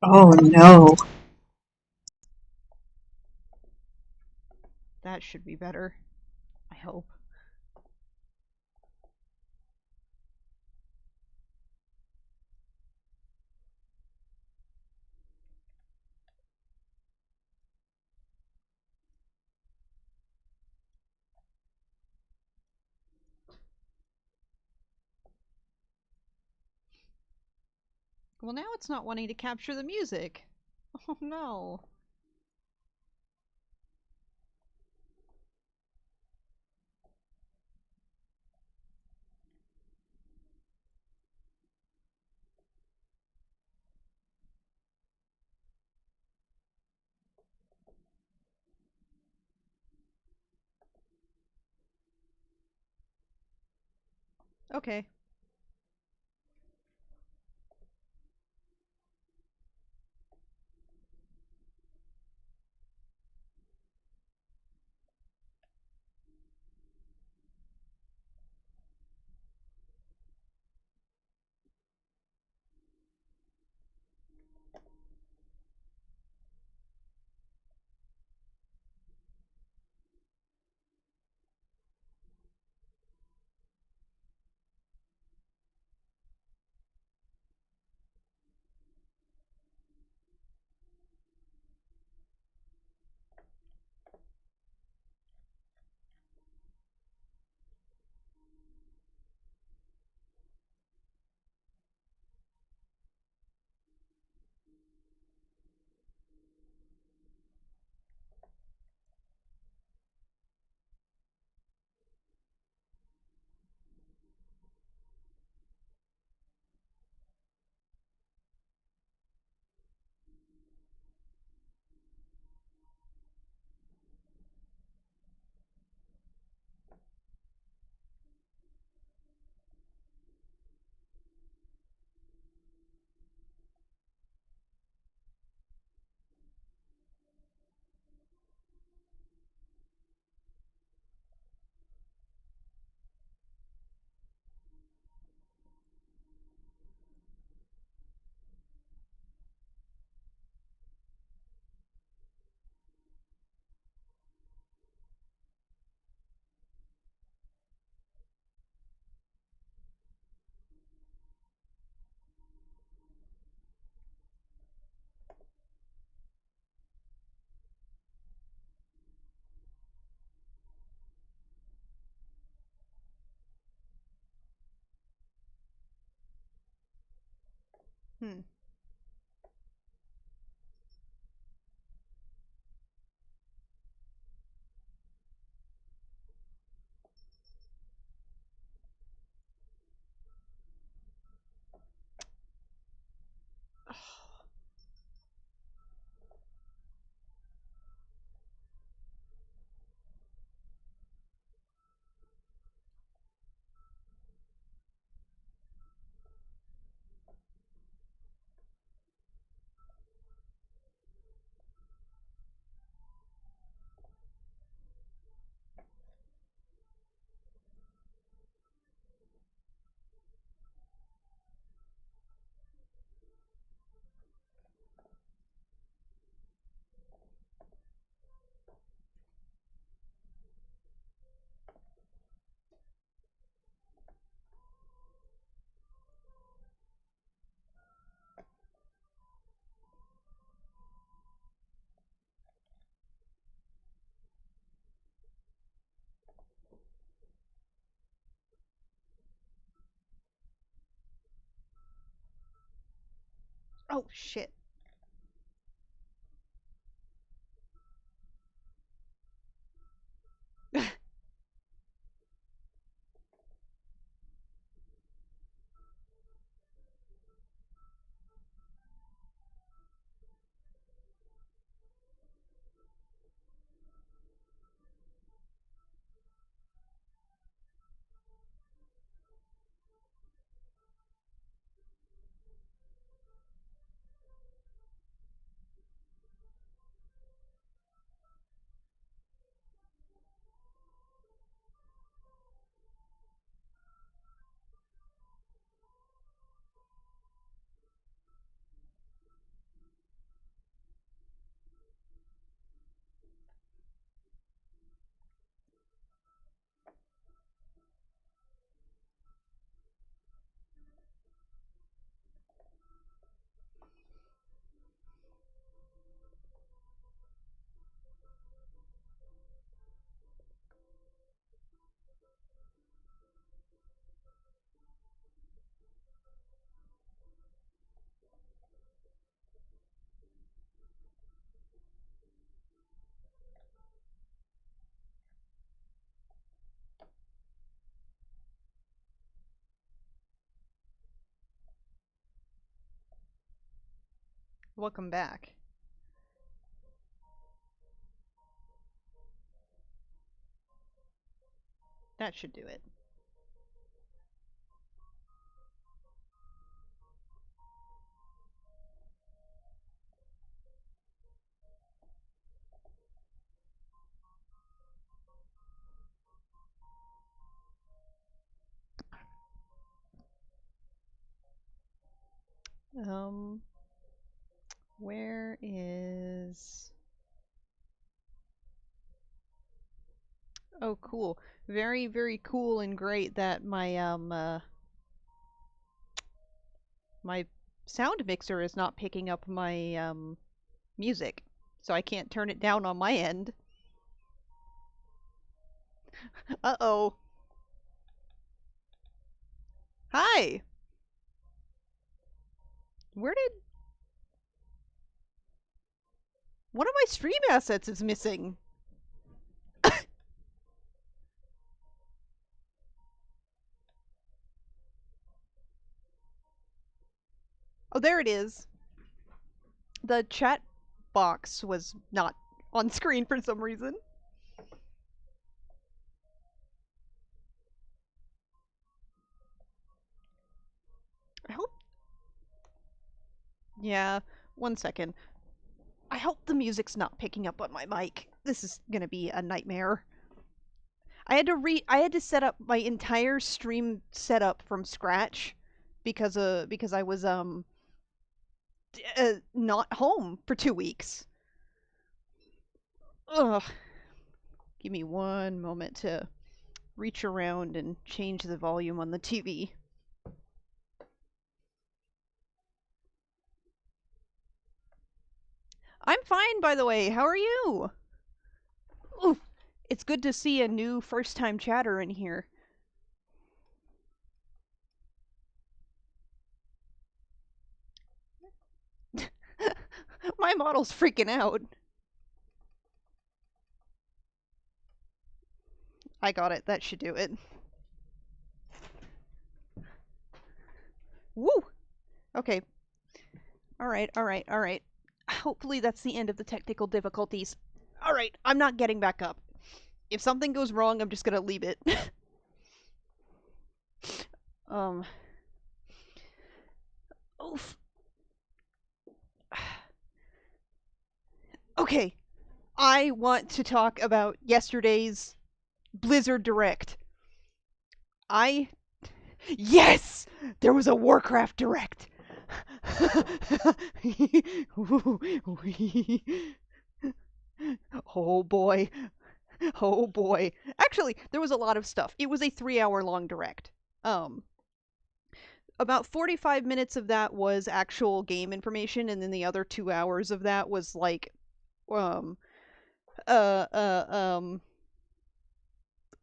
Oh no. That should be better. I hope. Well, now it's not wanting to capture the music. Oh no. Okay. Hmm. Oh shit. Welcome back. That should do it. Um, where is... Oh, cool. Very, very cool and great that my sound mixer is not picking up my music, so I can't turn it down on my end. Uh-oh. Hi. Where did one of my stream assets is missing? Oh, there it is. The chat box was not on screen for some reason. I hope. Yeah, 1 second. I hope the music's not picking up on my mic. This is gonna be a nightmare. I had to set up my entire stream setup from scratch because I was not home for 2 weeks. Ugh. Give me one moment to reach around and change the volume on the TV. I'm fine, by the way. How are you? Ooh, it's good to see a new first-time chatter in here. My model's freaking out. I got it. That should do it. Woo! Okay. Alright, alright, alright. Hopefully that's the end of the technical difficulties. Alright, I'm not getting back up. If something goes wrong, I'm just gonna leave it. um. Oof. Okay. I want to talk about yesterday's Blizzard Direct. I. Yes! There was a Warcraft Direct! Oh boy. Oh boy. Actually, there was a lot of stuff. It was a 3 hour long direct. Um, about 45 minutes of that was actual game information, and then the other 2 hours of that was like, um, uh, uh, um,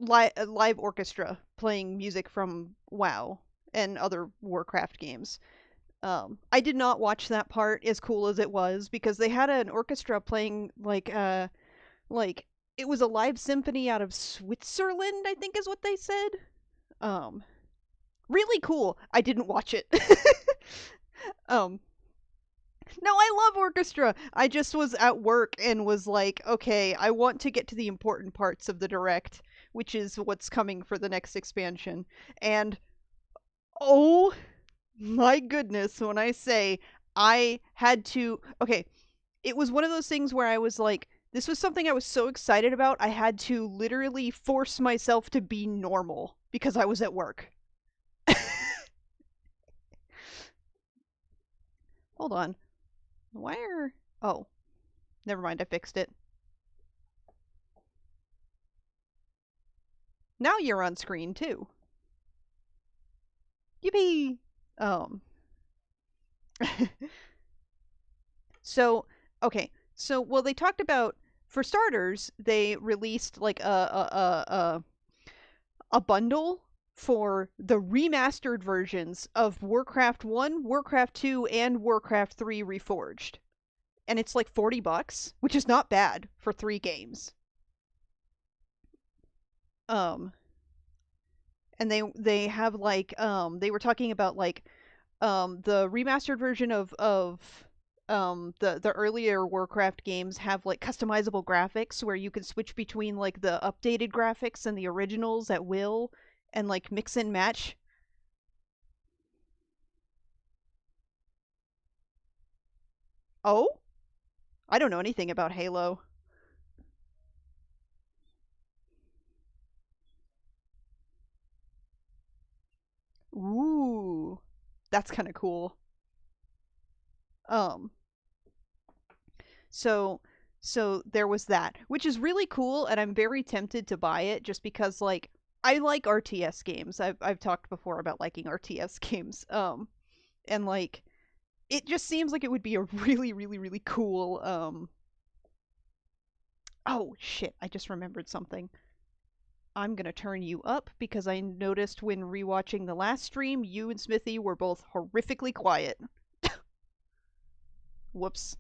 live orchestra playing music from WoW and other Warcraft games. I did not watch that part as cool as it was because they had an orchestra playing like it was a live symphony out of Switzerland, I think is what they said. Um, really cool. I didn't watch it. um, no, I love orchestra. I just was at work and was like, okay, I want to get to the important parts of the direct, which is what's coming for the next expansion. And oh my goodness, when I say I had to, okay, it was one of those things where I was like, this was something I was so excited about, I had to literally force myself to be normal because I was at work. Hold on. Why are. Oh, never mind, I fixed it. Now you're on screen too. Yippee! Um. So, okay. So, well, they talked about, for starters, they released like a bundle for the remastered versions of Warcraft 1, Warcraft 2, and Warcraft 3 Reforged. And it's like $40, which is not bad for 3 games. Um and they have like they were talking about like the remastered version of the earlier Warcraft games have like customizable graphics where you can switch between like the updated graphics and the originals at will and like mix and match. Oh, I don't know anything about Halo. Ooh, that's kind of cool. Um, so so there was that, which is really cool, and I'm very tempted to buy it just because like I like RTS games. I've talked before about liking RTS games. And like it just seems like it would be a really really cool oh shit, I just remembered something. I'm gonna turn you up because I noticed when rewatching the last stream, you and Smithy were both horrifically quiet. Whoops.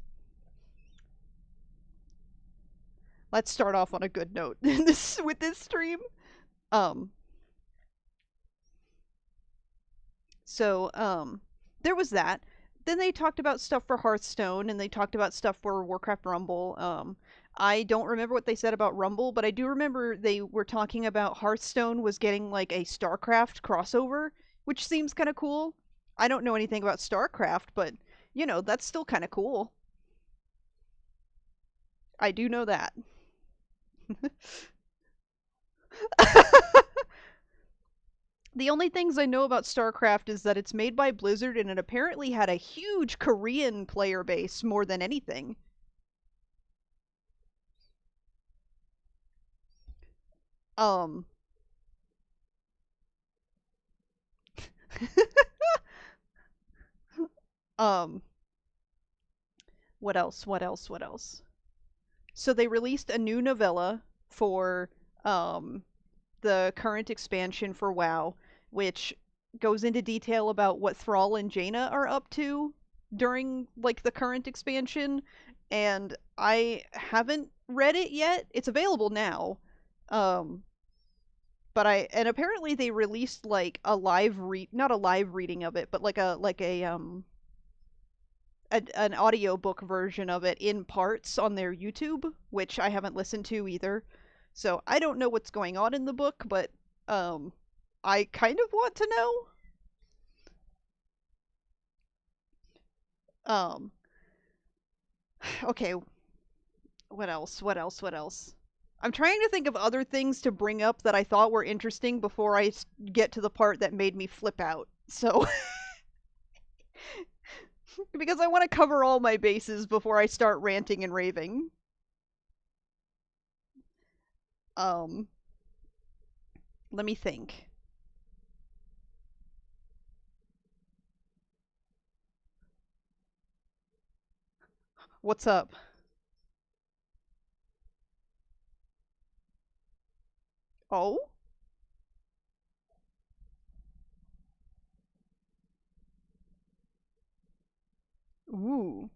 Let's start off on a good note this with this stream. Um, so there was that. Then they talked about stuff for Hearthstone and they talked about stuff for Warcraft Rumble. I don't remember what they said about Rumble, but I do remember they were talking about Hearthstone was getting like a StarCraft crossover, which seems kind of cool. I don't know anything about StarCraft, but that's still kind of cool. I do know that. The only things I know about StarCraft is that it's made by Blizzard and it apparently had a huge Korean player base more than anything. Um, um, what else? What else? What else? So they released a new novella for um the current expansion for WoW, which goes into detail about what Thrall and Jaina are up to during like the current expansion, and I haven't read it yet. It's available now. Um but I and apparently they released like a live read not a live reading of it, but an audiobook version of it in parts on their YouTube, which I haven't listened to either. So I don't know what's going on in the book, but um I kind of want to know. Um okay, what else? What else? What else? I'm trying to think of other things to bring up that I thought were interesting before I get to the part that made me flip out. So, because I want to cover all my bases before I start ranting and raving. Um, let me think. What's up? Oh? Ooh.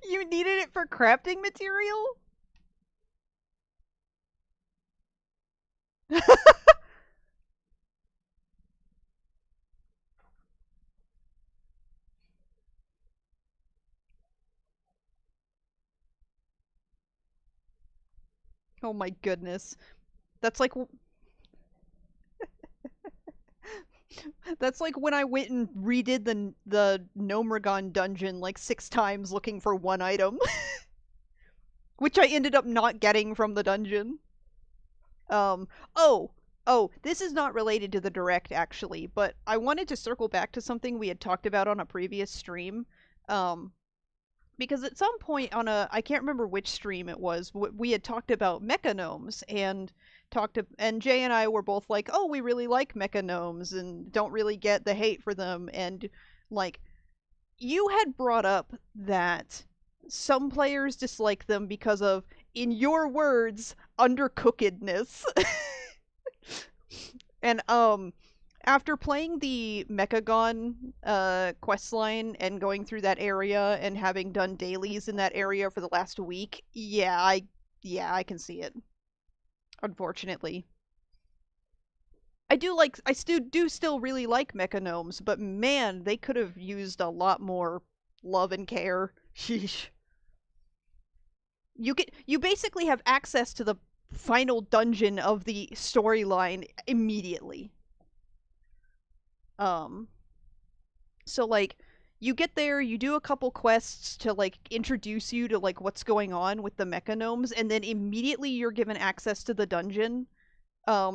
You needed it for crafting material? Oh my goodness. That's like that's like when I went and redid the Gnomragon dungeon like 6 times looking for one item, which I ended up not getting from the dungeon. Um, oh, this is not related to the direct actually, but I wanted to circle back to something we had talked about on a previous stream. Um, because at some point on I can't remember which stream it was, we had talked about mecha gnomes and and Jay and I were both like, "Oh, we really like mecha gnomes and don't really get the hate for them." And like you had brought up that some players dislike them because of, in your words, undercookedness. And after playing the Mechagon quest line and going through that area and having done dailies in that area for the last week, yeah, I can see it. Unfortunately. I still do still really like mechanomes, but man, they could have used a lot more love and care. Sheesh. You basically have access to the final dungeon of the storyline immediately. Um so like you get there, you do a couple quests to like introduce you to like what's going on with the mechanomes, and then immediately you're given access to the dungeon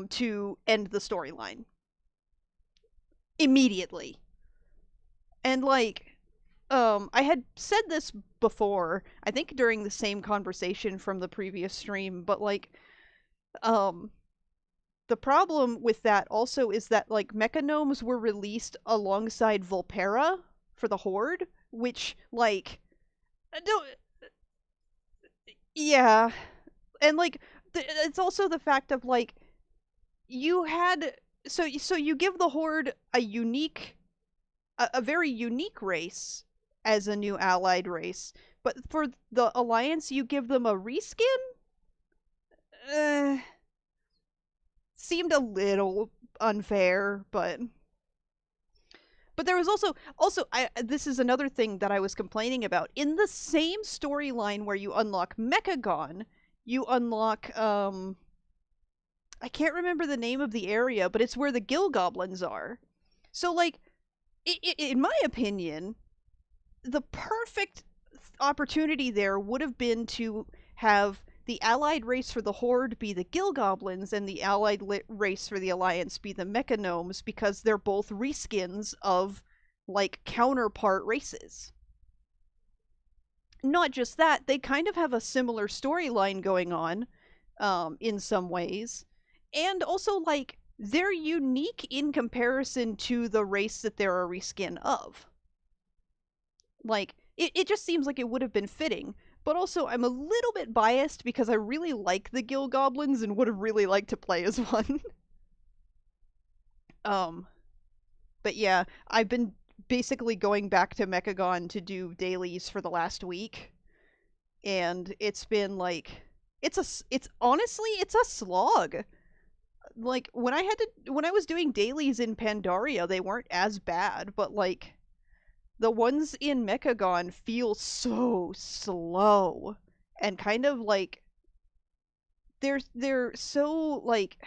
to end the storyline. Immediately. And like I had said this before, I think during the same conversation from the previous stream, but like um the problem with that also is that like mechanomes were released alongside Volpera for the Horde, which like I don't yeah, and like it's also the fact of like you had so you give the Horde a unique a very unique race as a new allied race, but for the Alliance you give them a reskin. uh, Seemed a little unfair, but there was also this is another thing that I was complaining about. In the same storyline where you unlock Mechagon, you unlock I can't remember the name of the area, but it's where the Gill Goblins are. So like in my opinion, the perfect opportunity there would have been to have the allied race for the Horde be the Gill Goblins and the allied race for the Alliance be the Mechanomes, because they're both reskins of like counterpart races. Not just that, they kind of have a similar storyline going on in some ways. And also, like, they're unique in comparison to the race that they're a reskin of. Like, it just seems like it would have been fitting. But also, I'm a little bit biased because I really like the Gill Goblins and would have really liked to play as one. um, but yeah, I've been basically going back to Mechagon to do dailies for the last week, and it's been like it's honestly it's a slog. Like when I was doing dailies in Pandaria, they weren't as bad, but like the ones in Mechagon feel so slow and kind of like they're so like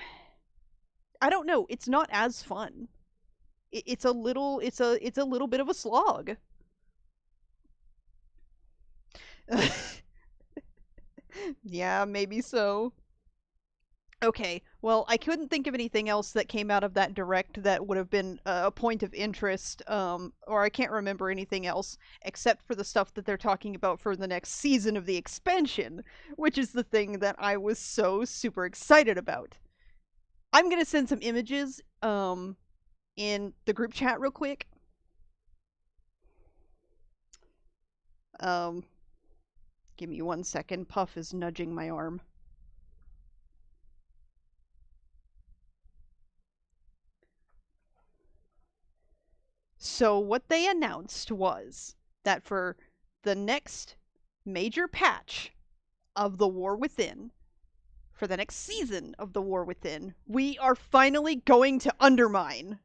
I don't know, it's not as fun. It's a little it's a little bit of a slog. Yeah, maybe so. Okay, well, I couldn't think of anything else that came out of that direct that would have been a point of interest, or I can't remember anything else except for the stuff that they're talking about for the next season of the expansion, which is the thing that I was so super excited about. I'm gonna send some images, in the group chat real quick. Um, Give me 1 second. Puff is nudging my arm. So what they announced was that for the next major patch of the War Within, for the next season of the War Within, we are finally going to Undermine.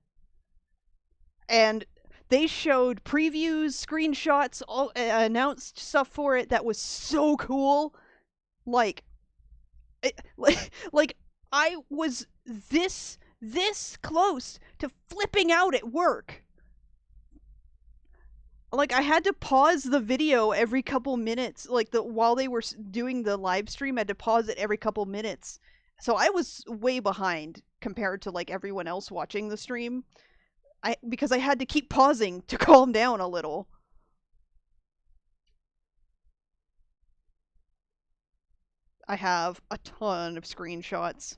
And they showed previews, screenshots, all announced stuff for it that was so cool. Like, like I was this close to flipping out at work. Like I had to pause the video every couple minutes, like the while they were doing the live stream, I had to pause it every couple minutes. So I was way behind compared to like everyone else watching the stream. I Because I had to keep pausing to calm down a little. I have a ton of screenshots.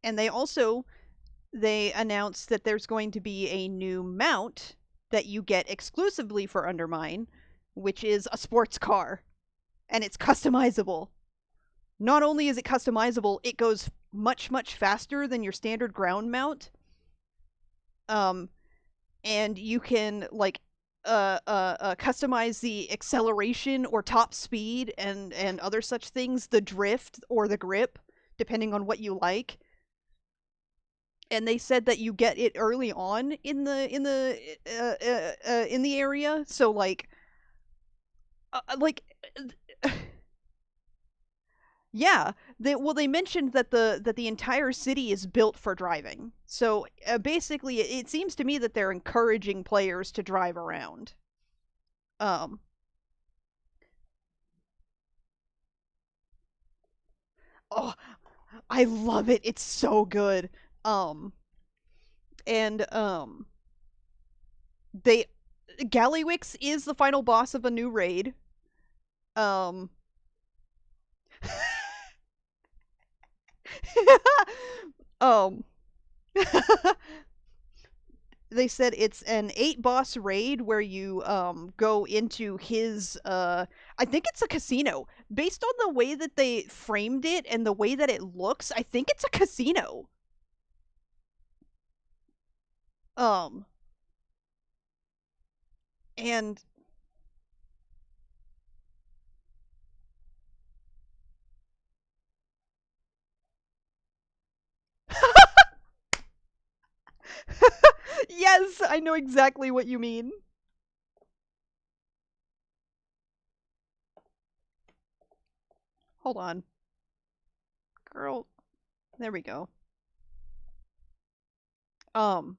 And they announced that there's going to be a new mount that you get exclusively for Undermine, which is a sports car, and it's customizable. Not only is it customizable, it goes much faster than your standard ground mount. Um, and you can like customize the acceleration or top speed and other such things, the drift or the grip, depending on what you like. And they said that you get it early on in the area, so like yeah, they mentioned that the entire city is built for driving. So basically, it seems to me that they're encouraging players to drive around. Um, oh, I love it. It's so good. Um, and they Gallywix is the final boss of a new raid. Um, um, they said it's an 8 boss raid where you go into his I think it's a casino. Based on the way that they framed it and the way that it looks, I think it's a casino. Um and yes, I know exactly what you mean. Hold on. Girl, there we go. Um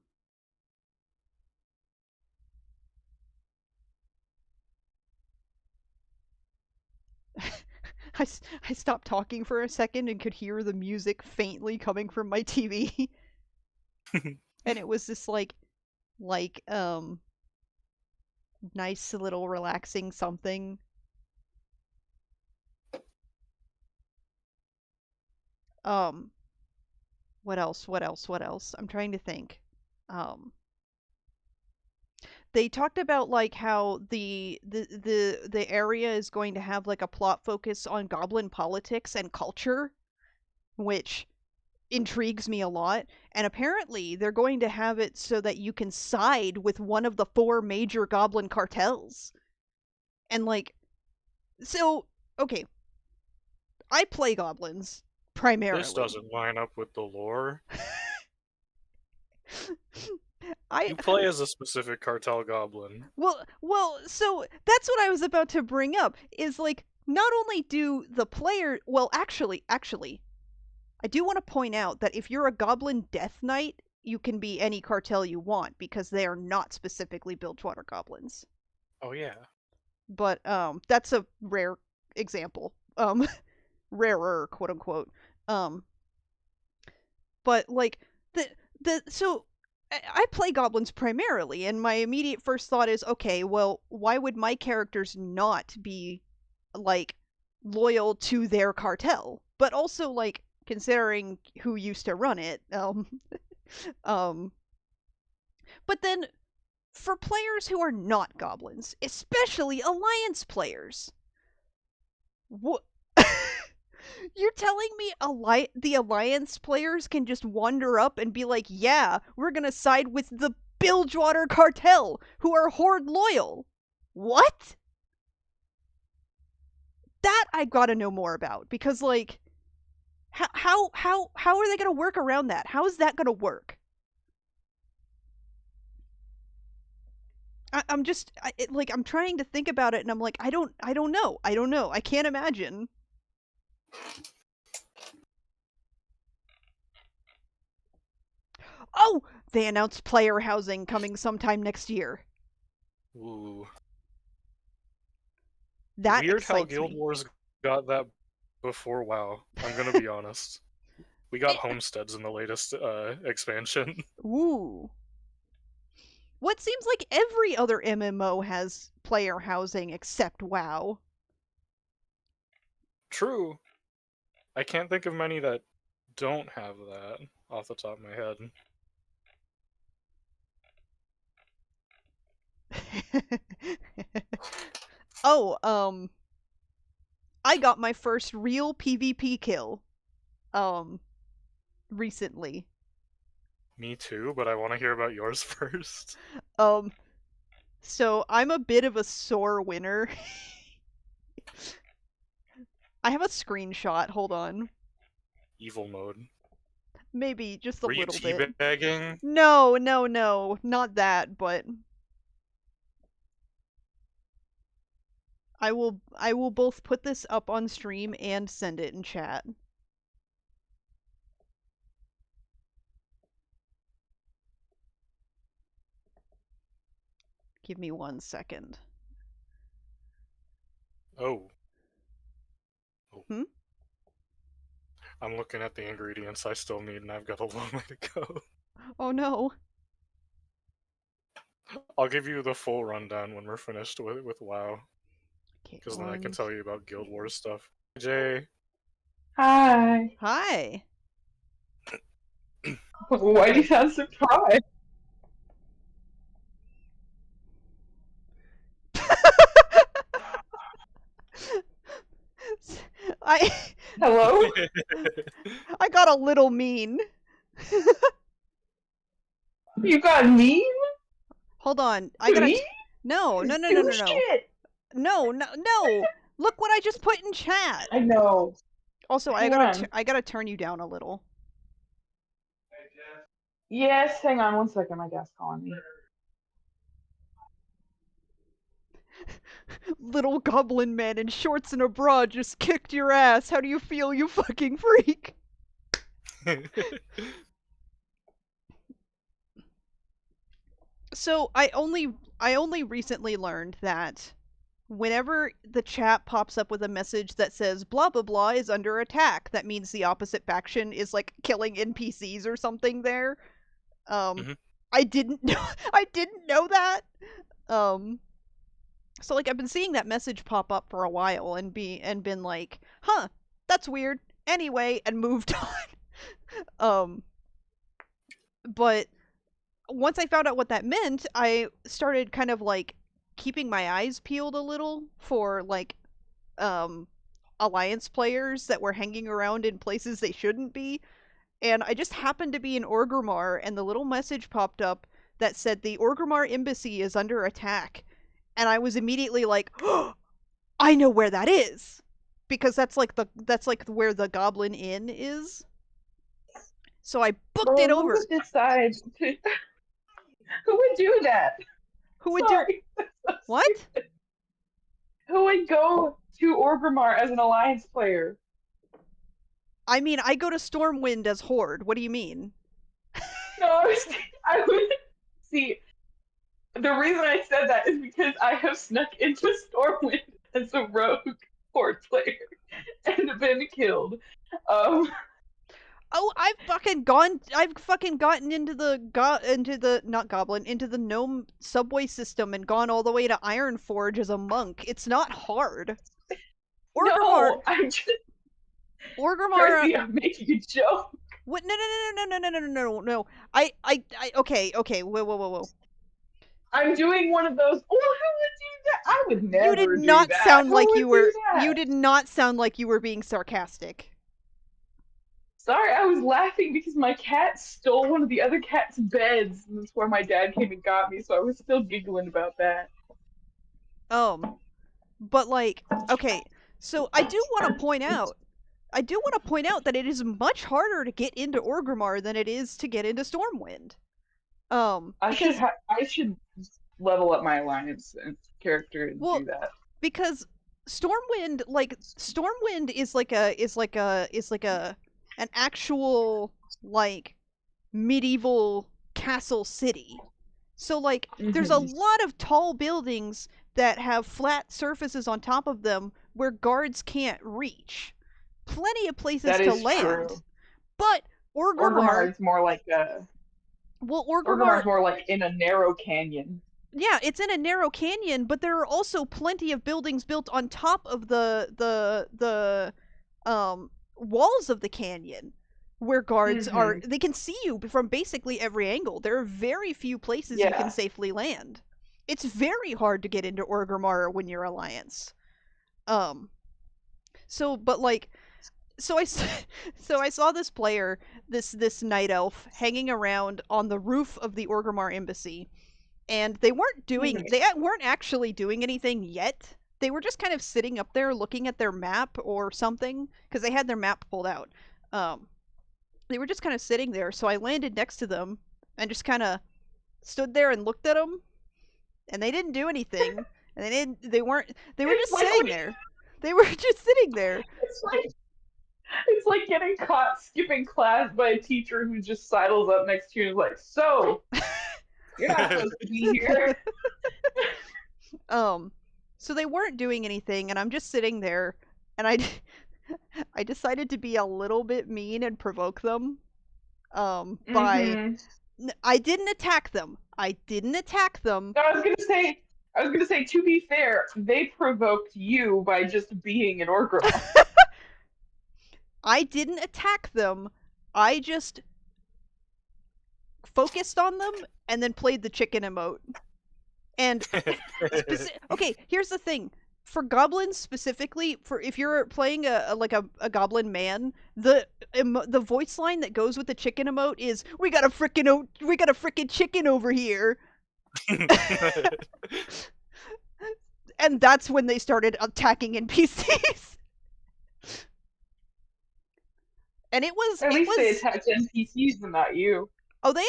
I stopped talking for a second and could hear the music faintly coming from my TV. And it was this like nice little relaxing something. Um, what else? What else? What else? I'm trying to think. Um, they talked about like how the area is going to have like a plot focus on goblin politics and culture, which intrigues me a lot. And apparently, they're going to have it so that you can side with one of the four major goblin cartels. And like, so okay, I play goblins This primarily. doesn't line up with the lore. I You play as a specific cartel goblin. so that's what I was about to bring up is like not only do the player, well actually I do want to point out that if you're a goblin death knight, you can be any cartel you want because they are not specifically Bilgewater goblins. Oh yeah. But that's a rare example. Rarer, quote unquote. Um but like the so I play goblins primarily, and my immediate first thought is, okay, well, why would my characters not be like loyal to their cartel? But also, like, considering who used to run it, um, but then for players who are not goblins, especially alliance players, what? You're telling me the alliance players can just wander up and be like, "Yeah, we're gonna side with the Bilgewater cartel, who are horde loyal." What? That I gotta know more about because, like, how are they gonna work around that? How is that gonna work? I'm just like I'm trying to think about it, and I'm like, I don't know, I don't know, I can't imagine. Oh, they announced player housing coming sometime next year. Ooh. That Weird how excites Guild me. Wars got that before WoW. I'm gonna be honest. We got homesteads in the latest expansion. Ooh. What seems like every other MMO has player housing except WoW. True. I can't think of many that don't have that off the top of my head. Oh, I got my first real PvP kill um recently. Me too, but I want to hear about yours first. Um, so I'm a bit of a sore winner. I have a screenshot. Hold on. Evil mode. Maybe just a Were you little bit. teabagging? No, no, no, not that, but I will both put this up on stream and send it in chat. Give me 1 second. Oh. Oh. Hmm? I'm looking at the ingredients I still need, and I've got a long way to go. Oh no. I'll give you the full rundown when we're finished with WoW, Okay, because then I can one. tell you about Guild Wars stuff. Jay. Hi. Hi. Why do you Okay. sound surprised? I Hello? I got a little mean. You got mean Hold on. I to gotta. me? No, no, no, no, Do no, no, shit. no, no, no. Look what I just put in chat. I know. Also, Hang on. I gotta turn you down a little. Yes, hang on 1 second. My dad's calling me. Little goblin man in shorts and a bra just kicked your ass. How do you feel, you fucking freak? So I only recently learned that whenever the chat pops up with a message that says blah blah blah is under attack, that means the opposite faction is like killing NPCs or something there. Um Mhm. I didn't know I didn't know that. Um so like I've been seeing that message pop up for a while and been like, "Huh, that's weird." Anyway, and moved on. But once I found out what that meant, I started kind of like keeping my eyes peeled a little for like um alliance players that were hanging around in places they shouldn't be. And I just happened to be in Orgrimmar and the little message popped up that said the Orgrimmar embassy is under attack. And I was immediately like, "Oh, I know where that is." Because that's like where the Goblin Inn is. So I booked it Bro, who over. would decide to, who would do that? Who would do Sorry. That's so what? stupid. Who would go to Orgrimmar as an alliance player? I mean, I go to Stormwind as Horde. What do you mean? No, I would see. The reason I said that is because I have snuck into Stormwind as a rogue horde player and been killed. Um, Oh, I've fucking gotten into the not goblin, into the gnome subway system and gone all the way to Ironforge as a monk. It's not hard. Orgrimmar no, I'm just Orgrimmar Percy. I'm making a joke. what no no no no no no no no no no. I okay, whoa whoa whoa whoa. I'm doing one of those. Oh, who would do that? I would You did never do not that. sound Who like would you do were you that? did not sound like you were being sarcastic. Sorry, I was laughing because my cat stole one of the other cat's beds, and that's where my dad came and got me. So I was still giggling about that. Um but like okay, so I do want to point out that it is much harder to get into Orgrimmar than it is to get into Stormwind. Because I should level up my alliance and character and well, do that. because Stormwind is like a an actual like medieval castle city. So like there's a Hmm. lot of tall buildings that have flat surfaces on top of them where guards can't reach. Plenty of places That to is land. true. But Orgrimmar Orgrimmar, is more like a well, Orgrimmar Orgrimmar, is more like in a narrow canyon. yeah, it's in a narrow canyon, but there are also plenty of buildings built on top of the walls of the canyon where guards are Hmm. they can see you from basically every angle. There are very few places you can Yeah. safely land. It's very hard to get into Orgrimmar when you're Alliance. Um so but like so I so I saw this player, this night elf hanging around on the roof of the Orgrimmar embassy, and they weren't actually doing anything yet. They were just kind of sitting up there looking at their map or something because they had their map pulled out. Um, they were just kind of sitting there, so I landed next to them and just kind of stood there and looked at them, and they didn't do anything. And they were It's just like sitting there. They were just sitting there. it's like getting caught skipping class by a teacher who just sidles up next to you and is like, "So, you're not supposed to be here." So they weren't doing anything, and I'm just sitting there, and I I decided to be a little bit mean and provoke them. By Mm-hmm. I didn't attack them. I didn't attack them. No, I was gonna say, to be fair, they provoked you by just being an Orgrimmar. I didn't attack them. I just focused on them and then played the chicken emote. And okay, here's the thing. For goblins specifically, for if you're playing a goblin man, the voice line that goes with the chicken emote is we got a frickin' chicken over here. And that's when they started attacking NPCs. And At least they attacked NPCs and not you. Oh, they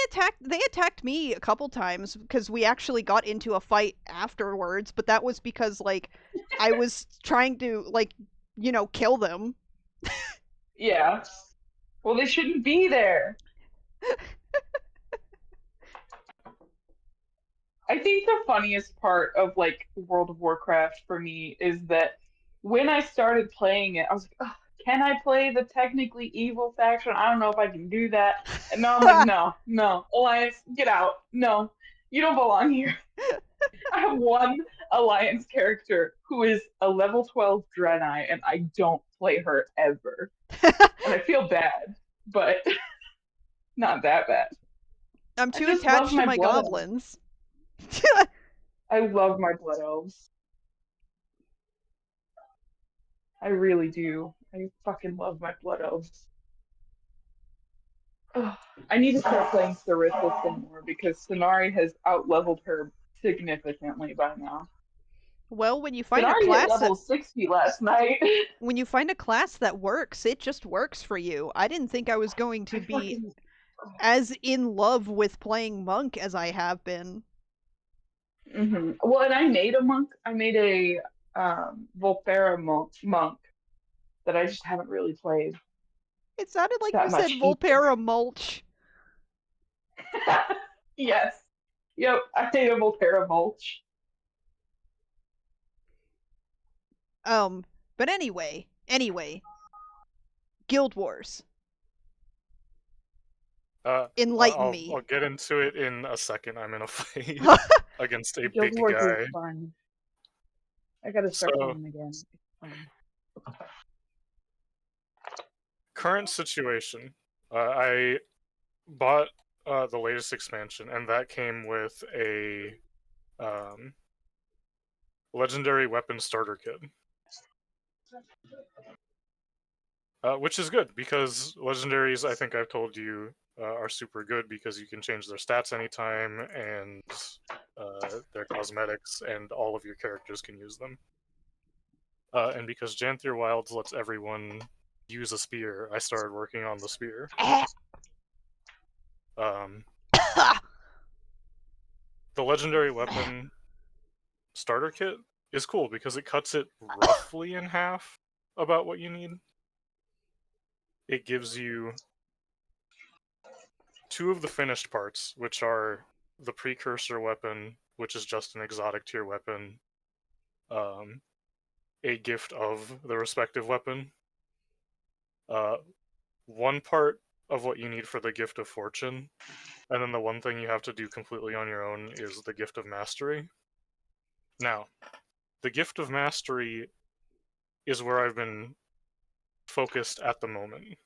attacked me a couple times because we actually got into a fight afterwards, but that was because like I was trying to kill them. Yeah. Well, they shouldn't be there. I think the funniest part of like World of Warcraft for me is that when I started playing it, I was like, "Ugh, can I play the technically evil faction? I don't know if I can do that." And now I'm like, no, no, Alliance, get out. No, you don't belong here. I have one Alliance character who is a level 12 Draenei, and I don't play her ever. And I feel bad, but not that bad. I'm I too just love attached to my my blood elves. goblins. I love my blood elves. I really do. I fucking love my blood elves. Ugh. I need to start playing Sarissa some more because Sonari has outleveled her significantly by now. Well, Sonari hit level 60 last night. when you find a class that works, it just works for you. I didn't think I was going to I be fucking. as in love with playing monk as I have been. Well, and I made a monk. I made a Volpera monk that I just haven't really played It sounded like you that said much either. Volpera mulch. Yes. Yep, I made a Volpera mulch. But anyway, Guild Wars. Enlighten me. I'll get into it in a second. I'm in a fight against a Guild big Wars guy. is fun. I gotta start So, playing again. It's fun. current situation. I bought the latest expansion, and that came with a legendary weapon starter kit. Which is good because legendaries, I think I've told you, are super good because you can change their stats anytime and their cosmetics, and all of your characters can use them. And because Janthier Wilds lets everyone use a spear, I started working on the spear. The legendary weapon starter kit is cool because it cuts it roughly in half about what you need. It gives you 2 of the finished parts, which are the precursor weapon, which is just an exotic tier weapon, a gift of the respective weapon, 1 part of what you need for the gift of fortune, and then the one thing you have to do completely on your own is the gift of mastery. Now, the gift of mastery is where I've been focused at the moment.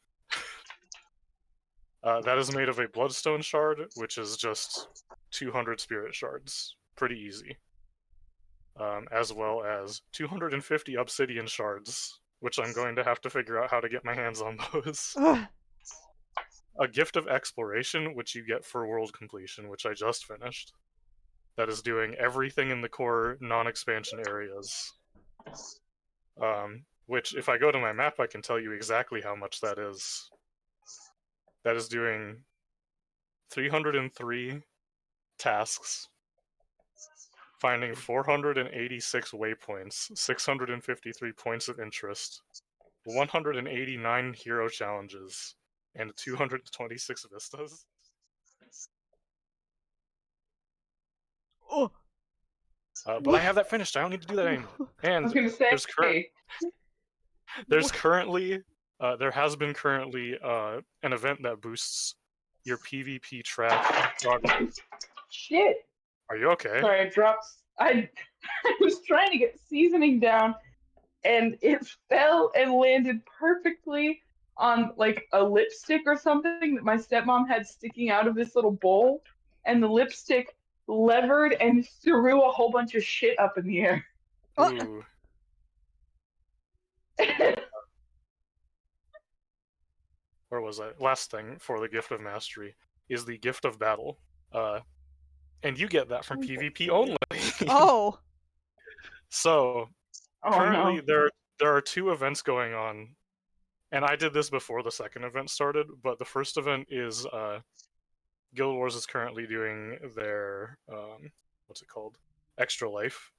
That is made of a bloodstone shard, which is just 200 spirit shards. Pretty easy. As well as 250 obsidian shards, which I'm going to have to figure out how to get my hands on those. A gift of exploration, which you get for world completion, which I just finished. that is doing everything in the core non-expansion areas. Which, if I go to my map, I can tell you exactly how much that is. That is doing 303 tasks, finding 486 waypoints, 653 points of interest, 189 hero challenges, and 226 vistas. Oh. But I have that finished. I don't need to do that anymore. I And was gonna say, there's currently there has been currently an event that boosts your PvP track progress. shit. Are you okay? Sorry, I dropped. I was trying to get seasoning down, and it fell and landed perfectly on like a lipstick or something that my stepmom had sticking out of this little bowl, and the lipstick levered and threw a whole bunch of shit up in the air. Ooh. Where was I? Last thing for the gift of mastery is the gift of battle. And you get that from PvP only. Oh. So Oh currently no. there are two events going on, and I did this before the second event started. But the first event is Guild Wars is currently doing their what's it called? Extra life,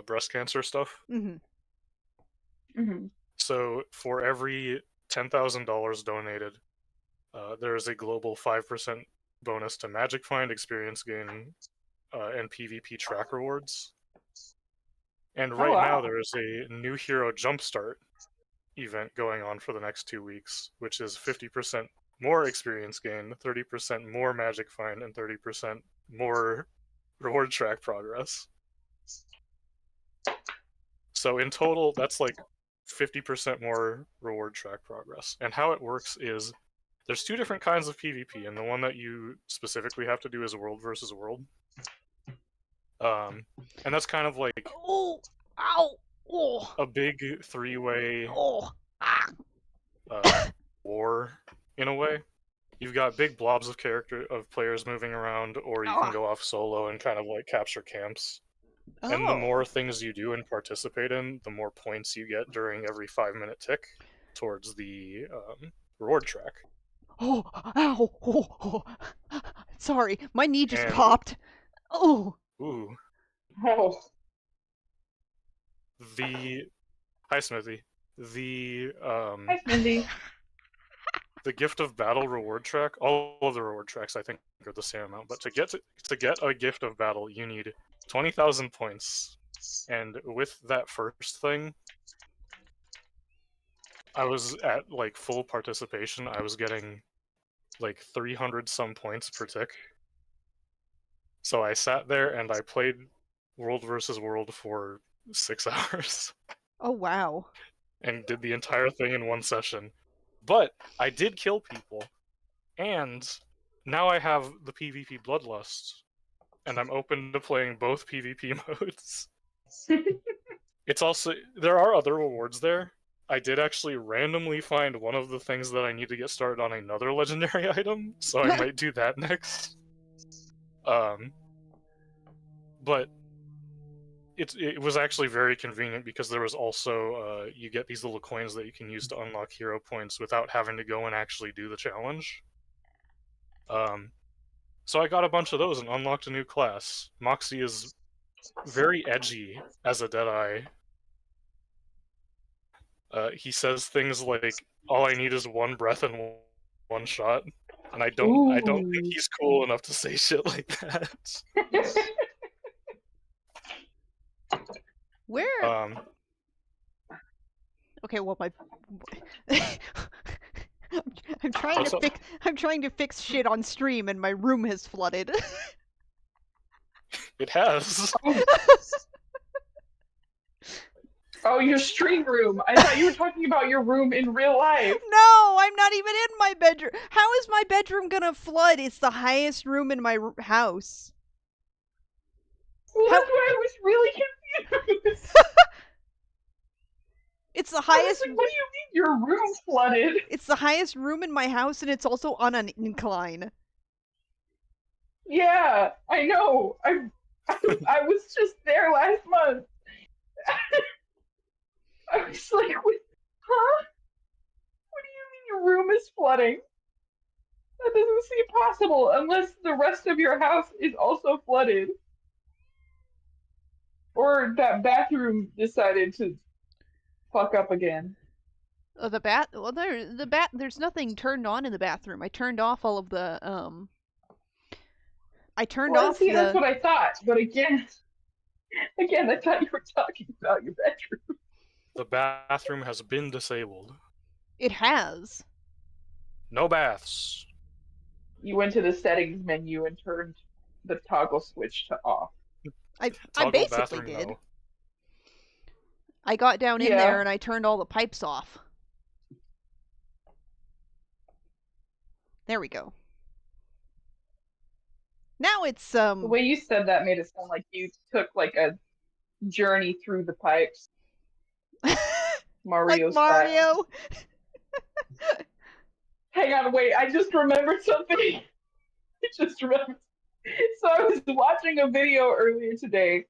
breast cancer stuff. Mm-hmm. Mm-hmm. So for every $10,000 donated, there is a global 5% bonus to Magic Find, experience gain, and PvP track rewards. And Oh right now wow. there is a new hero jumpstart event going on for the next 2 weeks, which is 50% more experience gain, 30% more Magic Find, and 30% more reward track progress. So in total, that's like 50% more reward track progress. And how it works is there's two different kinds of PvP, and the one that you specifically have to do is world versus world. And that's kind of like Oh. Ow. Oh. a big three-way Oh. Ah. war in a way. You've got big blobs of players moving around, or you can Ah. go off solo and kind of like capture camps. And the Oh. more things you do and participate in, the more points you get during every 5-minute tick towards the reward track. Oh. Ow. Oh. Oh. Sorry, my knee just And popped. Oh. ooh, Oh. the hi Smithy, the Hi, Cindy. the gift of battle reward track. All of the reward tracks I think are the same amount, but to get a gift of battle, you need 20,000 points. And with that first thing, I was at like full participation. I was getting like 300 some points per tick. So I sat there and I played World versus World for 6 hours Oh wow. and did the entire thing in one session. But I did kill people, and now I have the PvP Bloodlust, and I'm open to playing both PvP modes. It's also there are other rewards there. I did actually randomly find one of the things that I need to get started on another legendary item, so I might do that next. But it was actually very convenient because there was also you get these little coins that you can use to unlock hero points without having to go and actually do the challenge. So I got a bunch of those and unlocked a new class. Moxie is very edgy as a Deadeye. He says things like, "All I need is one breath and one shot," and I don't think Ooh. he's cool enough to say shit like that. Where? Um, Okay, well my I'm trying to what's up? fix shit on stream and my room has flooded. It has. Oh, your stream room. I thought you were talking about your room in real life. No, I'm not even in my bedroom. How is my bedroom gonna flood? It's the highest room in my house. Well, How? that's why I was really confused. It's the I was highest. like, what do you mean your room flooded? It's the highest room in my house, and it's also on an incline. Yeah, I know. I was just there last month. I was like, huh? What do you mean your room is flooding? That doesn't seem possible unless the rest of your house is also flooded. Or that bathroom decided to fuck up again. Well, there's nothing turned on in the bathroom. I turned off all of the I turned Well, off see, that's the what I thought. But again, I thought you were talking about your bedroom. The bathroom has been disabled. It has. No baths. You went to the settings menu and turned the toggle switch to off. I Toggle basically bathroom, did. no. I got down in there Yeah. and I turned all the pipes off. There we go. Now it's The way you said that made it sound like you took like a journey through the pipes, like Mario style. Mario. Hang on, wait, I just remembered something. I just remembered. So I was watching a video earlier today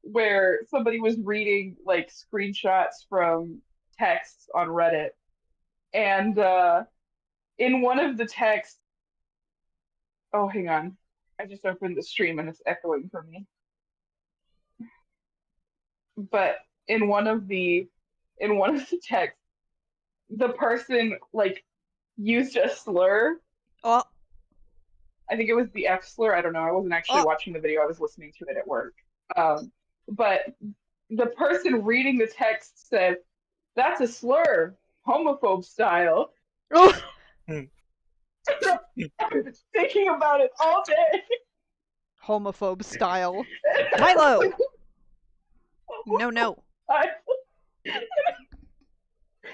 where somebody was reading like screenshots from texts on Reddit. And in one of the texts, oh, hang on. I just opened the stream and it's echoing for me. But in one of the texts, the person like used a slur. Oh, I think it was the F slur. I don't know. I wasn't actually oh. watching the video. I was listening to it at work. But the person reading the text said, "That's a slur, homophobe style." Oh. I've been thinking about it all day. Homophobe style. Milo. No. And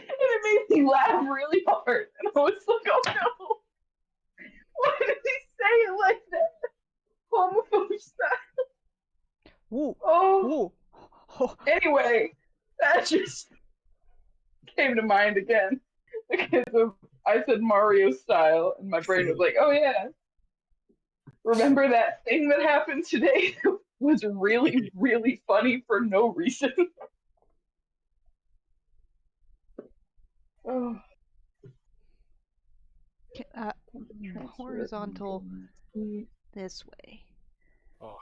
it made me laugh really hard. And I was like, oh no. Why did he say it like that? Homophobe style. Ooh. Oh. Ooh. Anyway, that just came to mind again because I said Mario style, and my brain was like, oh yeah. Remember that thing that happened today that was really, really funny for no reason? Oh. Horizontal this way. Oh,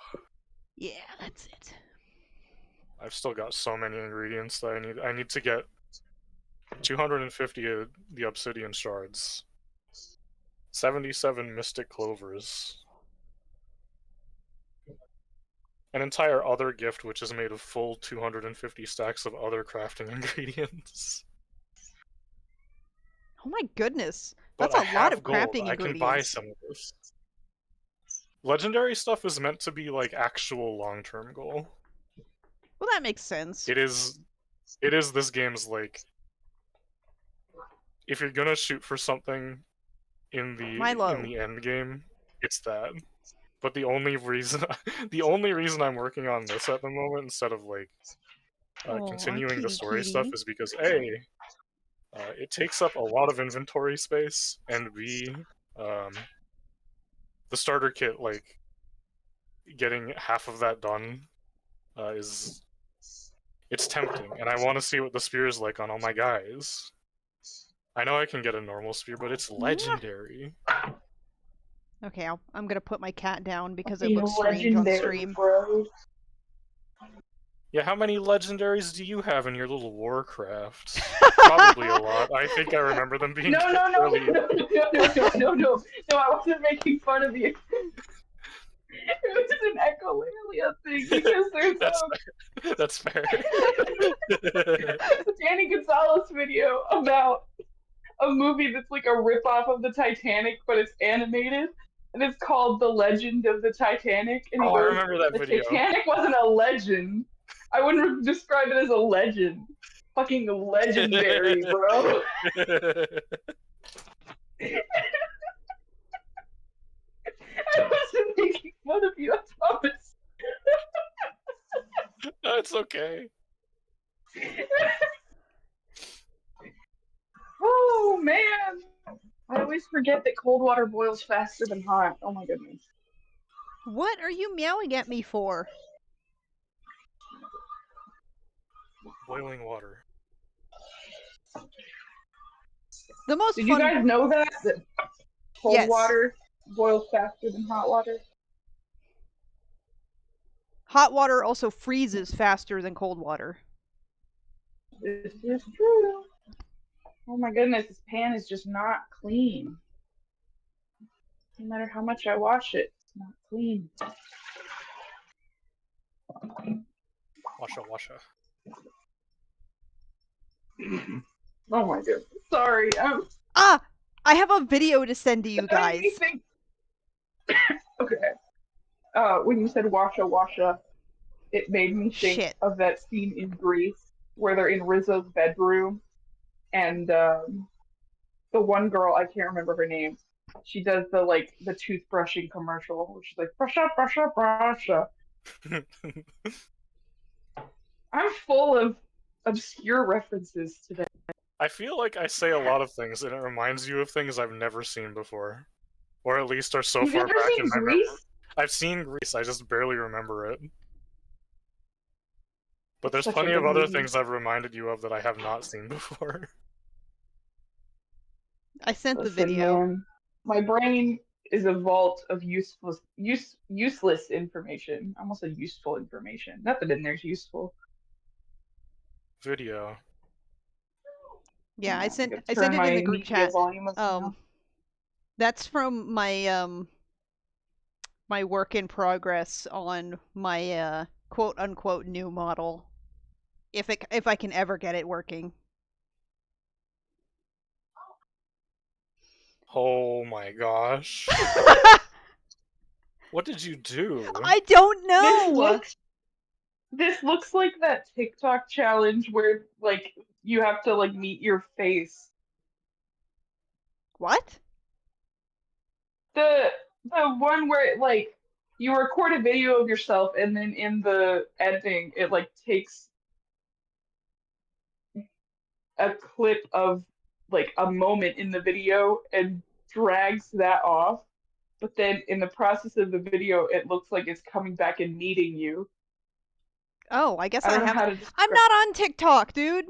Yeah, that's it. I've still got so many ingredients that I need. I need to get 250 of the obsidian shards, 77 mystic clovers, an entire other gift which is made of full 250 stacks of other crafting ingredients. Oh my goodness. But That's I a lot of have gold. crafting I can buy ingredients. some of this. Legendary stuff is meant to be like actual long-term goal. Well, that makes sense. It is this game's like, if you're gonna shoot for something in the end game, it's that. But the only reason I'm working on this at the moment instead of like continuing the story stuff is because A, it takes up a lot of inventory space, and B, the starter kit, like getting half of that done it's tempting, and I want to see what the spear is like on all my guys. I know I can get a normal spear, but it's legendary. Okay, I'm gonna put my cat down because it looks strange on Legendary, stream. bro. Yeah, how many legendaries do you have in your little Warcraft? Probably a lot. I think I remember them being No, really... No, I wasn't making fun of you. It was an echolalia thing because there's That's fair. There's a Danny Gonzalez video about a movie that's like a ripoff of the Titanic, but it's animated, and it's called The Legend of the Titanic. And he I goes, remember that the video. Titanic wasn't a legend. I wouldn't describe it as a legend. Fucking legendary, bro. I wasn't making fun of you, I promise. No, it's okay. Oh man, I always forget that cold water boils faster than hot. Oh my goodness. What are you meowing at me for? Boiling water. The most Did you fun. guys know that cold Yes. water boils faster than hot water? Hot water also freezes faster than cold water. This is true. Oh my goodness, this pan is just not clean. No matter how much I wash it, it's not clean. Washa, washa. Oh my goodness. Sorry. Ah! I have a video to send to you That made me guys. think. Okay. When you said washa washa, it made me think Shit. of that scene in Greece where they're in Rizzo's bedroom and the one girl, I can't remember her name, she does the toothbrushing commercial where she's like brush up, brush up, brush up. I'm full of obscure references today. I feel like I say a lot of things, and it reminds you of things I've never seen before. Or at least are so You've far never back in seen my memory. Grease? I've seen Grease, I just barely remember it. But It's there's such a plenty of good other movie. things I've reminded you of that I have not seen before. I sent the Listen, video. man, my brain is a vault of useless information. I almost said useful information. Nothing in there's useful. Video. Yeah, I I sent gotta I sent turn it in my the group media chat. volume up Um now. that's from my work in progress on my quote unquote new model. If I can ever get it working. Oh my gosh. What did you do? I don't This know. looks this looks like that TikTok challenge where you have to meet your face. What? The the one where you record a video of yourself and then in the editing it takes a clip of a moment in the video and drags that off. But then in the process of the video, it looks like it's coming back and meeting you. Oh, I guess I I don't know how haven't. to I'm describe. not on TikTok, dude.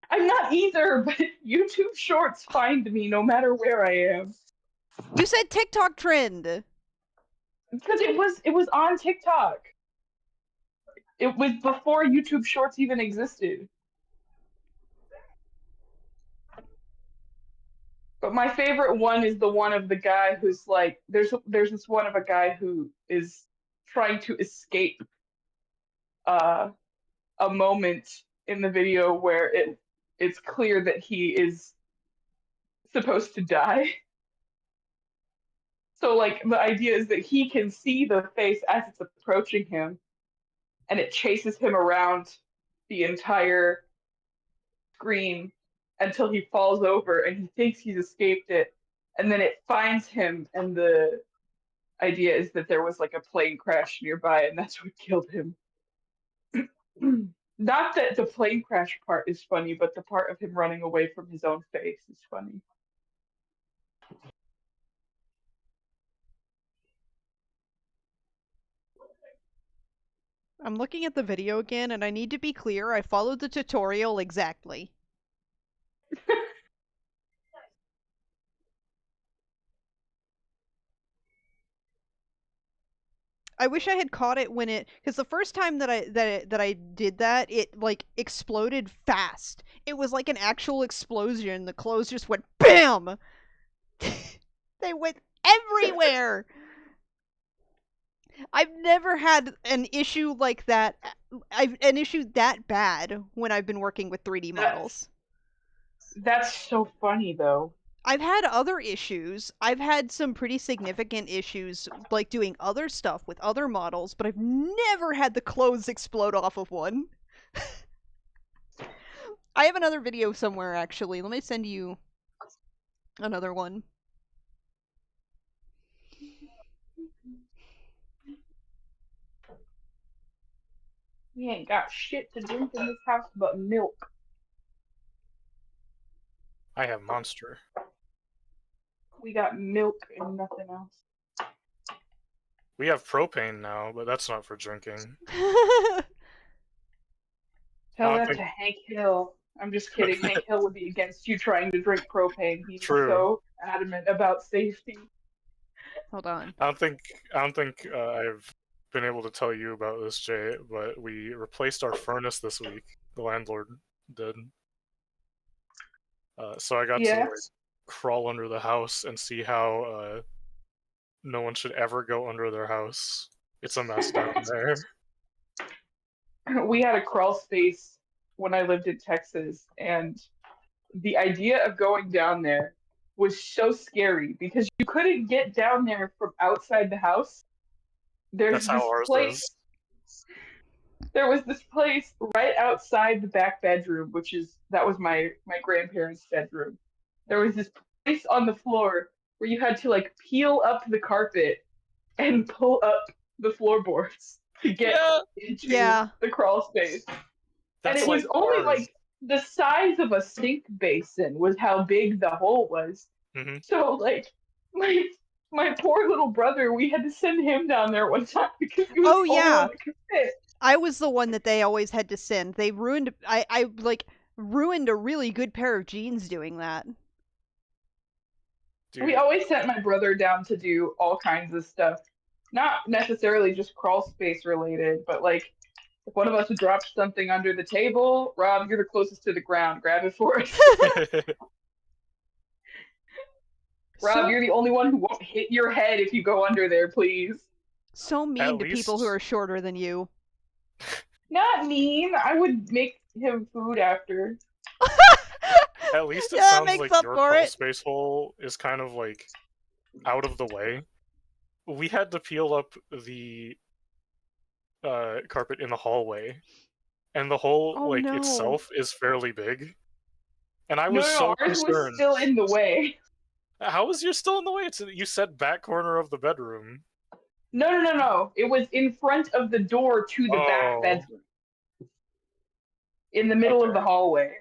I'm not either, but YouTube Shorts find me no matter where I am You said TikTok trend. because it was on TikTok. It was before YouTube Shorts even existed. But my favorite one is the one of the guy who's there's this one of a guy who is trying to escape uh, a moment in the video where it's clear that he is supposed to die. So the idea is that he can see the face as it's approaching him, and it chases him around the entire screen until he falls over and he thinks he's escaped it, and then it finds him, and the idea is that there was a plane crash nearby and that's what killed him. Not that the plane crash part is funny, but the part of him running away from his own face is funny. I'm looking at the video again, and I need to be clear. I followed the tutorial exactly. I wish I had caught it when because the first time that I did that, it exploded fast. It was like an actual explosion. The clothes just went BAM. They went everywhere. I've never had an issue like that. An issue that bad when I've been working with 3D That's models. that's so funny though. I've had other issues. I've had some pretty significant issues, like doing other stuff with other models, but I've never had the clothes explode off of one. I have another video somewhere, actually. Let me send you another one. We ain't got shit to drink in this house but milk. I have Monster. We got milk and nothing else. We have propane now, but that's not for drinking. I Tell don't that think to Hank Hill. I'm just kidding. Hank Hill would be against you trying to drink propane. He's true. so adamant about safety. Hold on. I don't think I've been able to tell you about this, Jay, but we replaced our furnace this week. The landlord did. So I got to like Yes. crawl under the house and see how no one should ever go under their house. It's a mess down there. We had a crawl space when I lived in Texas, and the idea of going down there was so scary because you couldn't get down there from outside the house. There's That's how this ours place is. there was this place right outside the back bedroom, that was my grandparents' bedroom. There was this place on the floor where you had to like peel up the carpet and pull up the floorboards to get Yeah, into Yeah. the crawl space. And that's it like was only ours. like the size of a sink basin was how big the hole was. Hmm. So like my my poor little brother, we had to send him down there one time because he was Oh the only one yeah. that could fit. I was the one that they always had to send. They ruined I like ruined a really good pair of jeans doing that. We Dude, always sent my brother down to do all kinds of stuff. Not necessarily just crawl space related, but like if one of us dropped something under the table, Rob, you're the closest to the ground. Grab it for us. Rob, So you're the only one who won't hit your head if you go under there, please. so at mean to people who least are shorter than you. Not mean. I would make him food after. at least Yeah, it that sounds makes like up your for crawl it. space hole is kind of like out of the way. We had to peel up the carpet in the hallway, and the hole Oh like no. itself is fairly big. And I No, was no, no, so ours was concerned. still in the way. How is yours still in the way? It's you said back corner of the bedroom. No, no, no, no. It was in front of the door to the back Oh, bedroom, in the middle of okay. the hallway.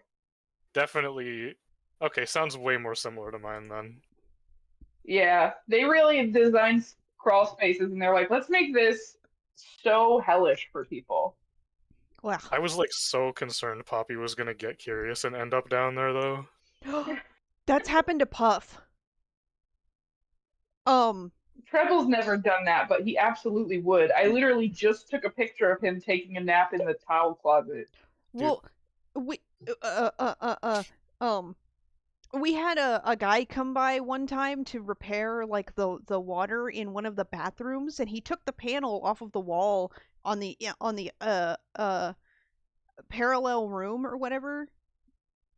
Definitely. Okay, sounds way more similar to mine then. Yeah, they really designed crawl spaces, and they're like, let's make this so hellish for people. Well. I was like so concerned Poppy was gonna get curious and end up down there though. That's happened to Puff. Um Treble's never done that, but he absolutely would. I literally just took a picture of him taking a nap in the towel closet. Dude, well we uh uh uh uh um we had a guy come by one time to repair like the water in one of the bathrooms, and he took the panel off of the wall on the parallel room or whatever.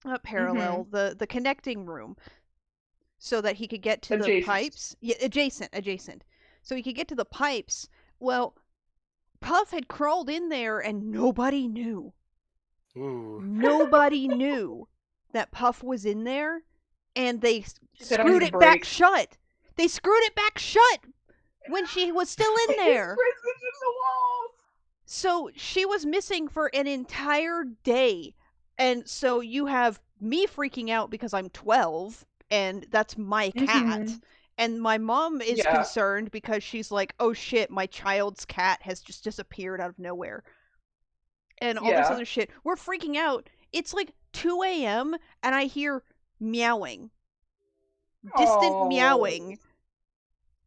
Not Mm-hmm. parallel, the connecting room, so that he could get to the Adjacent. pipes. Yeah, adjacent, so he could get to the pipes. Well, Puff had crawled in there and nobody knew. ooh. Nobody knew that Puff was in there, and they She said, I need screwed a it back break. shut. They screwed it back shut when she was still in His there. prison's in the walls. So she was missing for an entire day. And so you have me freaking out because I'm 12 and that's my cat. Mm-hmm. And my mom is Yeah, concerned because she's like, oh shit, my child's cat has just disappeared out of nowhere. And all this yeah. other shit. We're freaking out. It's like 2 a.m. and I hear meowing, distant Oh, meowing.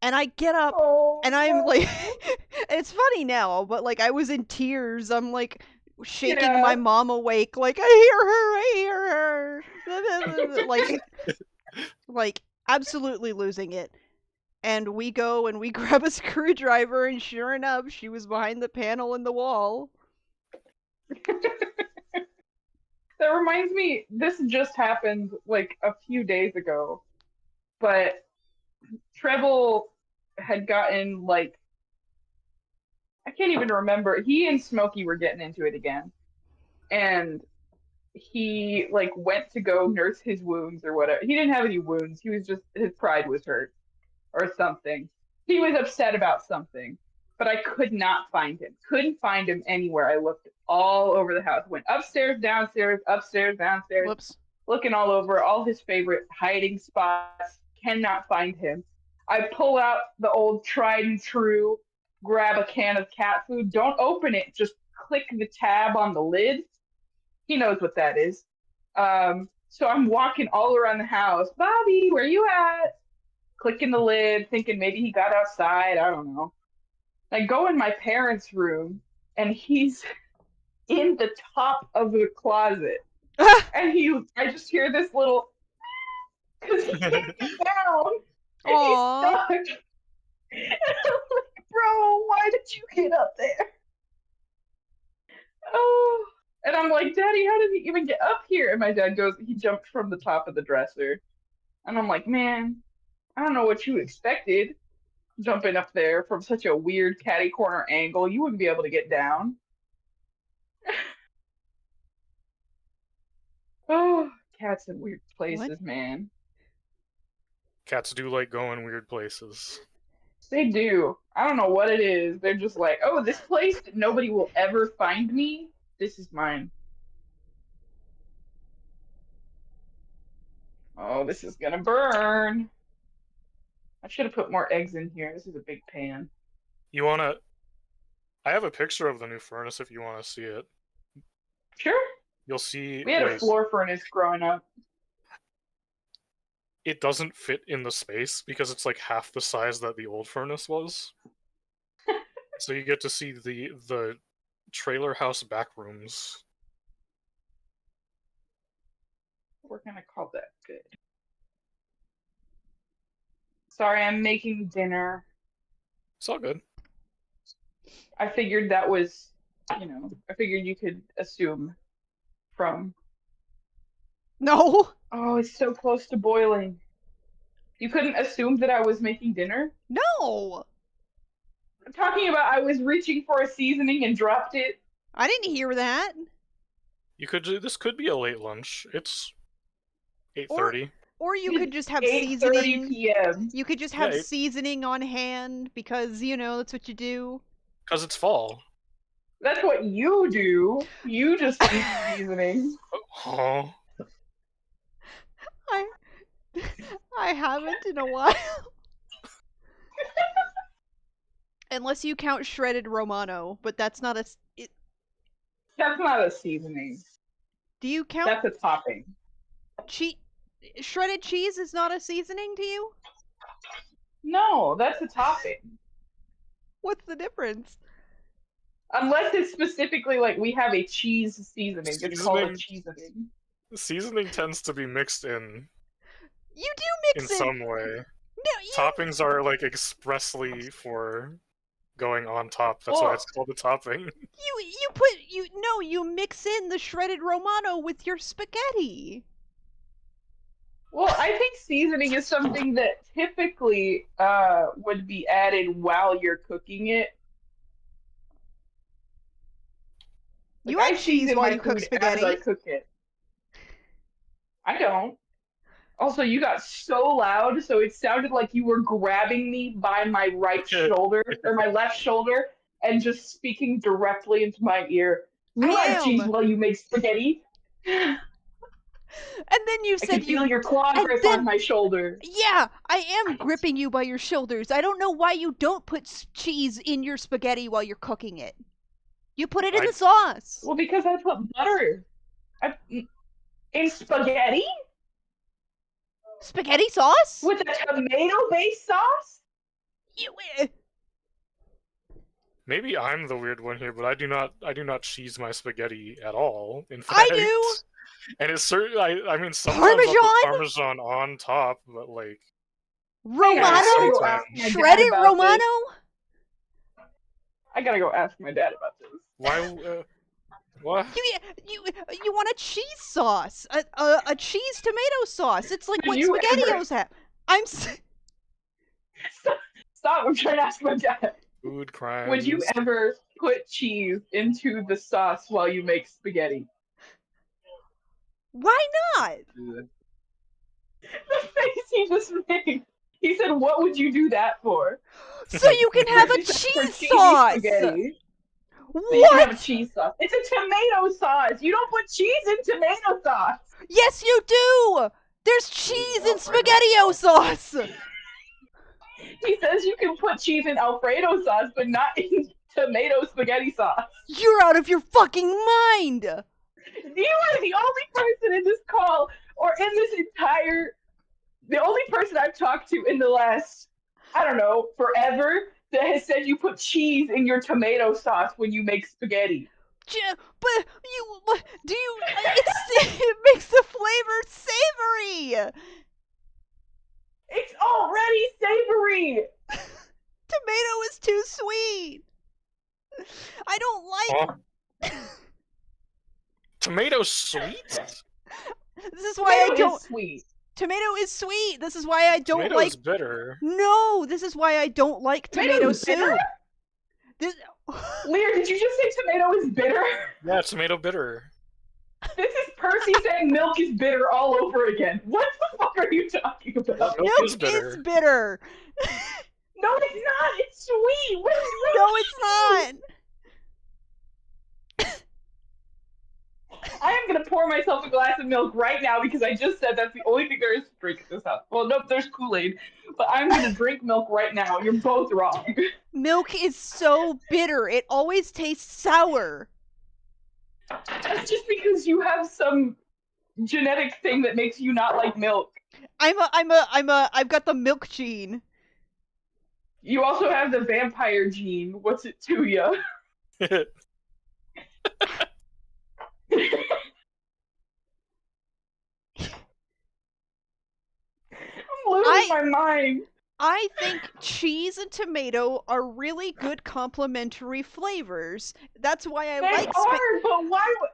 And I get up oh and I'm like, no. it's funny now, but like I was in tears. I'm like shaking my Yeah. mom awake, like I hear her, like absolutely losing it. And we go and we grab a screwdriver, and sure enough, she was behind the panel in the wall. That reminds me, this just happened like a few days ago, but Treble had gotten like, I can't even remember. He and Smokey were getting into it again. And he like went to go nurse his wounds or whatever. He didn't have any wounds. He was just his pride was hurt or something. He was upset about something, but I could not find him. Couldn't find him anywhere. I looked all over the house. Went upstairs, downstairs, Whoops. looking all over, all his favorite hiding spots. Cannot find him. I pull out the old tried and true. grab a can of cat food. Don't open it. Just click the tab on the lid. He knows what that is. So I'm walking all around the house. Bobby, where you at? Clicking the lid, thinking maybe he got outside. I don't know. I go in my parents' room, and he's in the top of the closet. And I just hear this little, because he can't get down. And he's Aww. stuck. And I'm like, bro, why did you get up there? Oh. And I'm like, Daddy, how did he even get up here? And my dad goes, he jumped from the top of the dresser. And I'm like, man, I don't know what you expected. Jumping up there from such a weird catty corner angle, you wouldn't be able to get down. Oh, cats in weird places, man. Cats do like going weird places. They do. I don't know what it is. They're just like, oh, this place that nobody will ever find me. This is mine. Oh, this is gonna burn. I should have put more eggs in here. This is a big pan. You wanna... I have a picture of the new furnace if you want to see it. Sure. You'll see... We had a floor furnace growing up. It doesn't fit in the space because it's like half the size that the old furnace was. So you get to see the trailer house back rooms. We're gonna call that good. Sorry, I'm making dinner. It's all good. I figured that was, I figured you could assume from... No. Oh, it's so close to boiling. You couldn't assume that I was making dinner? No. I'm talking about I was reaching for a seasoning and dropped it. I didn't hear that. This could be a late lunch. It's 8:30. Or you could just have 8:30 seasoning. p.m. You could just have seasoning on hand because, that's what you do. Because it's fall. That's what you do. You just eat seasoning. Oh. I haven't in a while. Unless you count shredded Romano, but that's not a... That's not a seasoning. Do you count... That's a topping. Shredded cheese is not a seasoning to you? No, that's a topping. What's the difference? Unless it's specifically like we have a cheese seasoning. It's called a seasoning. Seasoning tends to be mixed in. You do mix in some way. No, Toppings are like expressly for going on top. That's why it's called a topping. You mix in the shredded Romano with your spaghetti. Well, I think seasoning is something that typically would be added while you're cooking it. You add cheese while you cook spaghetti. As I cook it. I don't. Also, you got so loud, so it sounded like you were grabbing me by my right shoulder, or my left shoulder, and just speaking directly into my ear. You add cheese while you make spaghetti. And then you said I can feel your claw grip on my shoulder. Yeah, I am gripping you by your shoulders. I don't know why you don't put cheese in your spaghetti while you're cooking it. You put it in the sauce. Well, because I put butter. In spaghetti? Spaghetti sauce? With a tomato-based sauce? Maybe I'm the weird one here, but I do not cheese my spaghetti at all. In fact, I do. And it's certain. I mean, sometimes I'll put Parmesan on top, but like Romano, shredded Romano. I gotta go ask my dad about this. Why? What? You want a cheese sauce, a cheese tomato sauce? It's like what SpaghettiOs have. Stop! I'm trying to ask my dad. Food crimes. Would you ever put cheese into the sauce while you make spaghetti? Why not? The face he just made. He said, "What would you do that for?" So you can have a cheese sauce. Spaghetti. What? So you can have a cheese sauce. It's a tomato sauce. You don't put cheese in tomato sauce. Yes, you do. There's cheese in SpaghettiO sauce. He says you can put cheese in Alfredo sauce, but not in tomato spaghetti sauce. You're out of your fucking mind! You are the only person in this call, or in this entire, the only person I've talked to in the last, I don't know, forever, that has said you put cheese in your tomato sauce when you make spaghetti. But do you? It makes the flavor savory. It's already savory. Tomato is too sweet. I don't like. Tomato sweet? This is why Tomato I don't. is sweet. Tomato is sweet. This is why I don't Tomato like. is bitter. No, this is why I don't like tomato Tomato's bitter? soup. This. Lear, did you just say tomato is bitter? Yeah, tomato bitter. This is Percy saying milk is bitter all over again. What the fuck are you talking about? Milk Milk is bitter. is bitter. No, it's not. It's sweet. What is wrong No, with it's you? not. I am gonna pour myself a glass of milk right now because I just said that's the only thing there is to drink at this house. Well, nope, there's Kool-Aid, but I'm gonna drink milk right now. You're both wrong. Milk is so bitter. It always tastes sour. That's just because you have some genetic thing that makes you not like milk. I've got the milk gene. You also have the vampire gene. What's it to you? I'm losing my mind. I think cheese and tomato are really good complementary flavors. That's why I They like are, but why would...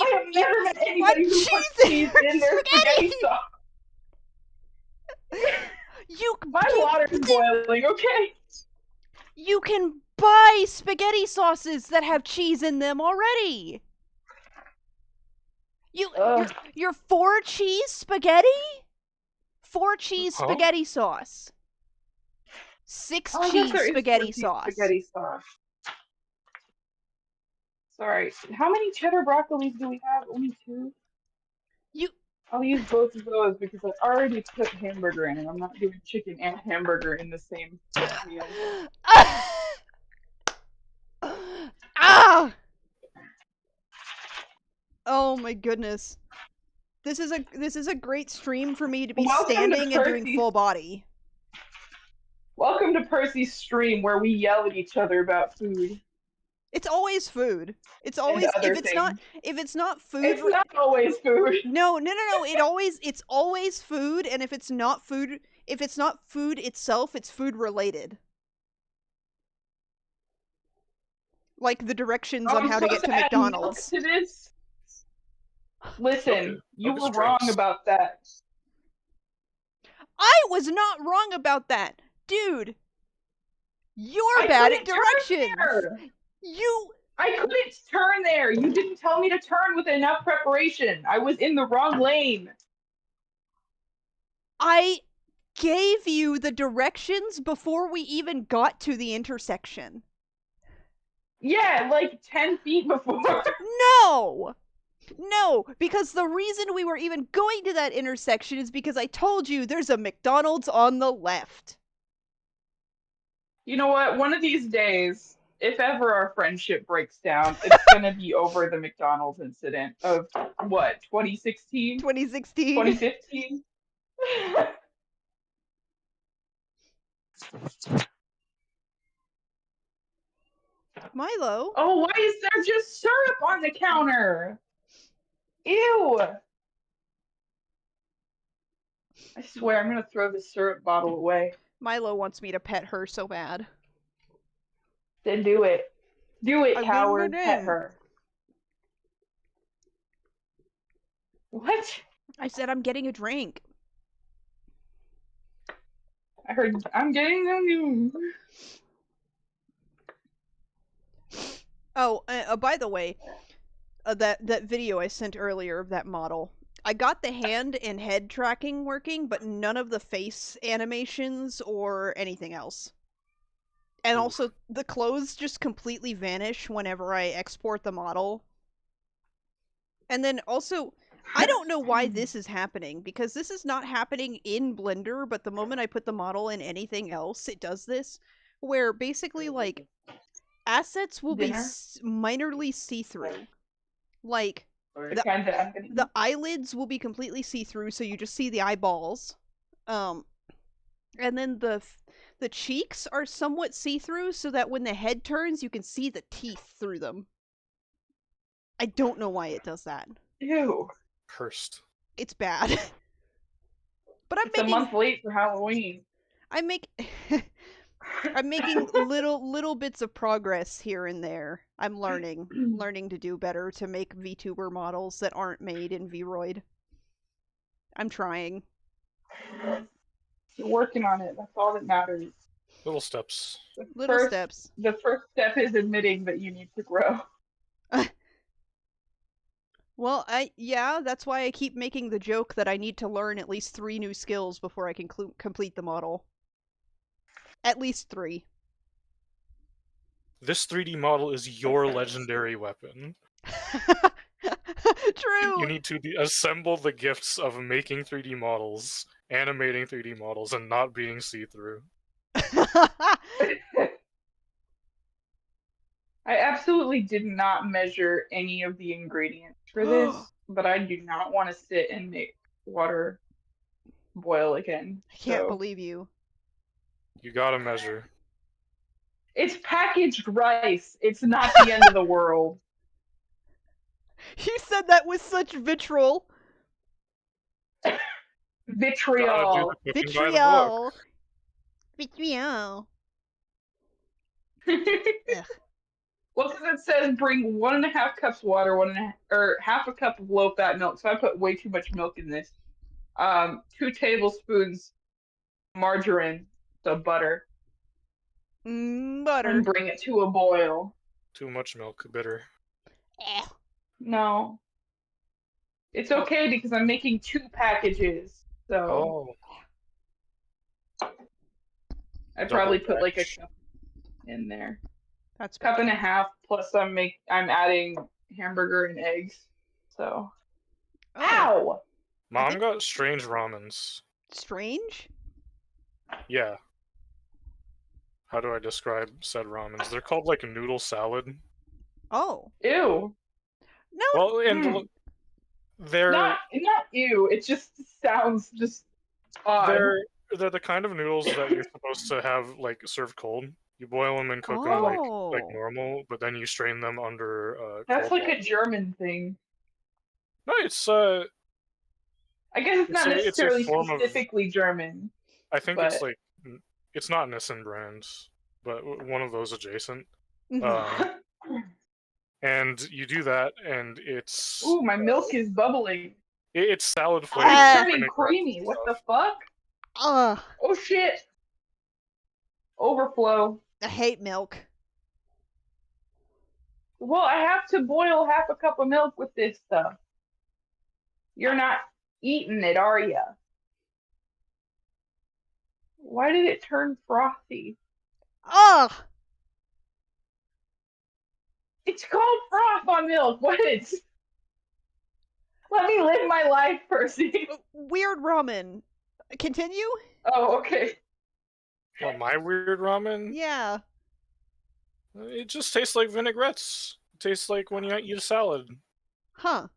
I have never met anybody who puts cheese in their spaghetti sauce. My water's boiling, okay? You can buy spaghetti sauces that have cheese in them already. Your 4 cheese spaghetti? 4 cheese spaghetti sauce. 6 cheese spaghetti sauce. Spaghetti sauce. Sorry. How many cheddar broccolis do we have? Only 2? I'll use both of those because I already put hamburger in, and I'm not doing chicken and hamburger in the same meal. Ah! Oh my goodness. This is a great stream for me to be standing and doing full body. Welcome to Percy's stream where we yell at each other about food. It's always food. It's always if it's not food. It's not always food. No. It's always food, and if it's not food itself, it's food related. Like the directions on how to get to McDonald's. To this? Listen, you were wrong about that. I was not wrong about that. Dude, you're bad at directions. I couldn't turn there. You didn't tell me to turn with enough preparation. I was in the wrong lane. I gave you the directions before we even got to the intersection. Yeah, like 10 feet before. No, because the reason we were even going to that intersection is because I told you there's a McDonald's on the left. You know what? One of these days, if ever our friendship breaks down, it's gonna be over the McDonald's incident of, what, 2016? 2016? 2015? Milo? Oh, why is there just syrup on the counter? Ew! I swear, I'm gonna throw this syrup bottle away. Milo wants me to pet her so bad. Then do it. Do it, coward. Pet her. What? I said I'm getting a drink. I heard I'm getting a new. Oh, by the way, that video I sent earlier of that model, I got the hand and head tracking working, but none of the face animations or anything else. And also, the clothes just completely vanish whenever I export the model. And then also, I don't know why this is happening, because this is not happening in Blender, but the moment I put the model in anything else, it does this, where basically, like, assets will be Dinner? minorly see-through. Like, Or the kind of, I'm gonna the eat. eyelids will be completely see-through, so you just see the eyeballs. Um, and then the cheeks are somewhat see-through, so that when the head turns, you can see the teeth through them. I don't know why it does that. Ew. Cursed. It's bad. But It's a month late for Halloween. I'm make I'm making little bits of progress here and there. I'm learning to do better to make VTuber models that aren't made in Vroid. I'm trying. You're working on it. That's all that matters. Little steps. The Little first, steps. the first step is admitting that you need to grow. Well, yeah, that's why I keep making the joke that I need to learn at least 3 new skills before I can complete the model. At least 3. This 3D model is your legendary weapon. You True. need to assemble the gifts of making 3D models, animating 3D models, and not being see-through. I absolutely did not measure any of the ingredients for this, but I do not want to sit and make water boil again. I can't So believe you. You gotta measure. it's packaged rice. It's not the end of the world. You said that with such vitriol. Gotta do Vitriol. the cooking by the book. Vitriol. Well, because it says bring 1.5 cups water, or half a cup of low-fat milk. So I put way too much milk in this. 2 tablespoons margarine, so butter, and Butter. bring it to a boil. Too much milk, bitter. No, it's okay because I'm making 2 packages. So I probably put like a cup in there. That's Cup and a half plus I'm adding hamburger and eggs. So ow! Mom got strange ramens. Strange? Yeah. How do I describe said ramens? They're called like noodle salad. Oh. Ew. No. Well, and they're not ew. It just sounds just odd. They're the kind of noodles that you're supposed to have like served cold. You boil them and cook them like normal, but then you strain them under That's cold like water. a German thing. No, it's I guess it's not necessarily a form specifically German. I think it's like it's not Nissan brand, but one of those adjacent. And you do that, and it's ooh, my milk is bubbling. It's salad flavored. It's turning creamy. What the fuck? Oh shit! Overflow. I hate milk. Well, I have to boil half a cup of milk with this stuff. You're not eating it, are ya? Why did it turn frothy? Ugh! It's called froth on milk. What is? Let me live my life, Percy. Weird ramen. Continue? Oh, okay. What, my weird ramen? Yeah. It just tastes like vinaigrettes. It tastes like when you eat a salad. Huh.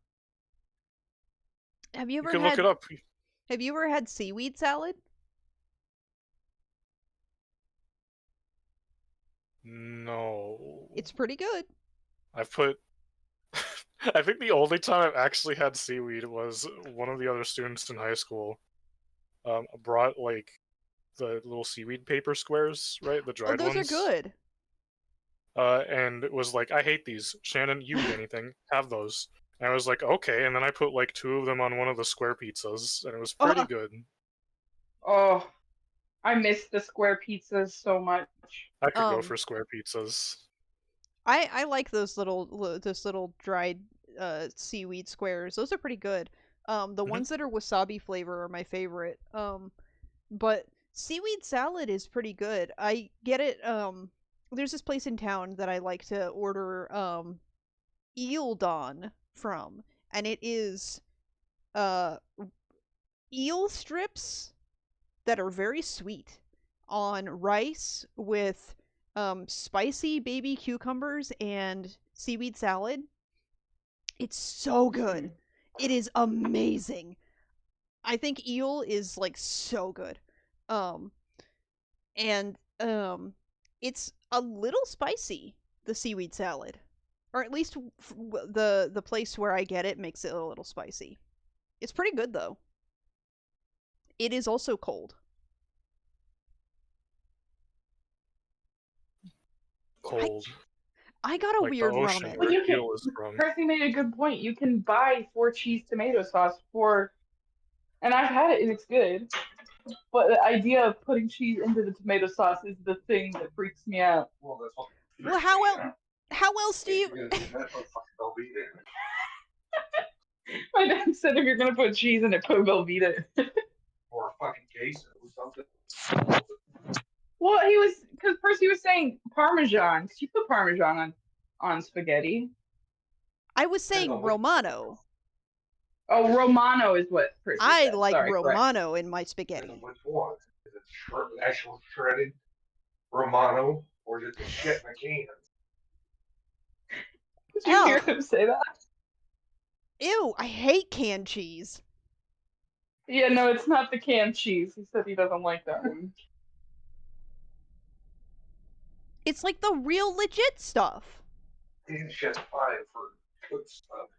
Have you ever You can look it up. Have you ever had seaweed salad? No. It's pretty good. I've put... I think the only time I've actually had seaweed was one of the other students in high school brought, like, the little seaweed paper squares, right? The dried ones. Oh, those are good. And it was like, I hate these. Shannon, you eat anything. Have those. And I was like, okay. And then I put, like, 2 of them on one of the square pizzas, and it was pretty good. Oh, I miss the square pizzas so much. I could go for square pizzas. I like those little dried seaweed squares. Those are pretty good. The ones that are wasabi flavor are my favorite. But seaweed salad is pretty good. I get it. There's this place in town that I like to order eel don from, and it is uh, eel strips that are very sweet on rice with spicy baby cucumbers and seaweed salad. It's so good. It is amazing. I think eel is like so good. Um and it's a little spicy, the seaweed salad. Or at least the place where I get it makes it a little spicy. It's pretty good though. It is also cold. Cold. I got a Like the weird ocean ramen. Well, where you can. eel is from. Percy made a good point. You can buy 4-cheese tomato sauce for, and I've had it and it's good. But the idea of putting cheese into the tomato sauce is the thing that freaks me out. Well, that's what. Well, how else do you My dad said if you're gonna put cheese in it, put Velveeta. Or a fucking queso or something. Well, he was because Percy was saying Parmesan. Because you put Parmesan on spaghetti. I was saying Romano. Oh, Romano is what Percy I said. like Sorry, correct. Romano in my spaghetti. Which one? Is it actual shredded Romano or is it the shit in a can? Did you hear him say that? Ew, I hate canned cheese. Yeah, no, it's not the canned cheese. He said he doesn't like that one. It's like the real legit stuff. These shit's fine for good stuff.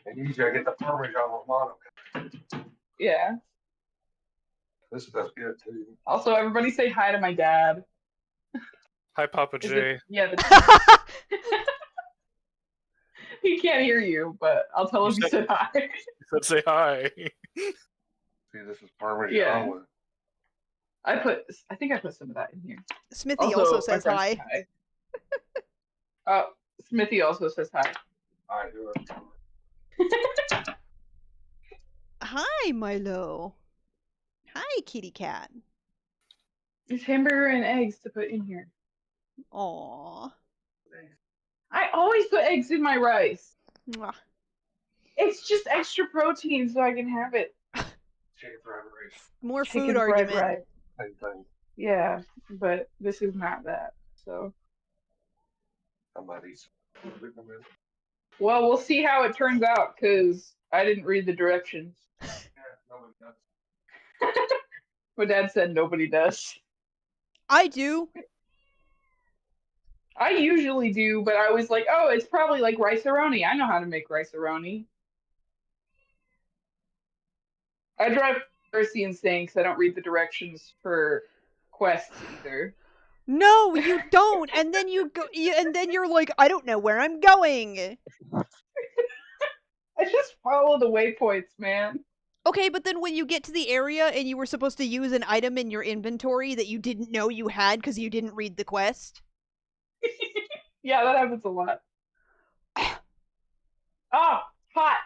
And usually I get the Parmesan Romano. Yeah. This stuff's good too. Also, everybody say hi to my dad. Hi, Papa J. Yeah. He can't hear you, but I'll tell him you said hi. You said say hi. See, this is Parmesan. Yeah. I think I put some of that in here. Smithy also says my hi. friend said hi. Smithy also says hi. I do it. Hi, Milo. Hi, kitty cat. There's hamburger and eggs to put in here. Aww. I always put eggs in my rice. Mwah. It's just extra protein so I can have it. Chicken fried rice. More Chicken food fried argument. rice. Same thing. Yeah, but this is not that. So, Somebody's. well, we'll see how it turns out because I didn't read the directions. Yeah, nobody does. My dad said nobody does. I do. I usually do, but I was like, oh, it's probably like rice-a-roni. I know how to make rice-a-roni. I drive Percy insane because I don't read the directions for quests either. No, you don't. And then and then you're like, I don't know where I'm going. I just follow the waypoints, man. Okay, but then when you get to the area and you were supposed to use an item in your inventory that you didn't know you had because you didn't read the quest. Yeah, that happens a lot. Ah, hot.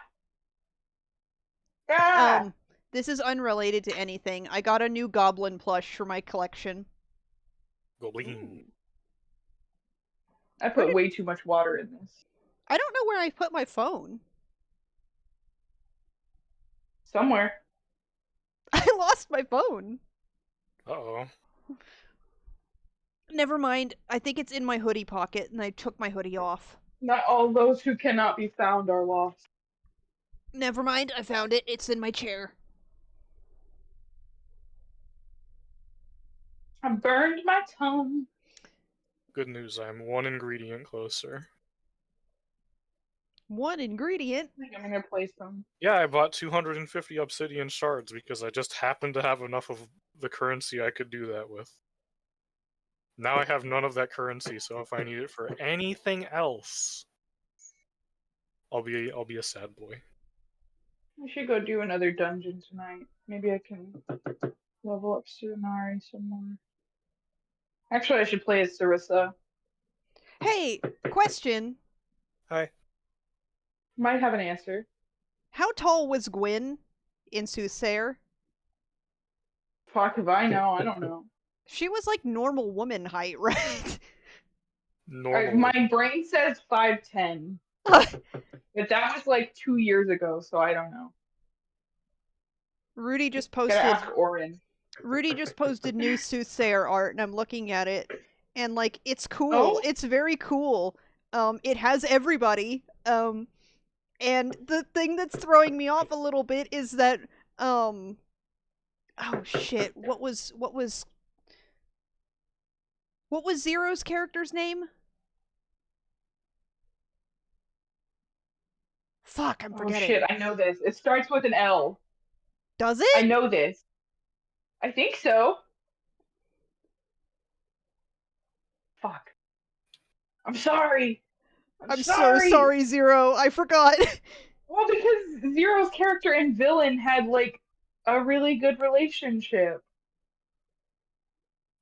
Ah! This is unrelated to anything. I got a new goblin plush for my collection. Goblin. I put way too much water in this. I don't know where I put my phone. Somewhere. I lost my phone. Uh-oh. Never mind. I think it's in my hoodie pocket, and I took my hoodie off. Not all those who cannot be found are lost. Never mind. I found it. It's in my chair. I burned my tongue. Good news, I'm one ingredient closer. One ingredient? I think I'm gonna play some. Yeah, I bought 250 obsidian shards because I just happened to have enough of the currency I could do that with. Now I have none of that currency, so if I need it for anything else, I'll be a sad boy. I should go do another dungeon tonight. Maybe I can level up Tsunari some more. Actually, I should play as Sarissa. Hey, question. Hi. Might have an answer. How tall was Gwyn in Soothsayer? Fuck if I know. I don't know. She was like normal woman height, right? Normal. My brain says 5'10". But that was like 2 years ago, so I don't know. Rudy just Gotta posted. ask Orin. Rudy just posted new soothsayer art, and I'm looking at it, and like it's cool. Oh? It's very cool. It has everybody. And the thing that's throwing me off a little bit is that oh shit, what was Zero's character's name? Fuck, I'm Oh forgetting. shit, I know this. It starts with an L. Does I it? know this. I think so. Fuck. I'm sorry. I'm so sorry, Zero. I forgot. Well, because Zero's character and villain had like a really good relationship.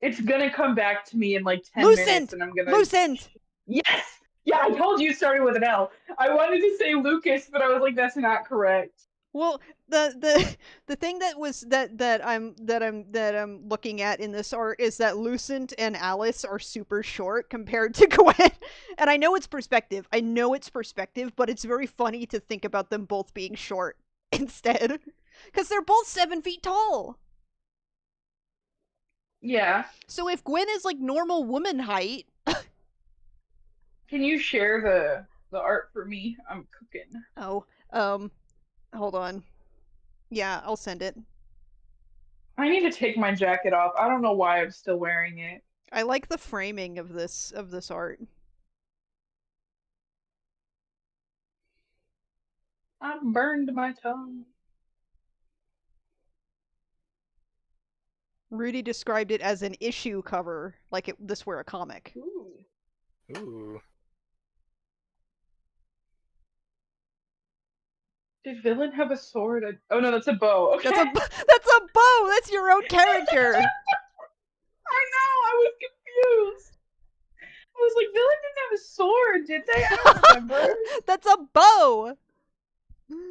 It's gonna come back to me in like 10 minutes, Lucent! and I'm gonna. Lucent! Yes! Yeah, I told you it started with an L. I wanted to say Lucas, but I was like, that's not correct. Well, the thing that was that I'm looking at in this art is that Lucent and Alice are super short compared to Gwen. And I know it's perspective. But it's very funny to think about them both being short instead. Because they're both 7 feet tall. Yeah. So if Gwen is like normal woman height, Can you share the art for me? I'm cooking. oh, hold on. Yeah, I'll send it. I need to take my jacket off. I don't know why I'm still wearing it. I like the framing of this art. I burned my tongue. Rudy described it as an issue cover, like this were a comic. Ooh. Ooh. Did villain have a sword? Oh no, that's a bow. Okay. That's a bow. That's your own character. I know. I was confused. I was like, villain didn't have a sword, did they? I don't remember. That's a bow.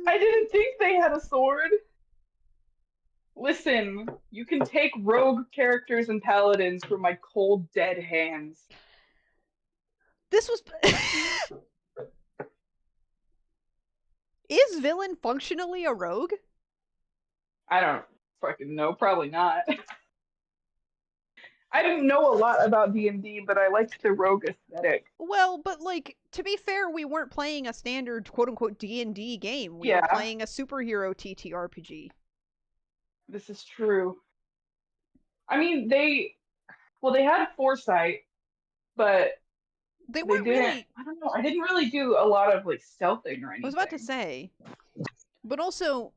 I didn't think they had a sword. Listen, you can take rogue characters and paladins from my cold, dead hands. This was. Is villain functionally a rogue? I don't fucking know. Probably not. I didn't know a lot about D&D, but I liked the rogue aesthetic. Well, but like to be fair, we weren't playing a standard quote unquote D&D game. We were Yeah. playing a superhero TTRPG. This is true. I mean, they had foresight, but They they weren't didn't. really. I don't know. I didn't really do a lot of like stealthing or anything. I was about to say, but also,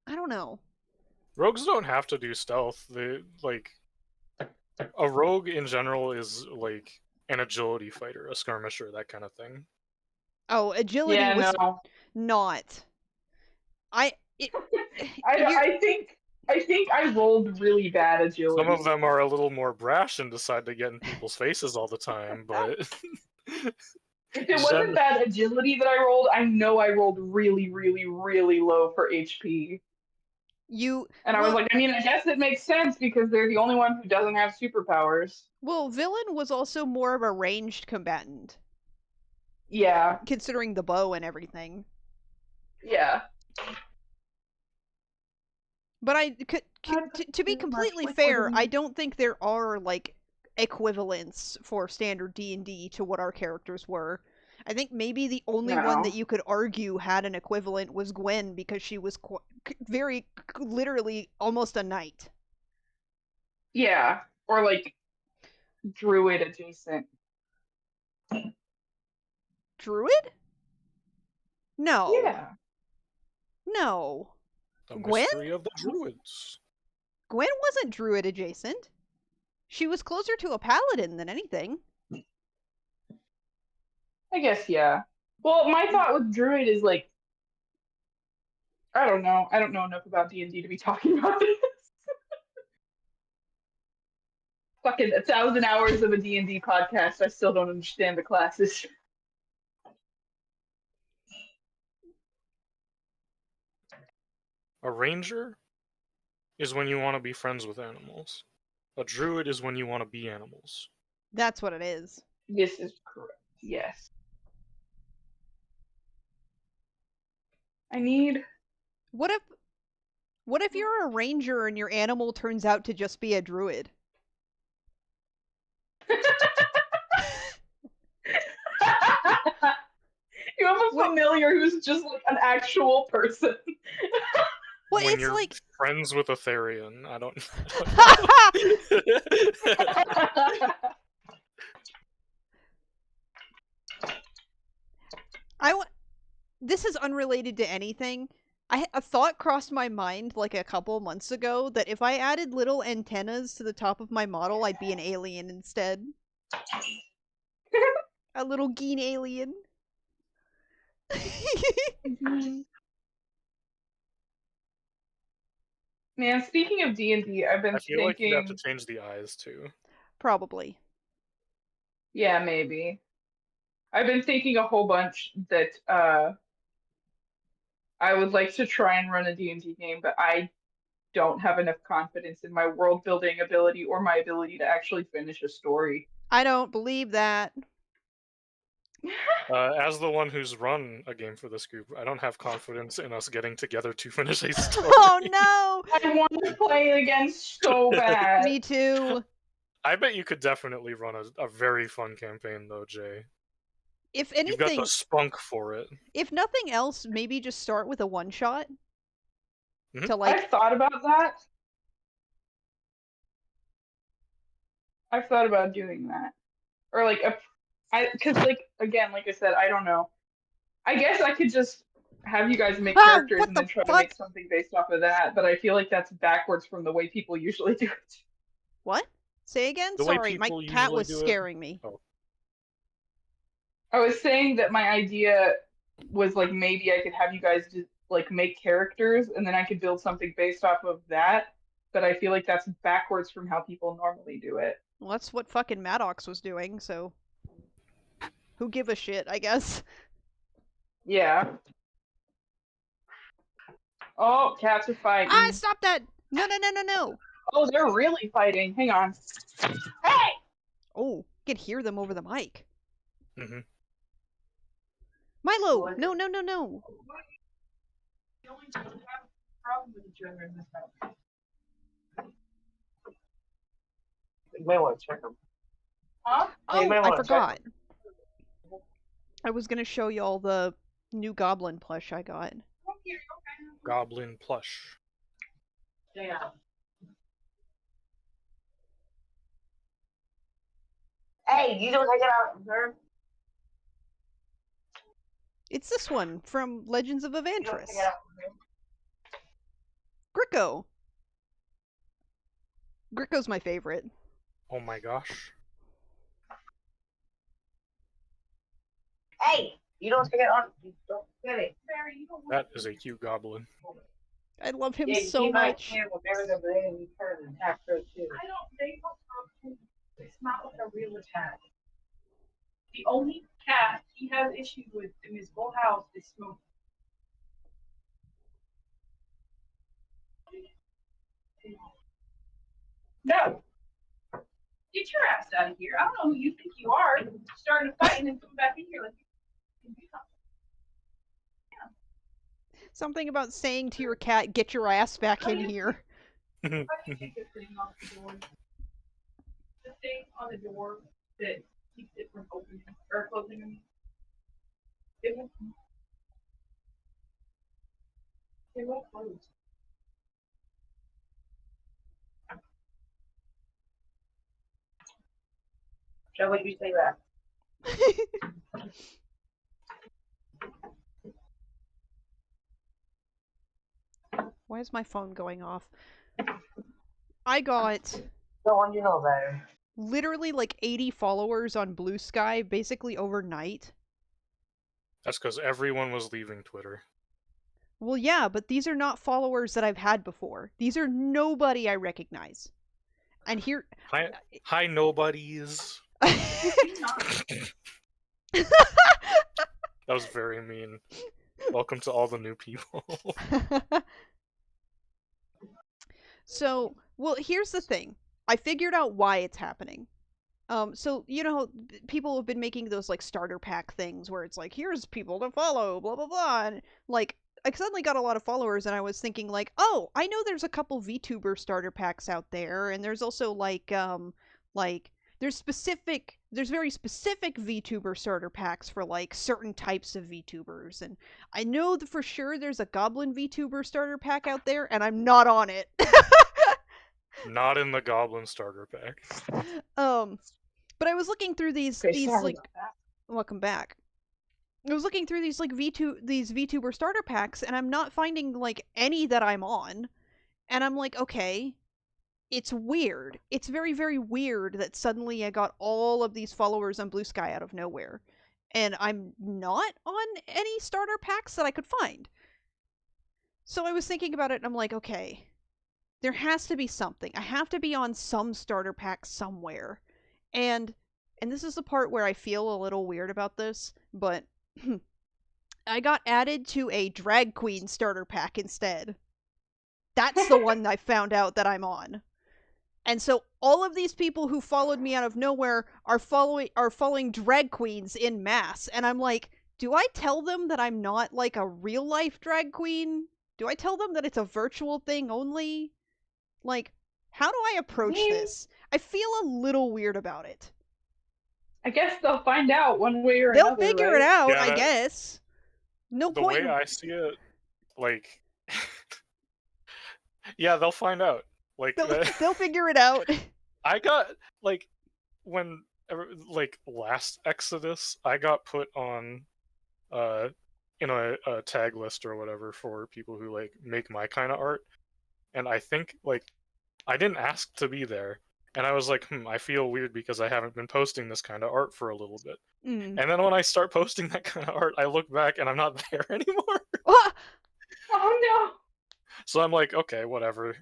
I don't know. Rogues don't have to do stealth. They like a rogue in general is like an agility fighter, a skirmisher, that kind of thing. Oh, agility Yeah, was no. not. I I think I rolled really bad agility. Some of them are a little more brash and decide to get in people's faces all the time, but If it wasn't bad agility that I rolled, I know I rolled really, really, really low for HP. And I was like, I mean, I guess it makes sense because they're the only one who doesn't have superpowers. Well, villain was also more of a ranged combatant. Yeah. Considering the bow and everything. Yeah. But to be completely fair, I don't think there are like equivalents for standard D&D to what our characters were. I think maybe the only one that you could argue had an equivalent was Gwen because she was very literally almost a knight. Yeah, or like druid adjacent. Druid? No. Yeah. No. The Gwen? mystery of the druids. Gwen wasn't druid adjacent. She was closer to a paladin than anything. I guess, yeah. Well, my thought with druid is like, I don't know. I don't know enough about D&D to be talking about this. Fucking 1,000 hours of a D&D podcast. I still don't understand the classes. A ranger is when you want to be friends with animals. A druid is when you want to be animals. That's what it is. This is correct. Yes. I need. What if you're a ranger and your animal turns out to just be a druid? You have a What? familiar who's just like an actual person. Well, When it's you're like friends with a Therian, I don't know. this is unrelated to anything. A thought crossed my mind like a couple months ago that if I added little antennas to the top of my model, I'd be an alien instead. A little geen alien. Man, speaking of D&D, I've been I feel like you'd have to thinking. change the eyes too. Probably. Yeah, maybe. I've been thinking a whole bunch that I would like to try and run a D&D game, but I don't have enough confidence in my world building ability or my ability to actually finish a story. I don't believe that. As the one who's run a game for this group, I don't have confidence in us getting together to finish a story. Oh no! I want to play it again so bad. Me too. I bet you could definitely run a very fun campaign though, Jay. If You've got the anything, spunk for it. if nothing else, maybe just start with a one shot. Mhm. To like I've thought about that. I've thought about doing that. Or like because like again, like I said, I don't know. I guess I could just have you guys make characters what and the then try to fuck? make something based off of that, but I feel like that's backwards from the way people usually do it. What? Say again? The way Sorry, my people cat usually was do it. scaring me. Oh. I was saying that my idea was like maybe I could have you guys just like make characters and then I could build something based off of that, but I feel like that's backwards from how people normally do it. Well, that's what fucking Maddox was doing, so who give a shit, I guess. Yeah. Oh, cats are Ah, fighting. stop that! No, no, no, no, no! Oh, they're really fighting. Hang on. Hey! Oh, you could hear them over the mic. hmm Milo! No, no, no, no! You may want to check them. Huh? Hey, you Oh, may I want to check forgot. I was gonna show y'all the new goblin plush I got. Goblin plush. Yeah. Hey, you don't take it out, sir. It's this one from Legends of You don't Evantris. take it out, sir. Gricko. Gricko's my favorite. Oh my gosh. Hey, you don't take it on. You don't get it. That is a cute goblin. I love him Yeah, you so keep my much. hand with everything, but then you turn and attack her too. I don't think it's not like a real attack. The only cat he has issues with in his whole house is smoking. No. Get your ass out of here. I don't know who you think you are. Starting to fight and then come back in here like you can do something. Something about saying to your cat, get your ass back in here. Why don't you take the thing off the door? The thing on the door that keeps it from opening or closing. I mean. It won't. It won't close. Shall we you say that? Why is my phone going off? I got Go on, you know better. literally like 80 followers on Blue Sky basically overnight. That's because everyone was leaving Twitter. Well, yeah, but these are not followers that I've had before. These are nobody I recognize. And here... Hi nobodies. That was very mean. Welcome to all the new people. So, well, here's the thing. I figured out why it's happening. So, you know, people have been making those, like, starter pack things where it's like, here's people to follow, blah, blah, blah. And, like, suddenly got a lot of followers, and I was thinking like, oh, I know there's a couple VTuber starter packs out there, and there's also like there's very specific VTuber starter packs for like certain types of VTubers, and I know that for sure there's a Goblin VTuber starter pack out there, and I'm not on it. Not in the Goblin starter pack. But I was looking through these Okay, sorry like about that. welcome back. I was looking through these like these VTuber starter packs, and I'm not finding like any that I'm on. And I'm like, okay, it's weird. It's very, very weird that suddenly I got all of these followers on Blue Sky out of nowhere. And I'm not on any starter packs that I could find. So I was thinking about it, and I'm like, okay, there has to be something. I have to be on some starter pack somewhere. And this is the part where I feel a little weird about this, but I got added to a drag queen starter pack instead. That's the one I found out that I'm on. And so all of these people who followed me out of nowhere are following drag queens in mass, and I'm like, do I tell them that I'm not like a real life drag queen? Do I tell them that it's a virtual thing only? Like, how do I approach this? I feel a little weird about it. I guess they'll find out one way or They'll another. figure right? it out, Yeah, I guess. No The point. way I see it, like, yeah, they'll find out. Like, They'll figure it out. I got like when like last Exodus, I got put on in a tag list or whatever for people who like make my kind of art, and I think like I didn't ask to be there, and I was like, I feel weird because I haven't been posting this kind of art for a little bit. Mm. And then when I start posting that kind of art, I look back and I'm not there anymore. Ah! Oh no! So I'm like, okay, whatever.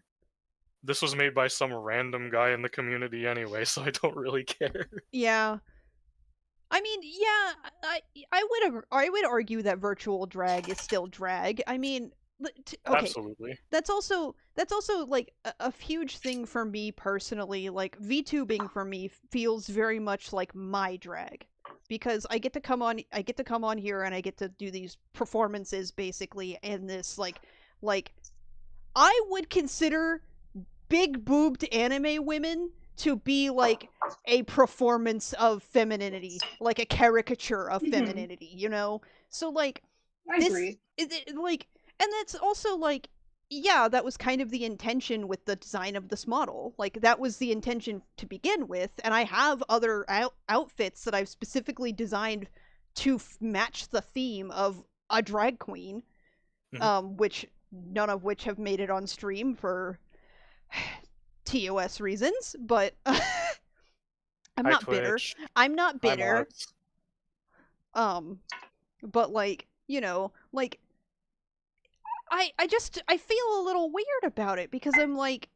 This was made by some random guy in the community anyway, so I don't really care. Yeah. I mean, yeah, I would argue that virtual drag is still drag. I mean, okay, Absolutely. that's also like a huge thing for me personally. Like VTubing for me feels very much like my drag, because I get to come on here and I get to do these performances basically, and this like I would consider big boobed anime women to be like a performance of femininity, like a caricature of femininity, you know? So like I agree. like, and that's also like, yeah, that was kind of the intention with the design of this model. Like that was the intention to begin with, and I have other outfits that I've specifically designed to match the theme of a drag queen, which none of which have made it on stream for TOS reasons, but I'm Hi, not bitter. Twitch. I'm not Hi, bitter. mods. But like, you know, like I feel a little weird about it, because I'm like,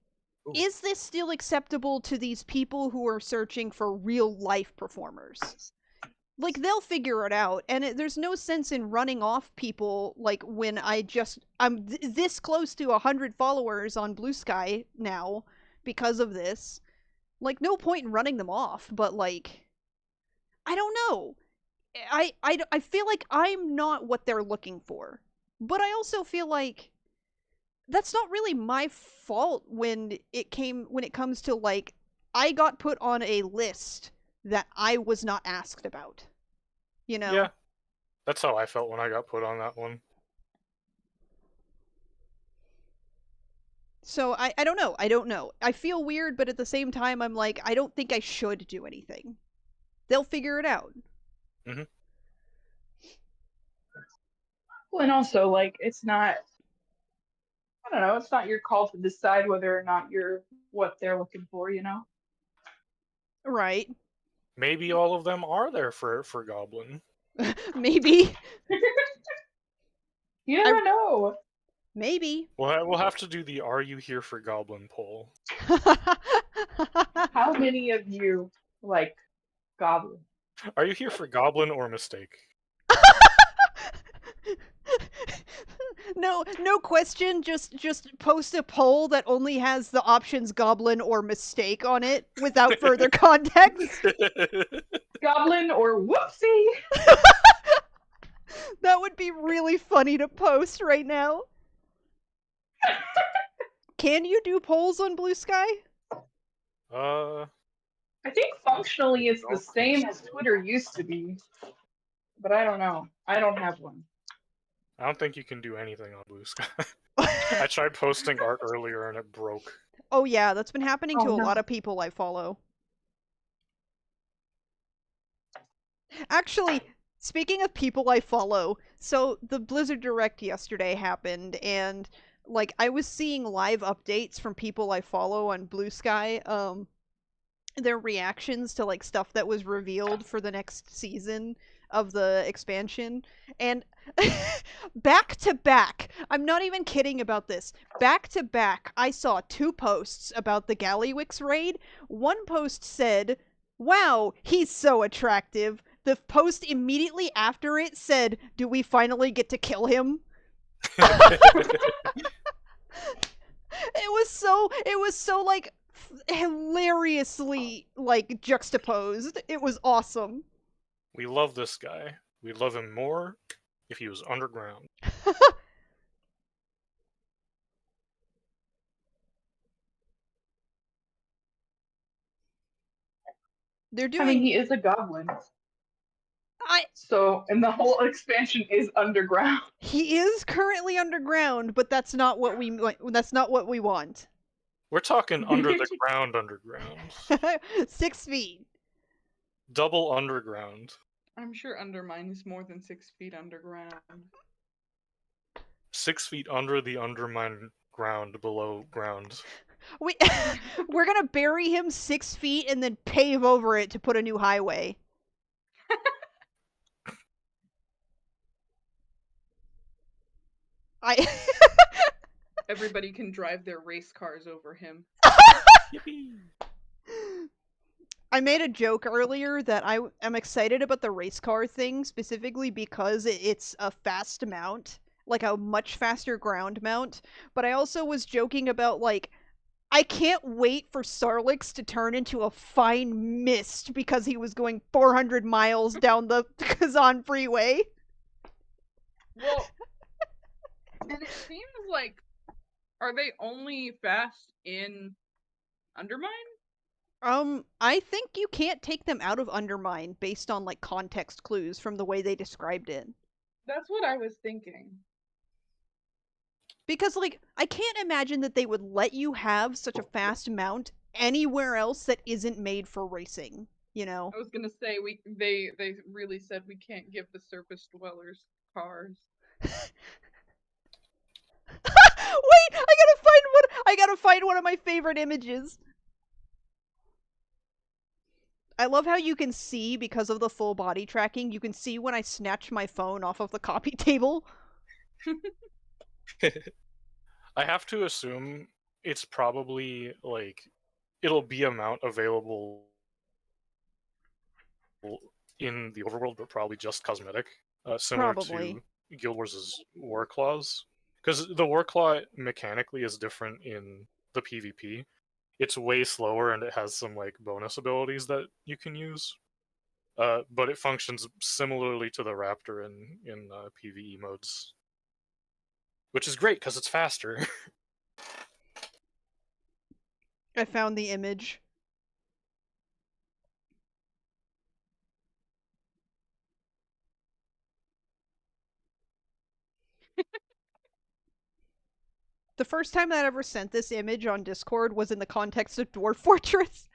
Ooh. is this still acceptable to these people who are searching for real life performers? Like, they'll figure it out, and there's no sense in running off people, like, when I'm this close to 100 followers on Blue Sky now because of this. Like, no point in running them off, but, like, I don't know. I feel like I'm not what they're looking for. But I also feel like that's not really my fault when it comes to, like, I got put on a list that I was not asked about. You know? Yeah, that's how I felt when I got put on that one. So I don't know. I don't know. I feel weird, but at the same time, I'm like, I don't think I should do anything. They'll figure it out. Mm-hmm. Well, and also, like, it's not, I don't know, it's not your call to decide whether or not you're what they're looking for, you know? Right. Maybe all of them are there for Goblin. Maybe. You never know. Maybe. Well, we'll have to do the "Are you here for Goblin" poll. How many of you like Goblin? Are you here for Goblin or Mistake? No question. Just post a poll that only has the options Goblin or Mistake on it without further context. Goblin or Whoopsie? That would be really funny to post right now. Can you do polls on Blue Sky? Uh, I think functionally it's the don't think same as so. Twitter used to be, but I don't know. I don't have one. I don't think you can do anything on Blue Sky. I tried posting art earlier and it broke. Oh yeah, that's been happening Oh to a lot no. of people I follow. Actually, speaking of people I follow, so the Blizzard Direct yesterday happened, and like I was seeing live updates from people I follow on Blue Sky, their reactions to like stuff that was revealed for the next season of the expansion, and back to back, I'm not even kidding about this, back to back I saw two posts about the Gallywix raid. One post said, wow, he's so attractive. The post immediately after it said, do we finally get to kill him? It was so like hilariously like juxtaposed. It was awesome. We love this guy. We'd love him more if he was underground. They're I mean, doing he is a goblin. I So, and the whole expansion is underground. he is currently underground, but that's not what we want. We're talking under the ground, underground. 6 feet. Double underground. I'm sure Undermine is more than 6 feet underground. 6 feet under the undermined ground below ground. We we're gonna bury him 6 feet and then pave over it to put a new highway. I Everybody can drive their race cars over him. Yippee! I made a joke earlier that I am excited about the race car thing specifically because it's a fast mount, like a much faster ground mount. But I also was joking about like I can't wait for Sarlix to turn into a fine mist because he was going 400 miles down the Kazan freeway. Well, and it seems like, are they only fast in Undermine? I think you can't take them out of Undermine based on like context clues from the way they described it. That's what I was thinking. Because like I can't imagine that they would let you have such a fast mount anywhere else that isn't made for racing, you know? I was gonna say they really said we can't give the surface dwellers cars. Wait, I gotta find one of my favorite images. I love how you can see, because of the full body tracking, you can see when I snatch my phone off of the copy table. I have to assume it's probably like it'll be a mount available in the overworld, but probably just cosmetic, similar Probably. to Guild Wars' War Claws. Because the War Claw mechanically is different in the PvP. It's way slower and it has some like bonus abilities that you can use. But it functions similarly to the Raptor in PvE modes, which is great because it's faster. I found the image. The first time that I ever sent this image on Discord was in the context of Dwarf Fortress.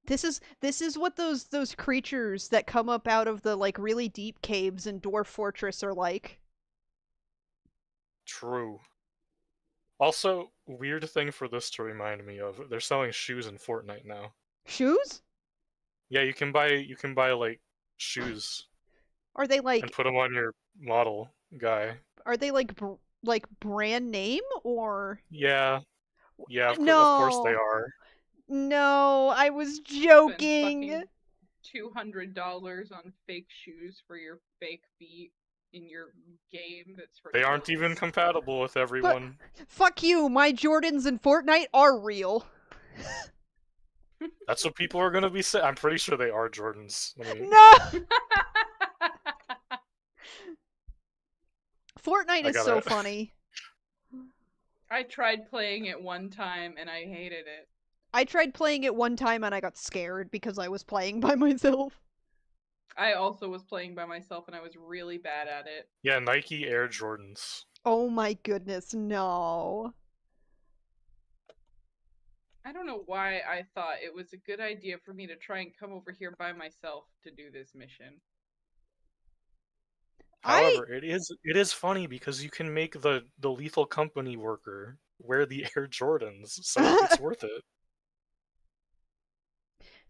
This is what those creatures that come up out of the like really deep caves in Dwarf Fortress are like. True. Also, weird thing for this to remind me of, they're selling shoes in Fortnite now. Shoes? Yeah, you can buy like shoes Are they and like put them on your model guy. like brand name or Yeah, yeah, of course they no. are. No, I was Spend joking. fucking $200 on fake shoes for your fake feet in your game that's for They aren't even kids. compatible with everyone. Fuck you, my Jordans in Fortnite are real. That's what people are gonna be saying. I'm pretty sure they are Jordans. No! Fortnite I is so gotta. funny. I tried playing it one time and I hated it. I tried playing it one time and I got scared because I was playing by myself. I also was playing by myself and I was really bad at it. Yeah, Nike Air Jordans. Oh my goodness, no. I don't know why I thought it was a good idea for me to try and come over here by myself to do this mission. I However, it is funny because you can make the Lethal Company worker wear the Air Jordans, so it's worth it.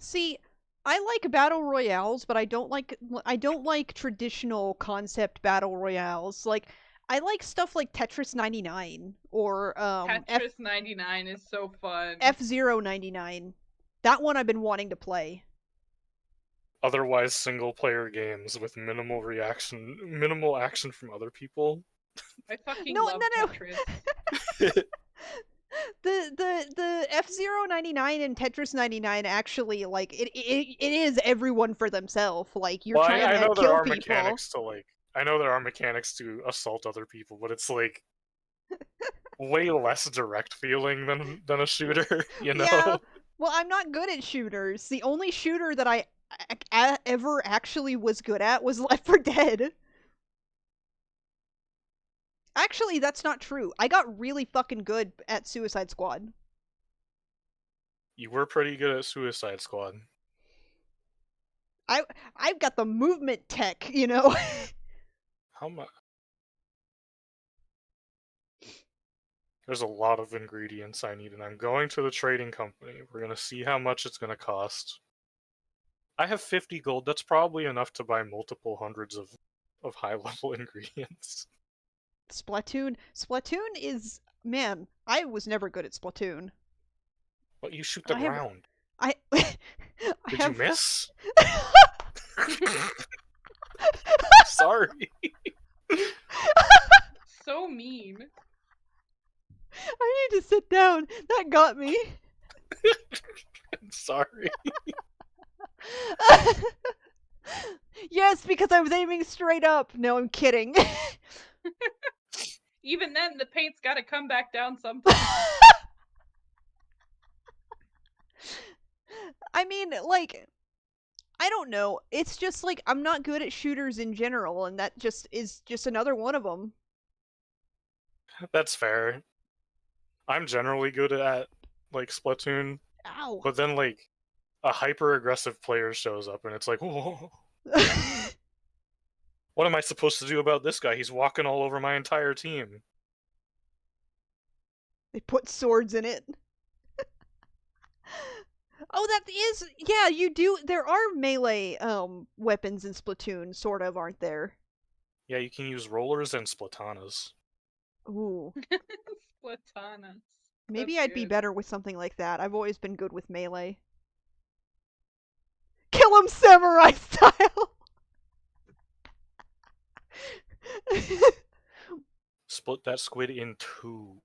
see, I like battle royales, but I don't like traditional concept battle royales. Like I like stuff like Tetris 99 or Tetris 99 is so fun. F-Zero 99. That one I've been wanting to play. Otherwise, single player games with minimal action from other people. I fucking No, love no, no. Tetris. The F-Zero 99 and Tetris 99 actually like it is everyone for themselves. Like you're Well, trying I to know there kill are people. mechanics to I know there are mechanics to assault other people, but it's like way less direct feeling than a shooter, you know? Yeah. Well, I'm not good at shooters. The only shooter that I ever actually was good at was Left 4 Dead. Actually, that's not true. I got really fucking good at Suicide Squad. You were pretty good at Suicide Squad. I've got the movement tech, you know. How much? There's a lot of ingredients I need, and I'm going to the trading company. We're gonna see how much it's gonna cost. I have 50 gold. That's probably enough to buy multiple hundreds of high-level ingredients. Splatoon is, man, I was never good at Splatoon. But you shoot the I have ground. I Did have you miss? Sorry. So mean. I need to sit down. That got me. Sorry. Yes, because I was aiming straight up. No, I'm kidding. Even then, the paint's gotta come back down sometime. I mean, like, I don't know. It's just like I'm not good at shooters in general, and that just is just another one of them. That's fair. I'm generally good at like Splatoon, Ow. but then like a hyper aggressive player shows up and it's like, whoa, what am I supposed to do about this guy? He's walking all over my entire team. They put swords in it. Oh, that is, yeah, you do. There are melee weapons in Splatoon, sort of, aren't there? Yeah, you can use rollers and splatanas. Ooh. Splatanas. Maybe That's I'd be good. better with something like that. I've always been good with melee. Kill him samurai style! Split that squid in two.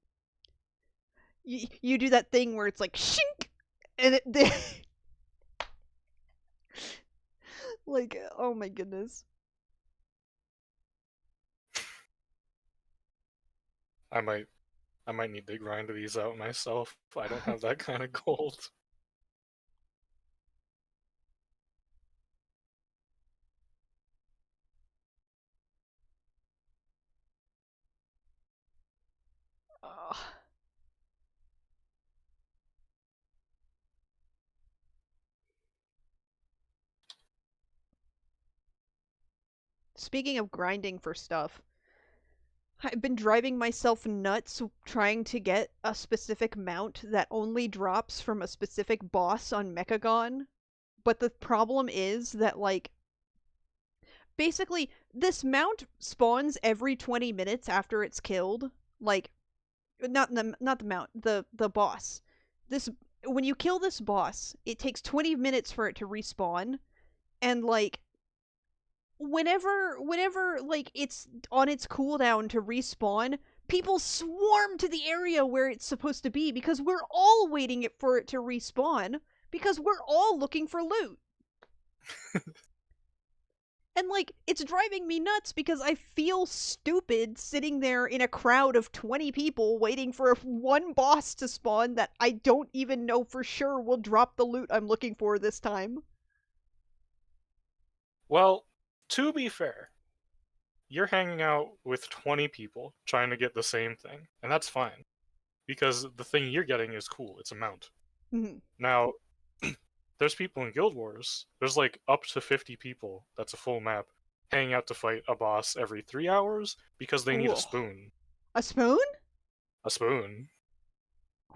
You do that thing where it's like shink, and it like, oh my goodness. I might need to grind these out myself. I don't have that kind of gold. Ugh. Speaking of grinding for stuff, I've been driving myself nuts trying to get a specific mount that only drops from a specific boss on Mechagon. But the problem is that, like, basically, this mount spawns every 20 minutes after it's killed. Like, not the mount, the boss. This When you kill this boss, it takes 20 minutes for it to respawn, and like whenever like it's on its cooldown to respawn, people swarm to the area where it's supposed to be because we're all waiting for it to respawn because we're all looking for loot. And, like, it's driving me nuts because I feel stupid sitting there in a crowd of 20 people waiting for one boss to spawn that I don't even know for sure will drop the loot I'm looking for this time. Well, to be fair, you're hanging out with 20 people trying to get the same thing, and that's fine. Because the thing you're getting is cool, it's a mount. Mhm. Now, there's people in Guild Wars, there's like up to 50 people, that's a full map, hanging out to fight a boss every 3 hours because they need a Whoa. spoon. A spoon? A spoon.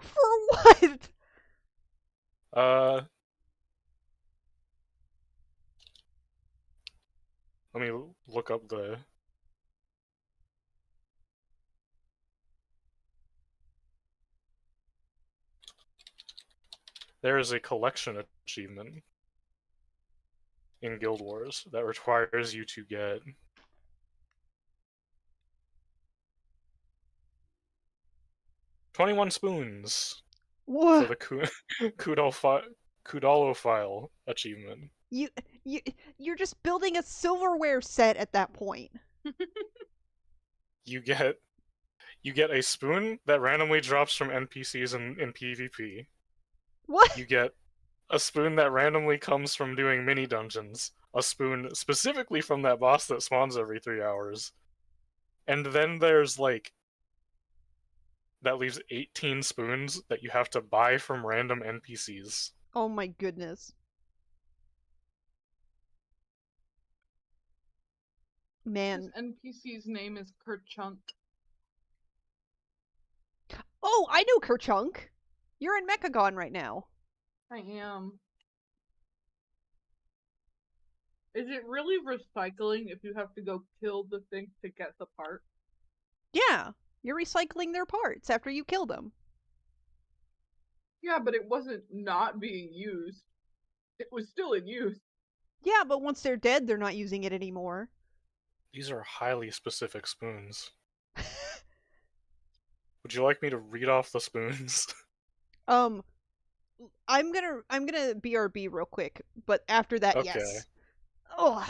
For what? Uh, let me look up the. There is a collection achievement in Guild Wars that requires you to get 21 spoons for What? the Kudalophile achievement. You, you, you're just building a silverware set at that point. You get a spoon that randomly drops from NPCs in PvP. What? You get a spoon that randomly comes from doing mini dungeons. A spoon specifically from that boss that spawns every 3 hours. And then there's like that leaves 18 spoons that you have to buy from random NPCs. Oh my goodness. This Man. NPC's name is Kerchunk. Oh, I know Kerchunk. You're in Mechagon right now. I am. Is it really recycling if you have to go kill the thing to get the part? Yeah, you're recycling their parts after you kill them. Yeah, but it wasn't not being used. It was still in use. Yeah, but once they're dead, they're not using it anymore. These are highly specific spoons. Would you like me to read off the spoons? um, I'm gonna BRB real quick, but after that, Okay. yes. Ugh.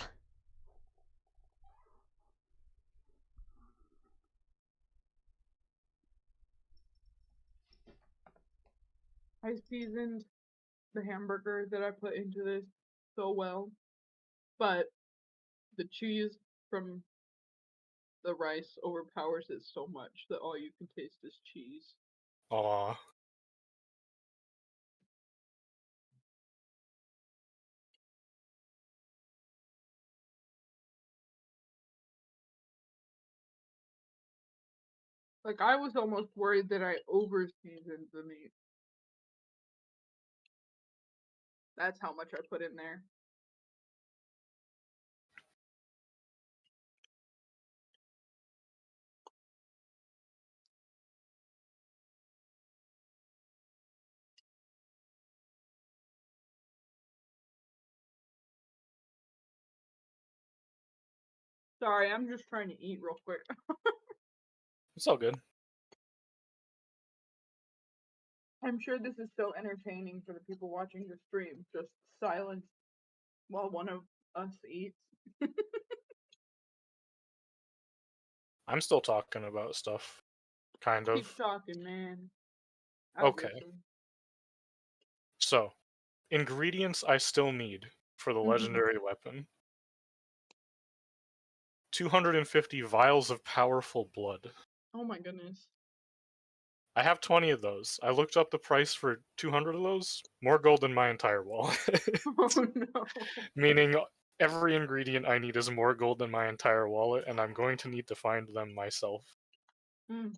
I seasoned the hamburger that I put into this so well, but the cheese from the rice overpowers it so much that all you can taste is cheese. Aw. Like, I was almost worried that I over seasoned the meat. That's how much I put in there. Sorry, I'm just trying to eat real quick. It's all good. I'm sure this is so entertaining for the people watching the stream. Just silence while one of us eats. I'm still talking about stuff. Kind Keep of. talking, man. I'll Okay. listen. So, ingredients I still need for the Mhm. legendary weapon. 250 vials of powerful blood. Oh my goodness. I have 20 of those. I looked up the price for 200 of those. More gold than my entire wallet. Oh no. Meaning every ingredient I need is more gold than my entire wallet, and I'm going to need to find them myself. Mm.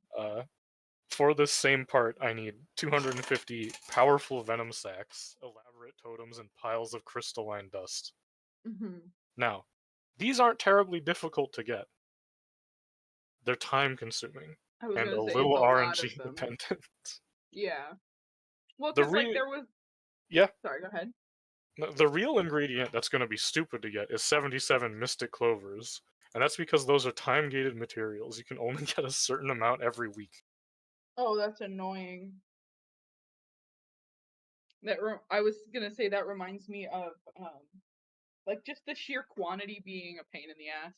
For this same part, I need 250 powerful venom sacs, elaborate totems, and piles of crystalline dust. Hmm. Now, these aren't terribly difficult to get. They're time consuming I was and gonna a say it's little a lot of RNG them. dependent. Yeah. Well, The because like re there was. yeah, Sorry, go ahead. the real ingredient that's going to be stupid to get is 77 mystic clovers, and that's because those are time gated materials. You can only get a certain amount every week. Oh, that's annoying. I was gonna say that reminds me of like just the sheer quantity being a pain in the ass.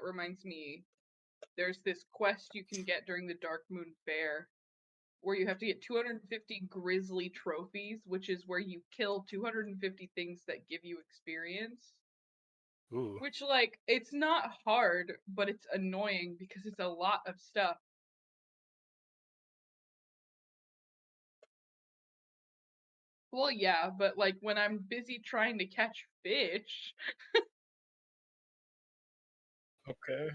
Reminds me there's this quest you can get during the Dark Moon Fair where you have to get 250 grizzly trophies, which is where you kill 250 things that give you experience. Ooh. Which, like, it's not hard, but it's annoying because it's a lot of stuff. Well, yeah, but like when I'm busy trying to catch fish. Okay.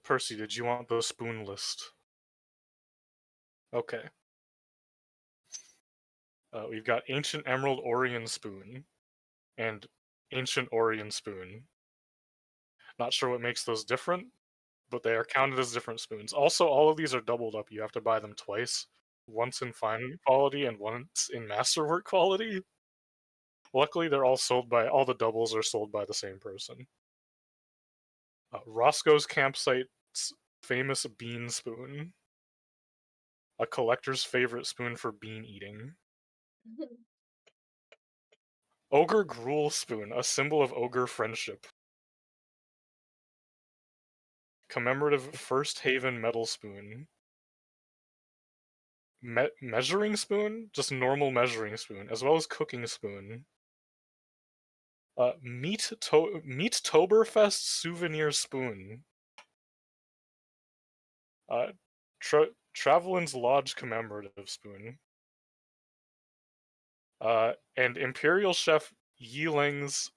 Percy, did you want the spoon list? Okay. We've got Ancient Emerald Orion Spoon and Ancient Orion Spoon. Not sure what makes those different, but they are counted as different spoons. Also, all of these are doubled up. You have to buy them twice. Once in fine quality and once in masterwork quality. Luckily, all the doubles are sold by the same person. Roscoe's Campsite's famous bean spoon. A collector's favorite spoon for bean eating. Ogre Gruel Spoon, a symbol of ogre friendship. Commemorative First Haven Metal Spoon. Measuring Spoon? Just normal measuring spoon, as well as cooking spoon. Meattoberfest Souvenir Spoon. Travelin's Lodge Commemorative Spoon. And Imperial Chef Yiling's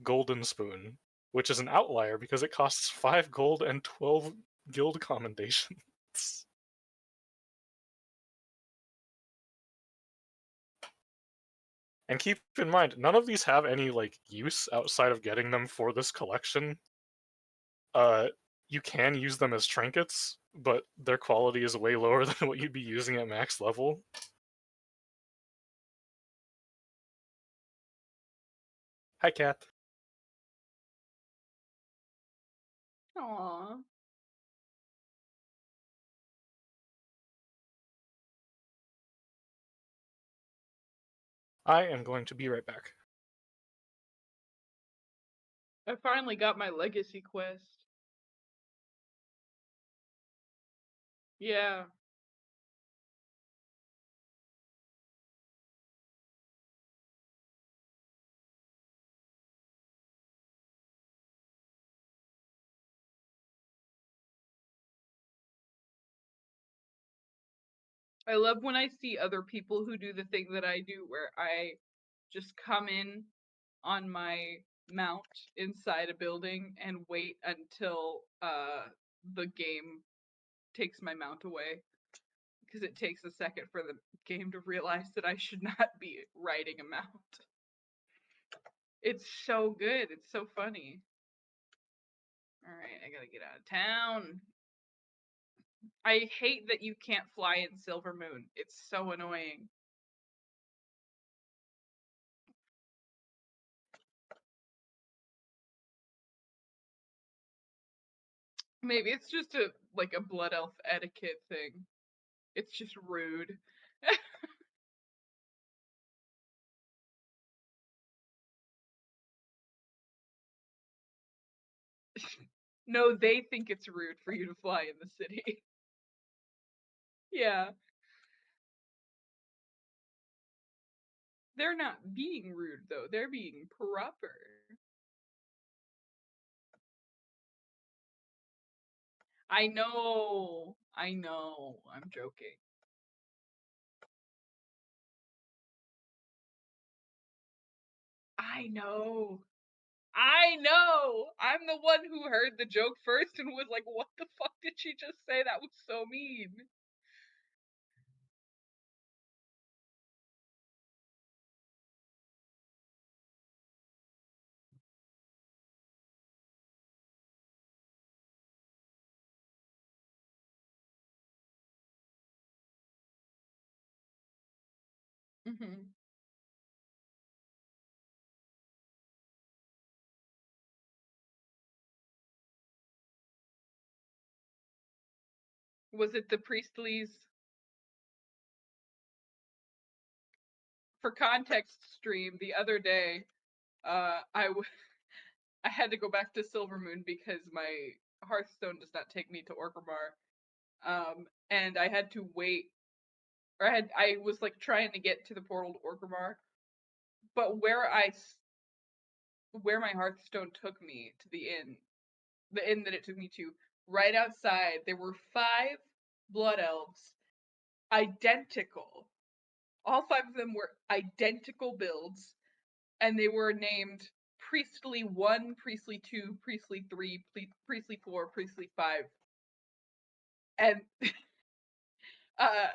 Golden Spoon, which is an outlier because it costs 5 gold and 12 guild commendations. And keep in mind, none of these have any like use outside of getting them for this collection. You can use them as trinkets, but their quality is way lower than what you'd be using at max level. Hi, cat. Aww. I am going to be right back. I finally got my legacy quest. Yeah. I love when I see other people who do the thing that I do where I just come in on my mount inside a building and wait until the game takes my mount away because it takes a second for the game to realize that I should not be riding a mount. It's so good. It's so funny. All right, I gotta get out of town. I hate that you can't fly in Silver Moon. It's so annoying. Maybe it's just a like a blood elf etiquette thing. It's just rude. No, they think it's rude for you to fly in the city. Yeah. They're not being rude though. They're being proper. I know. I know. I'm joking. I know. I know. I'm the one who heard the joke first and was like, "What the fuck did she just say? That was so mean." Mhm. Was it the Priestleys? For context stream the other day, I had to go back to Silvermoon because my Hearthstone does not take me to Orgrimmar. And I had to wait, or I was like trying to get to the portal to Orgrimmar, but where my Hearthstone took me to the inn that it took me to, right outside, there were 5 blood elves, identical. All 5 of them were identical builds, and they were named Priestly 1, Priestly 2, Priestly 3, Priestly 4, Priestly 5. And uh,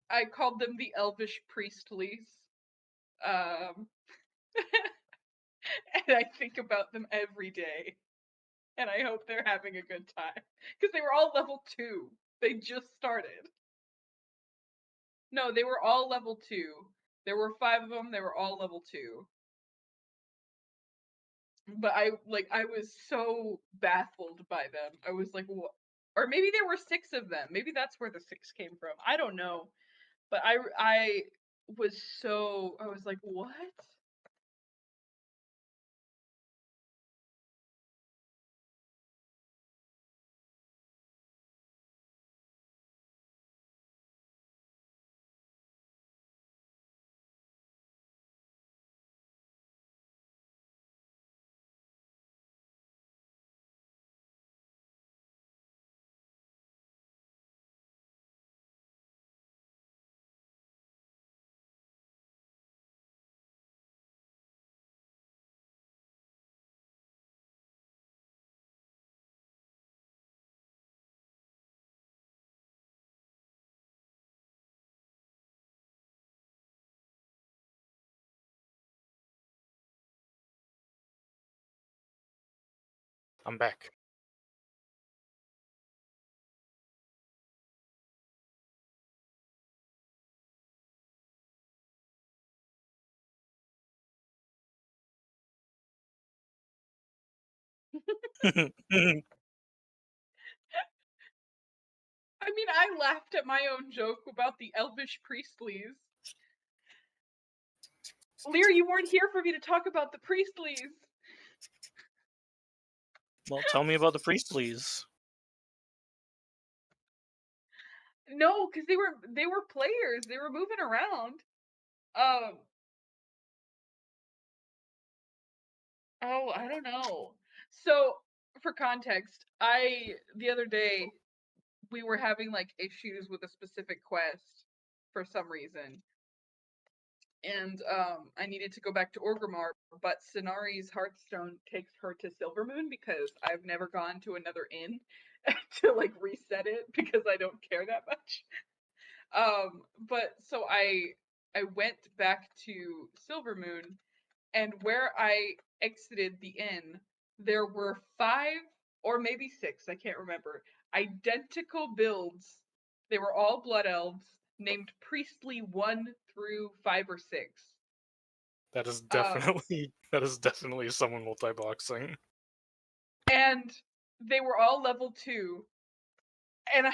I called them the Elvish Priestleys. Um, and I think about them every day. And I hope they're having a good time. Because they were all level 2. They just started. No, they were all level 2. There were 5 of them, they were all level 2. But I was so baffled by them. I was like, what? Or maybe there were 6 of them. Maybe that's where the 6 came from. I don't know. But I was like, what? I'm back. I mean, I laughed at my own joke about the Elvish Priestleys. Lear, you weren't here for me to talk about the Priestleys. Well, tell me about the Priestleys. No, because they were players. They were moving around. Um. Oh, I don't know. So, for context, the other day we were having like issues with a specific quest for some reason, and I needed to go back to Orgrimmar, but Sonari's Hearthstone takes her to Silvermoon because I've never gone to another inn to like reset it because I don't care that much. But so I went back to Silvermoon, and where I exited the inn, there were 5 or maybe 6, I can't remember, identical builds. They were all blood elves named Priestly 1 through 5 or 6. That is Um, definitely someone multi-boxing. and they were all level 2. And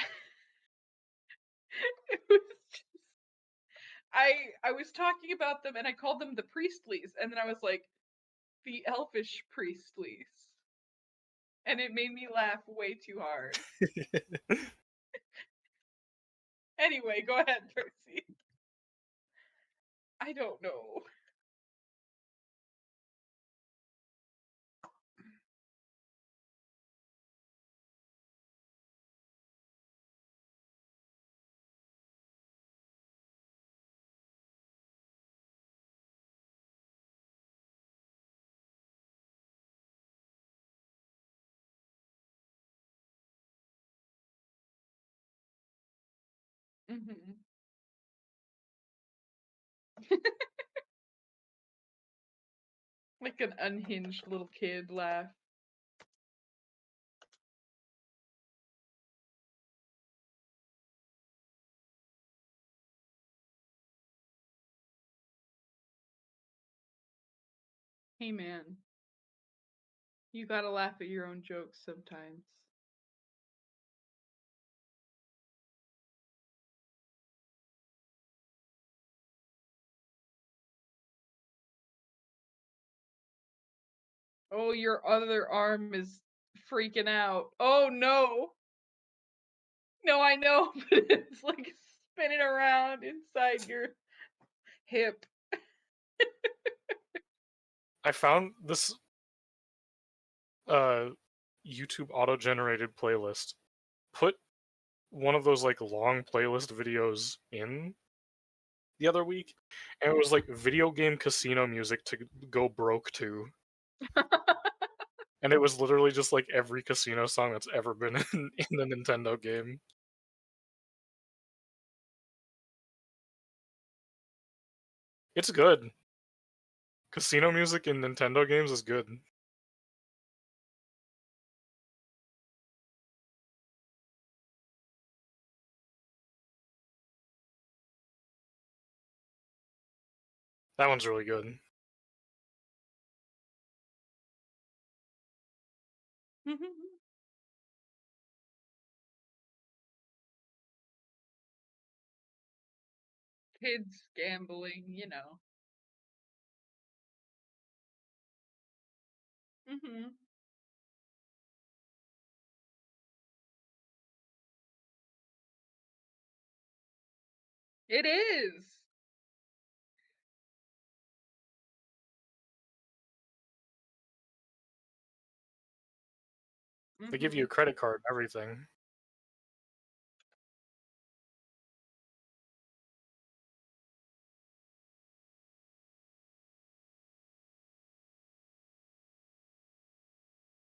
it was just, I was talking about them and I called them the Priestleys, and then I was like, the Elfish Priestleys. And it made me laugh way too hard. Anyway, go ahead, Percy. I don't know. Mm-hmm. Like an unhinged little kid laugh. Hey man, you gotta laugh at your own jokes sometimes. Oh, your other arm is freaking out. Oh no. No, I know, but it's like spinning around inside your hip. I found this uh YouTube auto-generated playlist. Put one of those like long playlist videos in the other week, and it was like video game casino music to go broke to. And it was literally just like every casino song that's ever been in a Nintendo game. It's good. Casino music in Nintendo games is good. That one's really good. Kids gambling, you know. Mhm. It is. They give you a Mhm. credit card and everything.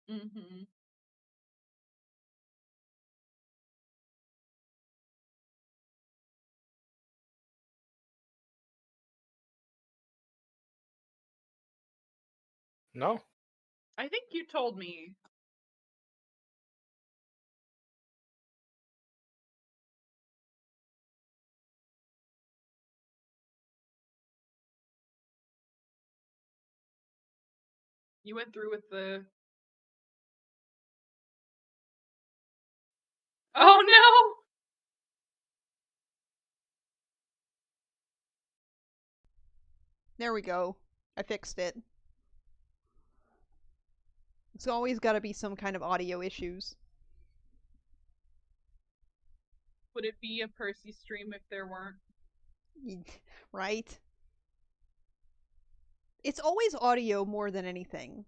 Mhm. No? I think you told me. You went through with the. Oh no! There we go. I fixed it. It's always got to be some kind of audio issues. Would it be a Percy stream if there weren't? Right? It's always audio more than anything.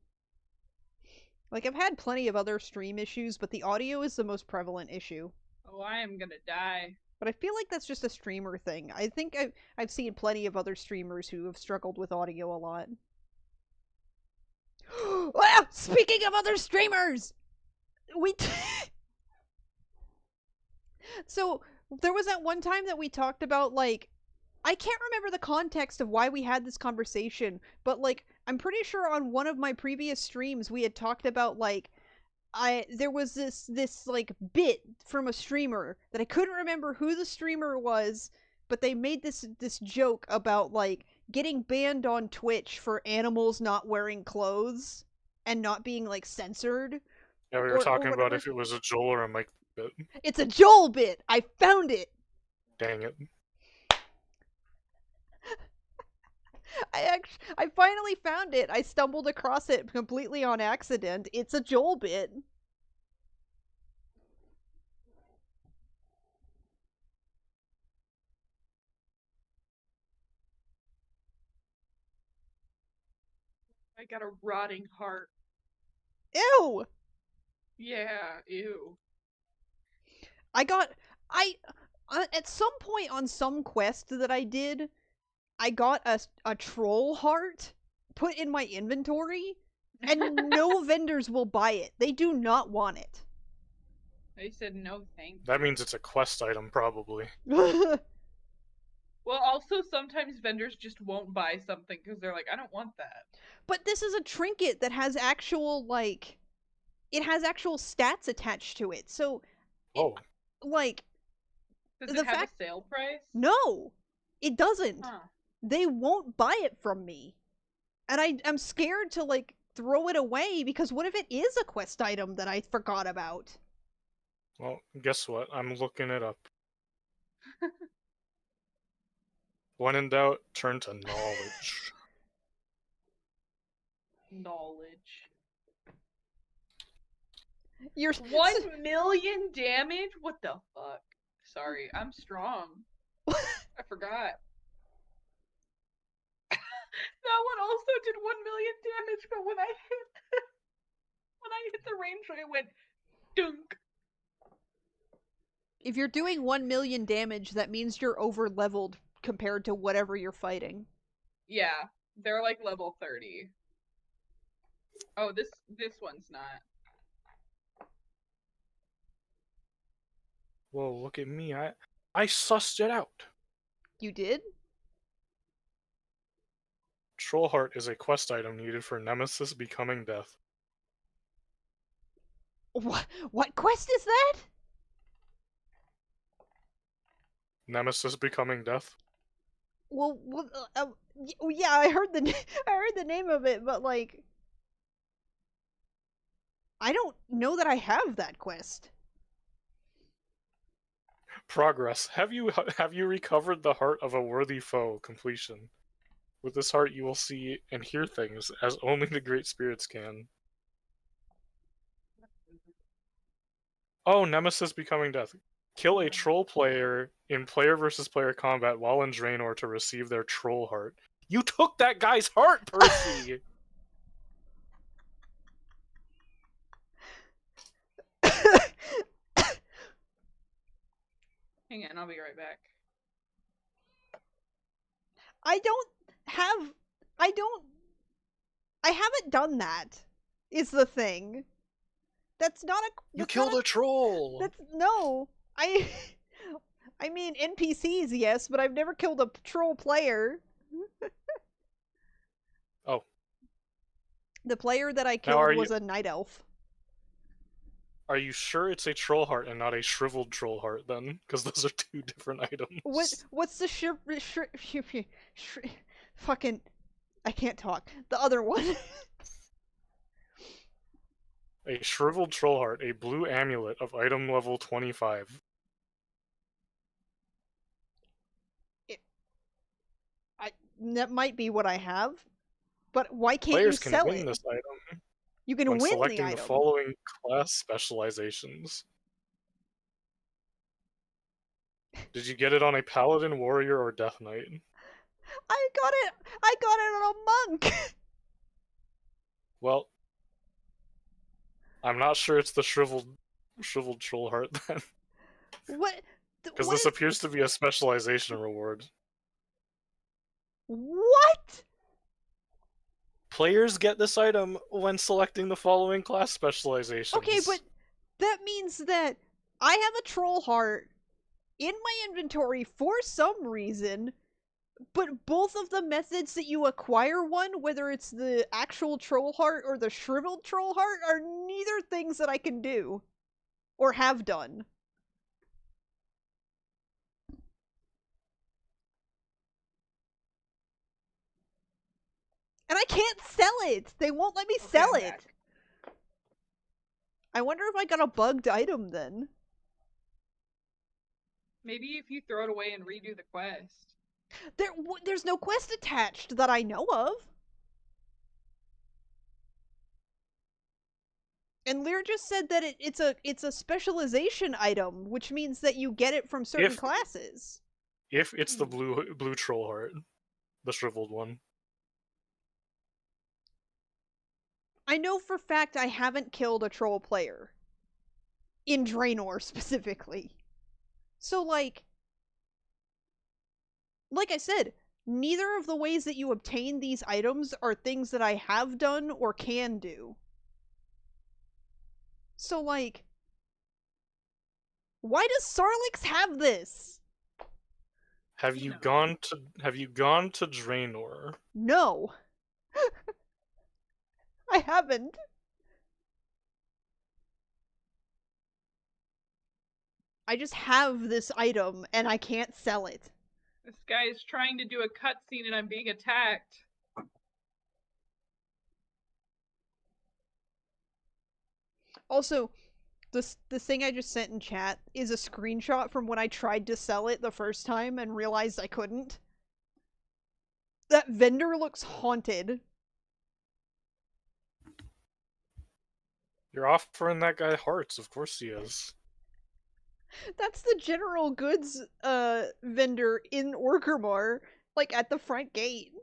Like, I've had plenty of other stream issues, but the audio is the most prevalent issue. Oh, I am gonna die. But I feel like that's just a streamer thing. I think I've seen plenty of other streamers who have struggled with audio a lot. Ah, speaking of other streamers, we so there was that one time that we talked about like I can't remember the context of why we had this conversation, but like I'm pretty sure on one of my previous streams we had talked about like I there was this like bit from a streamer that I couldn't remember who the streamer was, but they made this joke about like getting banned on Twitch for animals not wearing clothes and not being like censored Yeah, we were or talking about whatever. if it was a Joel or a Mike bit. It's a Joel bit. I found it. Dang it. I finally found it. I stumbled across it completely on accident. It's a Joel bit. I got a rotting heart. Ew. Yeah, ew. I got I at some point on some quest that I did, I got a troll heart put in my inventory, and no vendors will buy it. They do not want it. They said no thank That you. means it's a quest item, probably. But Well, also sometimes vendors just won't buy something because they're like, I don't want that. this is a trinket that has actual like it has actual stats attached to it. So it, Oh. like Does the it have a fact sale price? no, it doesn't. Huh. They won't buy it from me. And I'm scared to like throw it away because what if it is a quest item that I forgot about? Well, guess what? I'm looking it up. When in doubt, turn to knowledge. Knowledge. You're 1 million damage? What the fuck? Sorry, I'm strong. I forgot. That one also did 1 million damage, but when I hit the range, it went dunk. If you're doing 1 million damage, that means you're over leveled compared to whatever you're fighting. Yeah, they're like level 30. Oh, this one's not. Whoa, look at me. I sussed it out. You did? Troll Heart is a quest item needed for Nemesis becoming death. What quest is that? Nemesis becoming death? Well, yeah, I heard the I heard the name of it, but like, I don't know that I have that quest. Progress. Have you recovered the heart of a worthy foe? Completion. With this heart, you will see and hear things as only the great spirits can. Oh, Nemesis becoming death. Kill a troll player in player versus player combat while in Draenor to receive their troll heart. You took that guy's heart, Percy! Hang on, I'll be right back. I haven't done that. Is the thing. That's not a. You killed a troll! That's no. I. I mean NPCs, yes, but I've never killed a troll player. Oh. The player that I Now, are killed was a night elf. Are you sure it's a troll heart and not a shriveled troll heart then? Because those are two different items. What's the fucking I can't talk. The other one. A shriveled troll heart, a blue amulet of item level 25. That might be what I have, but why can't Players you can sell win it? this item You can when win selecting the the item. following class specializations. Did you get it on a paladin, warrior, or death knight? I got it on a monk. Well, I'm not sure it's the shriveled troll heart then, What? because this appears to be a specialization reward. What? Players get this item when selecting the following class specializations. Okay, but that means that I have a troll heart in my inventory for some reason, but both of the methods that you acquire one, whether it's the actual troll heart or the shriveled troll heart, are neither things that I can do or have done. And I can't sell it. They won't let me sell it. Back. I wonder if I got a bugged item then. Maybe if you throw it away and redo the quest. There's no quest attached that I know of. And Lear just said that it's a specialization item, which means that you get it from certain classes. If it's the blue troll heart, the shriveled one. I know for fact I haven't killed a troll player. In Draenor specifically. So like I said, neither of the ways that you obtain these items are things that I have done or can do. So like, why does Sarlix have this? Have you gone to Draenor? No. I haven't. I just have this item and I can't sell it. This guy is trying to do a cutscene and I'm being attacked. Also, the thing I just sent in chat is a screenshot from when I tried to sell it the first time and realized I couldn't. That vendor looks haunted. You're offering that guy hearts, of course he is. That's the general goods vendor in Orgrimmar, like at the front gate.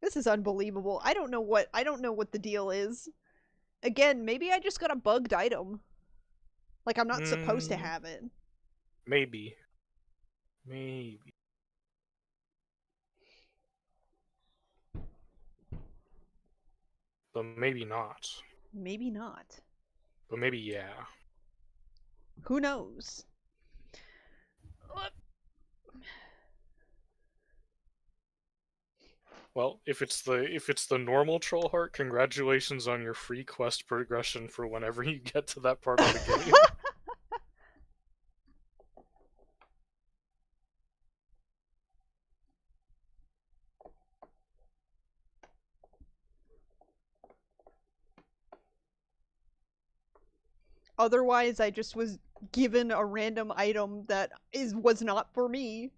This is unbelievable. I don't know what the deal is. Again, maybe I just got a bugged item. Like I'm not supposed to have it. Maybe. Maybe. But maybe not. Maybe not. But maybe yeah. Who knows? Well, if it's the normal troll heart, congratulations on your free quest progression for whenever you get to that part of the game. Otherwise, I just was given a random item that was not for me.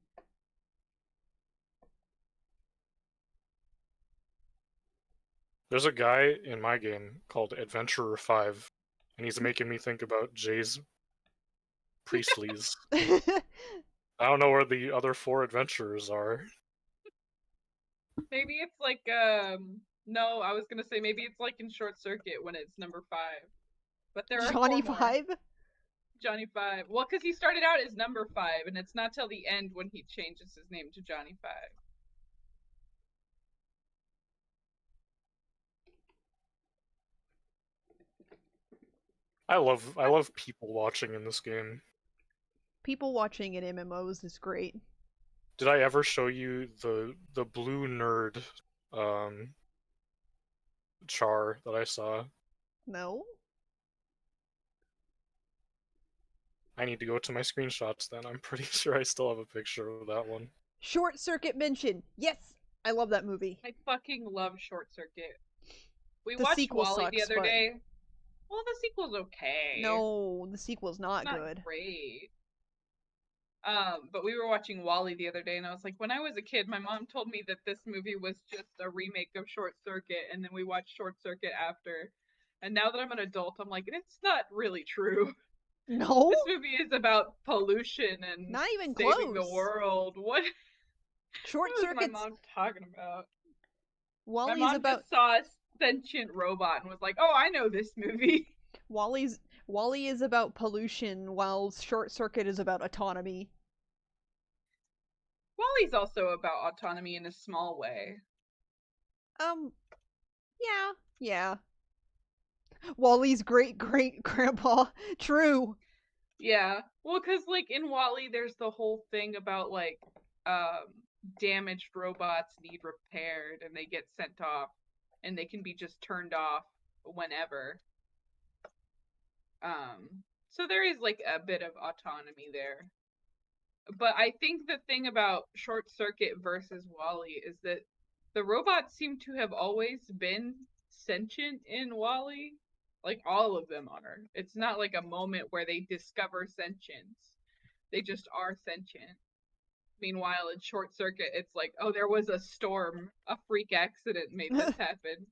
There's a guy in my game called Adventurer 5, and he's making me think about Jay's Priestleys. I don't know where the other 4 adventurers are. Maybe it's like no, I was gonna say maybe it's like in Short Circuit when it's number 5. But there are Johnny 4 more. 5? Johnny 5. Well, because he started out as number 5, and it's not till the end when he changes his name to Johnny 5. I love people watching in this game. People watching in MMOs is great. Did I ever show you the blue nerd char that I saw? No? I need to go to my screenshots then. I'm pretty sure I still have a picture of that one. Short Circuit mention. Yes, I love that movie. I fucking love Short Circuit. We The watched sequel Wally the sucks, other but- day. Well, the sequel's okay. No, the sequel's not It's not good. great. But we were watching Wally the other day, and I was like, when I was a kid, my mom told me that this movie was just a remake of Short Circuit, and then we watched Short Circuit after. And now that I'm an adult, I'm like, it's not really true. No? This movie is about pollution and Not even saving the close. world. What Short was my Circuit's mom talking about? My Wally's mom about just saw a sentient robot and was like, "Oh, I know this movie." Wally is about pollution, while Short Circuit is about autonomy. Wally's also about autonomy in a small way. Yeah. Wally's great great grandpa. True. Yeah. Well, because like in Wally, there's the whole thing about like damaged robots need repaired and they get sent off, and they can be just turned off whenever. So there is like a bit of autonomy there. But I think the thing about Short Circuit versus Wally is that the robots seem to have always been sentient in Wally. Like all of them are. It's not like a moment where they discover sentience. They just are sentient. Meanwhile, in Short Circuit, it's like, oh, there was a storm, a freak accident made this happen.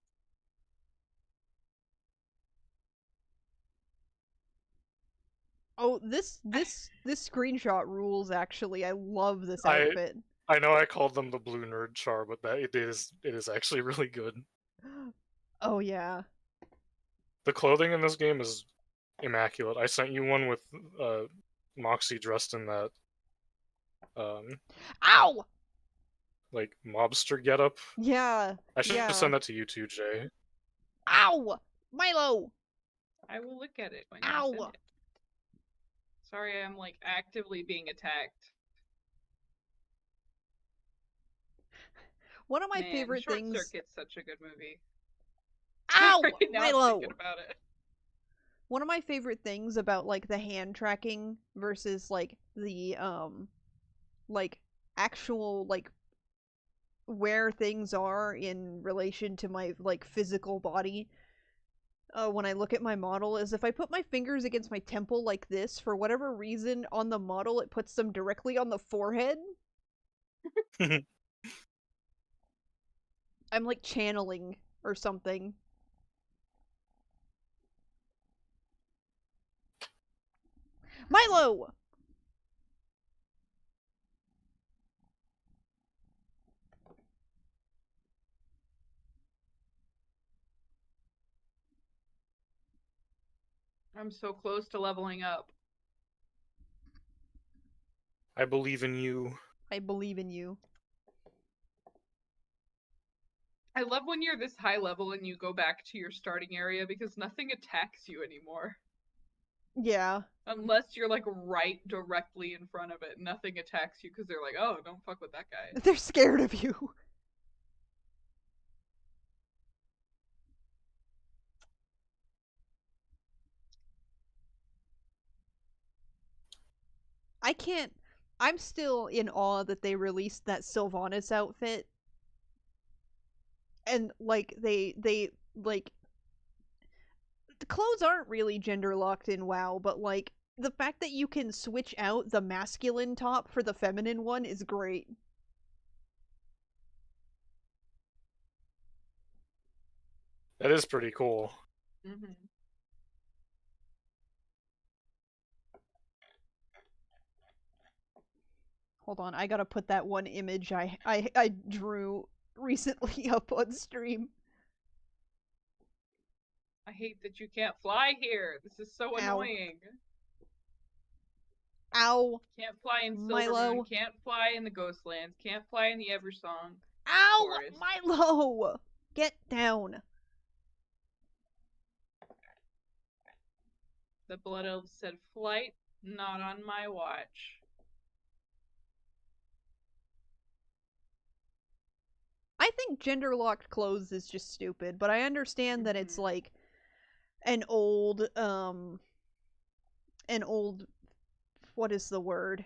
Oh, this screenshot rules actually. I love this outfit. I know I called them the blue nerd char, but that it is actually really good. Oh yeah. The clothing in this game is immaculate. I sent you one with Moxie dressed in that Ow! like mobster getup. Yeah. I should yeah. send that to you too, Jay. Ow! Milo! I will look at it when you Ow! send it. Sorry, I'm like actively being attacked. One of my Man, favorite Short things. Circuit's such a good movie. Ow! Right now I'm Milo! thinking about it. One of my favorite things about like the hand tracking versus like the like actual like where things are in relation to my like physical body when I look at my model is if I put my fingers against my temple like this, for whatever reason on the model it puts them directly on the forehead. I'm like channeling or something. Milo! I'm so close to leveling up. I believe in you. I believe in you. I love when you're this high level and you go back to your starting area because nothing attacks you anymore. Yeah. Unless you're like right directly in front of it, nothing attacks you because they're like, oh, don't fuck with that guy. They're scared of you. I can't. I'm still in awe that they released that Sylvanas outfit. And like they like the clothes aren't really gender locked in WoW, but like the fact that you can switch out the masculine top for the feminine one is great. That is pretty cool. Mm-hmm. Hold on, I gotta put that one image I drew recently up on stream. I hate that you can't fly here. This is so Ow. annoying. Ow. Can't fly in Milo. Silvermoon. Can't fly in the Ghostlands. Can't fly in the Eversong Ow! Forest. Milo! Get down. The Blood Elves said, flight, not on my watch. I think gender locked clothes is just stupid, but I understand that it's like an old what is the word?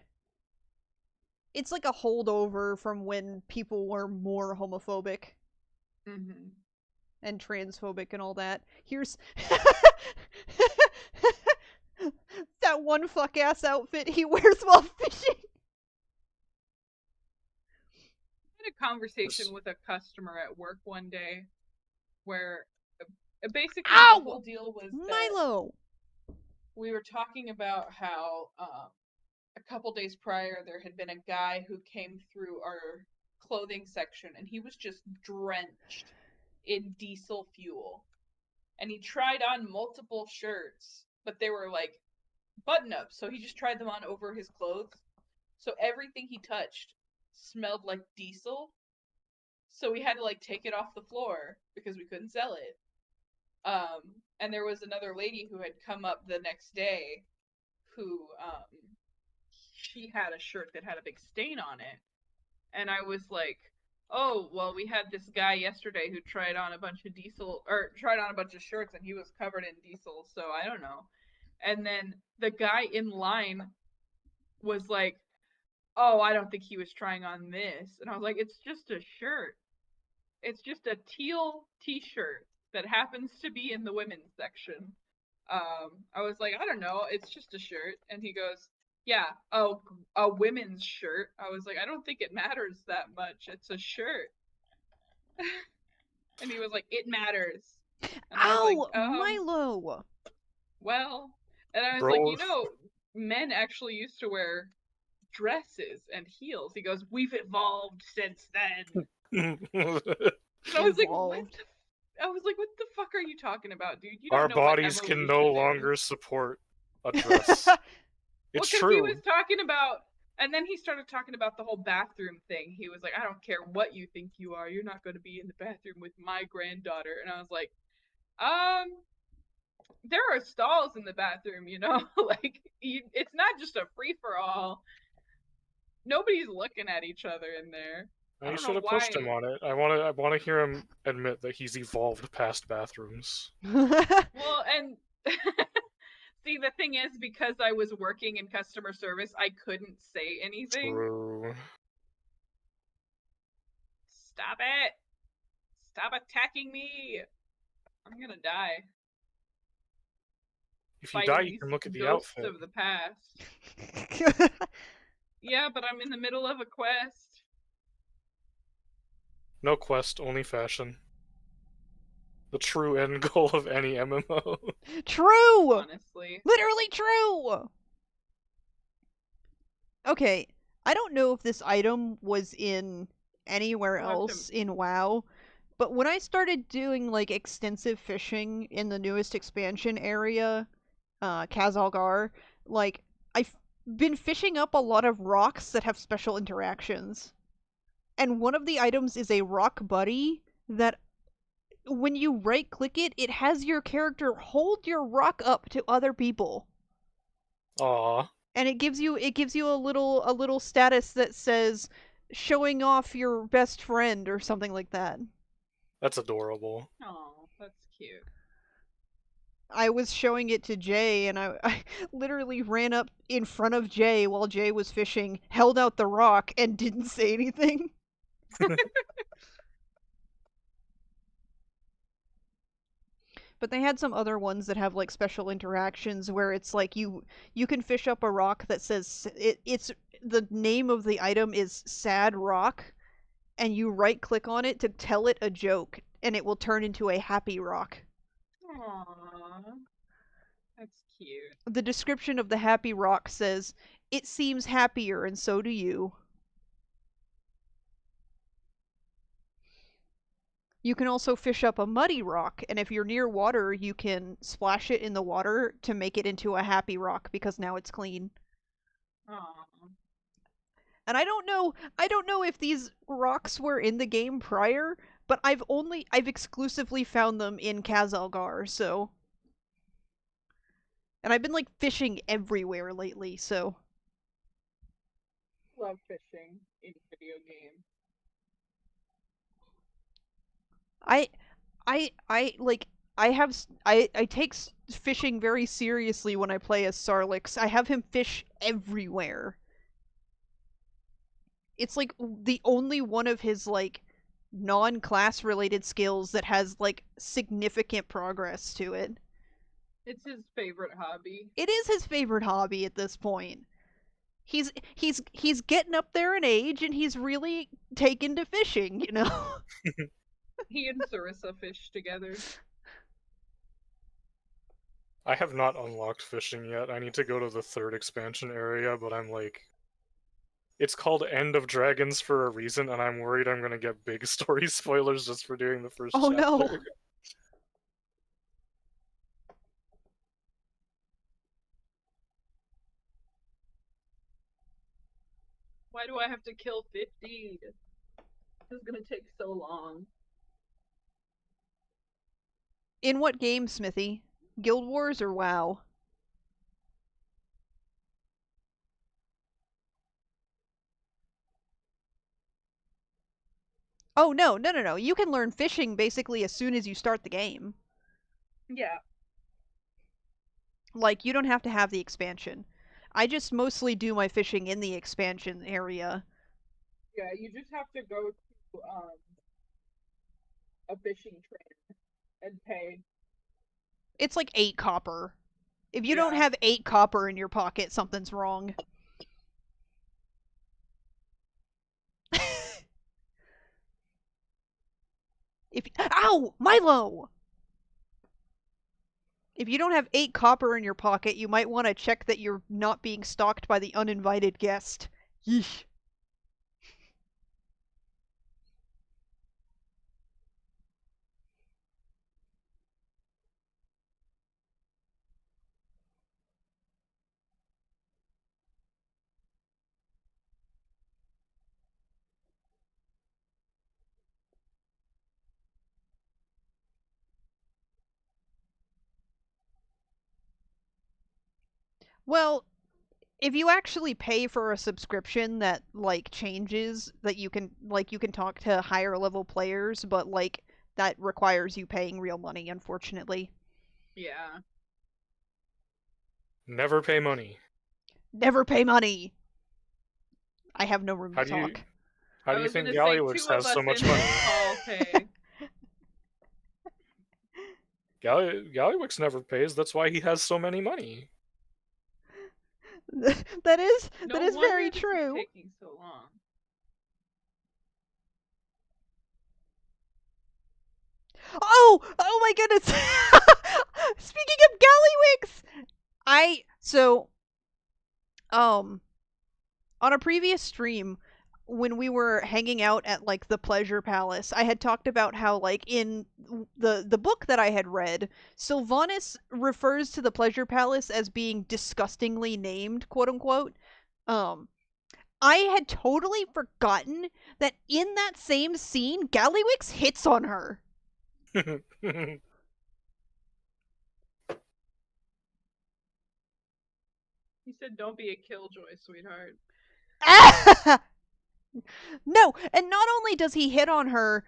It's like a holdover from when people were more homophobic and transphobic and all that. Here's that one fuck ass outfit he wears while fishing. I had a conversation with a customer at work one day where basically Ow! the whole deal was Milo! We were talking about how a couple days prior there had been a guy who came through our clothing section and he was just drenched in diesel fuel. And he tried on multiple shirts, but they were like button ups, so he just tried them on over his clothes. So everything he touched smelled like diesel. So we had to like take it off the floor because we couldn't sell it. And there was another lady who had come up the next day who she had a shirt that had a big stain on it. And I was like, oh, well, we had this guy yesterday who tried on a bunch of shirts and he was covered in diesel, so I don't know. And then the guy in line was like, oh, I don't think he was trying on this. And I was like, it's just a shirt. It's just a teal t-shirt that happens to be in the women's section. I was like, I don't know, it's just a shirt. And he goes, yeah, oh, a women's shirt. I was like, I don't think it matters that much. It's a shirt. And he was like, it matters. And I was Ow! like, Milo! well, and I was Bro. like, you know, men actually used to wear dresses and heels. He goes, we've evolved since then. And I was like, what the fuck are you talking about, dude? You don't Our know what bodies can evolution no is. longer support a dress. It's Well, true. he was talking about, and then he started talking about the whole bathroom thing. He was like, I don't care what you think you are. You're not going to be in the bathroom with my granddaughter. And I was like, there are stalls in the bathroom, you know? Like, it's not just a free-for-all. Nobody's looking at each other in there. You should have pushed him on it. I want to hear him admit that he's evolved past bathrooms. Well, and see, the thing is, because I was working in customer service, I couldn't say anything. True. Stop it! Stop attacking me! I'm gonna die. If you die, you can look at the outfit. Of the past. Yeah, but I'm in the middle of a quest. No quest, only fashion. The true end goal of any MMO. True! Honestly. Literally true! Okay, I don't know if this item was in anywhere We'll have to- else in WoW, but when I started doing like extensive fishing in the newest expansion area, Kazalgar, like I've been fishing up a lot of rocks that have special interactions. And one of the items is a rock buddy that when you right click it, it has your character hold your rock up to other people. Aw, And it gives you a little status that says showing off your best friend or something like that. that's adorable. Oh, that's cute. I was showing it to Jay, and I literally ran up in front of Jay while Jay was fishing, held out the rock, and didn't say anything. But they had some other ones that have like special interactions where it's like you can fish up a rock that says it's the name of the item is Sad Rock, and you right click on it to tell it a joke, and it will turn into a happy rock. Aww. That's cute. The description of the happy rock says, "It seems happier, and so do you." You can also fish up a muddy rock, and if you're near water, you can splash it in the water to make it into a happy rock because now it's clean. Aww. And I don't know if these rocks were in the game prior, but I've exclusively found them in Kazalgar, so and I've been like fishing everywhere lately, so Love fishing in video games. I I like I take fishing very seriously when I play as Sarlix. I have him fish everywhere. It's like the only one of his like non-class related skills that has like significant progress to it. It's his favorite hobby. It is his favorite hobby at this point. He's getting up there in age and he's really taken to fishing, you know. He and Sarissa fish together. I have not unlocked fishing yet. I need to go to the 3rd expansion area, but I'm like... It's called End of Dragons for a reason, and I'm worried I'm gonna get big story spoilers just for doing the first Oh chapter. no. Why do I have to kill 50? This is gonna take so long. In what game, Smithy? Guild Wars or WoW? Oh no. You can learn fishing basically as soon as you start the game. Yeah. Like you don't have to have the expansion. I just mostly do my fishing in the expansion area. Yeah, you just have to go to a fishing trainer and pay. It's like 8 copper. If you don't Yeah. have 8 copper in your pocket, something's wrong. If Ow! Milo! If you don't have 8 copper in your pocket, you might want to check that you're not being stalked by the uninvited guest. Yeesh. Well, if you actually pay for a subscription that like changes that you can talk to higher level players, but like that requires you paying real money, unfortunately. Yeah. Never pay money. Never pay money. I have no room How to do you talk. how I do you was think gonna say Gallywix 2 of has us so much in money? this call pay. Gallywix never pays, that's why he has so many money. that is No very wonder this is true. taking so long. Oh! Oh my goodness! Speaking of Gallywix! Um, on a previous stream, when we were hanging out at like the Pleasure Palace, I had talked about how like in the book that I had read, Sylvanas refers to the Pleasure Palace as being disgustingly named, quote unquote. Um, I had totally forgotten that in that same scene, Gallywix hits on her. He said, "Don't be a killjoy, sweetheart." No, and not only does he hit on her,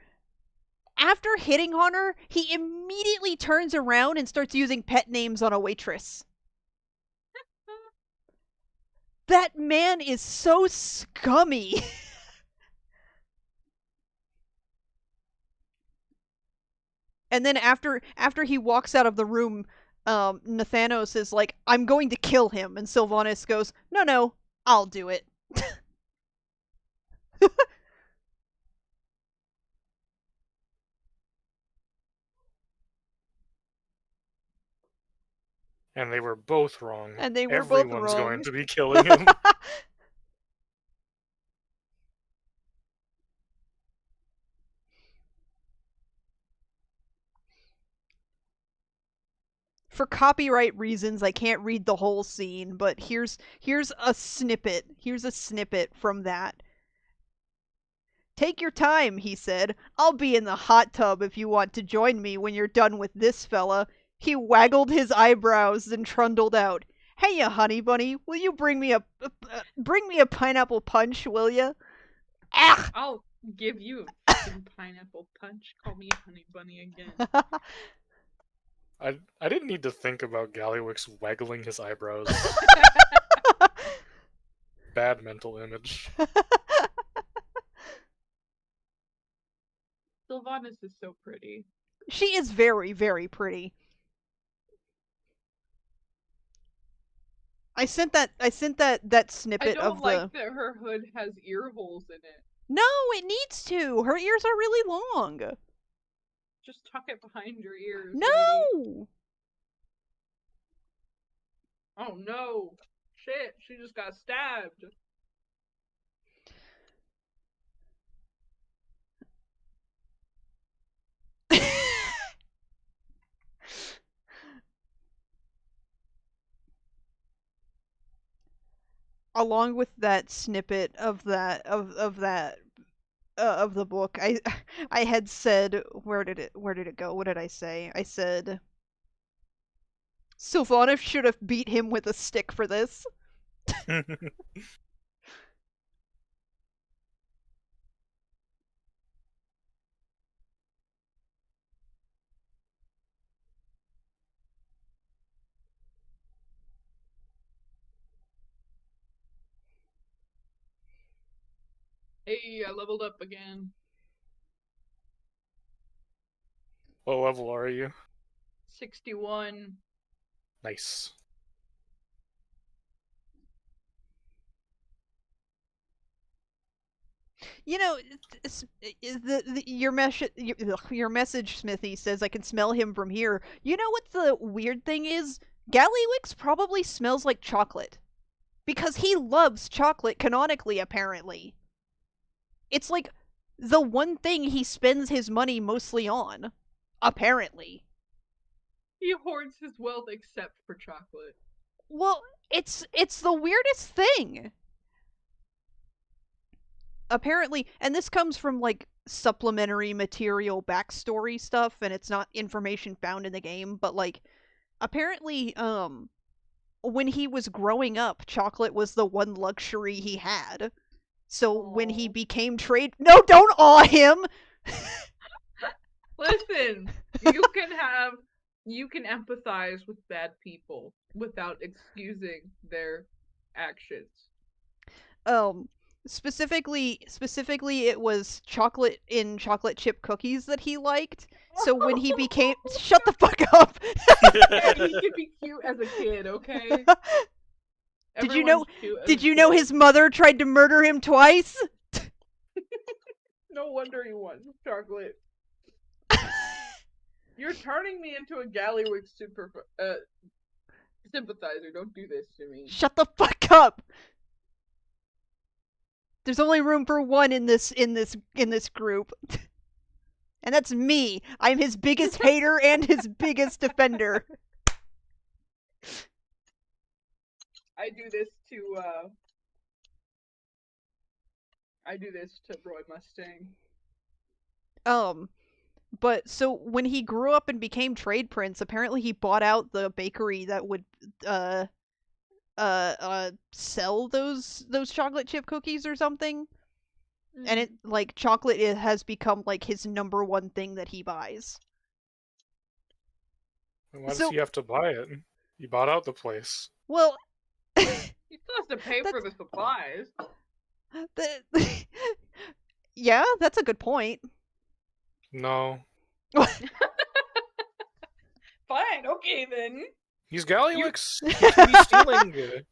after hitting on her, he immediately turns around and starts using pet names on a waitress. That man is so scummy. And then after he walks out of the room, Nathanos is like, "I'm going to kill him," and Sylvanas goes, "No, no, I'll do it." And they were both wrong. And they were both Everyone's wrong. going to be killing him. For copyright reasons, I can't read the whole scene, but here's a snippet. Here's a snippet from that. "Take your time," he said. "I'll be in the hot tub if you want to join me when you're done with this fella." He waggled his eyebrows and trundled out. "Hey, ya honey bunny, will you bring me a pineapple punch, will ya?" Ah! I'll give you a fucking pineapple punch. Call me honey bunny again. I didn't need to think about Gallywix waggling his eyebrows. Bad mental image. Sylvanas is so pretty. She is very, very pretty. I sent that snippet I don't of like the. that her hood has ear holes in it. No, it needs to. Her ears are really long. Just tuck it behind your ears, lady. No. Oh no! Shit! She just got stabbed. Along with that snippet of that of the book, I had said, where did it go? What did I say? I said Sylvanas should have beat him with a stick for this. Hey, I leveled up again. What level are you? 61. Nice. You know, your message, Smithy, says I can smell him from here. You know what the weird thing is? Gallywix probably smells like chocolate. Because he loves chocolate canonically, apparently. It's like the one thing he spends his money mostly on. Apparently. He hoards his wealth except for chocolate. Well, it's the weirdest thing. Apparently, and this comes from like supplementary material backstory stuff, and it's not information found in the game, but like apparently when he was growing up, chocolate was the one luxury he had. So when he Aww. became trade No, don't awe him. Listen, you can empathize with bad people without excusing their actions. Specifically it was chocolate in chocolate chip cookies that he liked. So when he became shut the fuck up. Hey, he can be cute as a kid, okay? Did you know Everyone's cute as did a you know kid. his mother tried to murder him twice? No wonder he wants chocolate. You're turning me into a Gallywix sympathizer. Don't do this to me. Shut the fuck up. There's only room for one in this group. And that's me. I'm his biggest hater and his biggest defender. I do this to Roy Mustang. But so when he grew up and became trade prince, apparently he bought out the bakery that would sell those chocolate chip cookies or something. And it like chocolate has become like his number one thing that he buys. Why does he have to buy it? He bought out the place. Well, he still has to pay for the supplies. Yeah, that's a good point. No. Fine, okay then. He's Gallywix. He can be stealing it.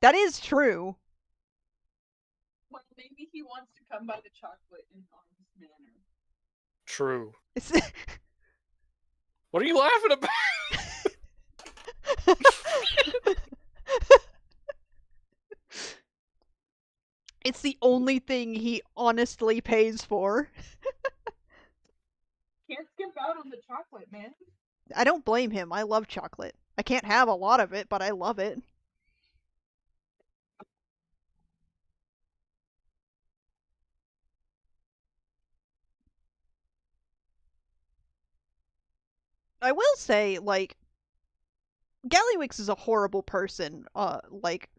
That is true. Well, maybe he wants to come by the chocolate in an honest manner. True. What are you laughing about? It's the only thing he honestly pays for. Can't skip out on the chocolate, man. I don't blame him. I love chocolate. I can't have a lot of it, but I love it. I will say, like, Gallywix is a horrible person. Like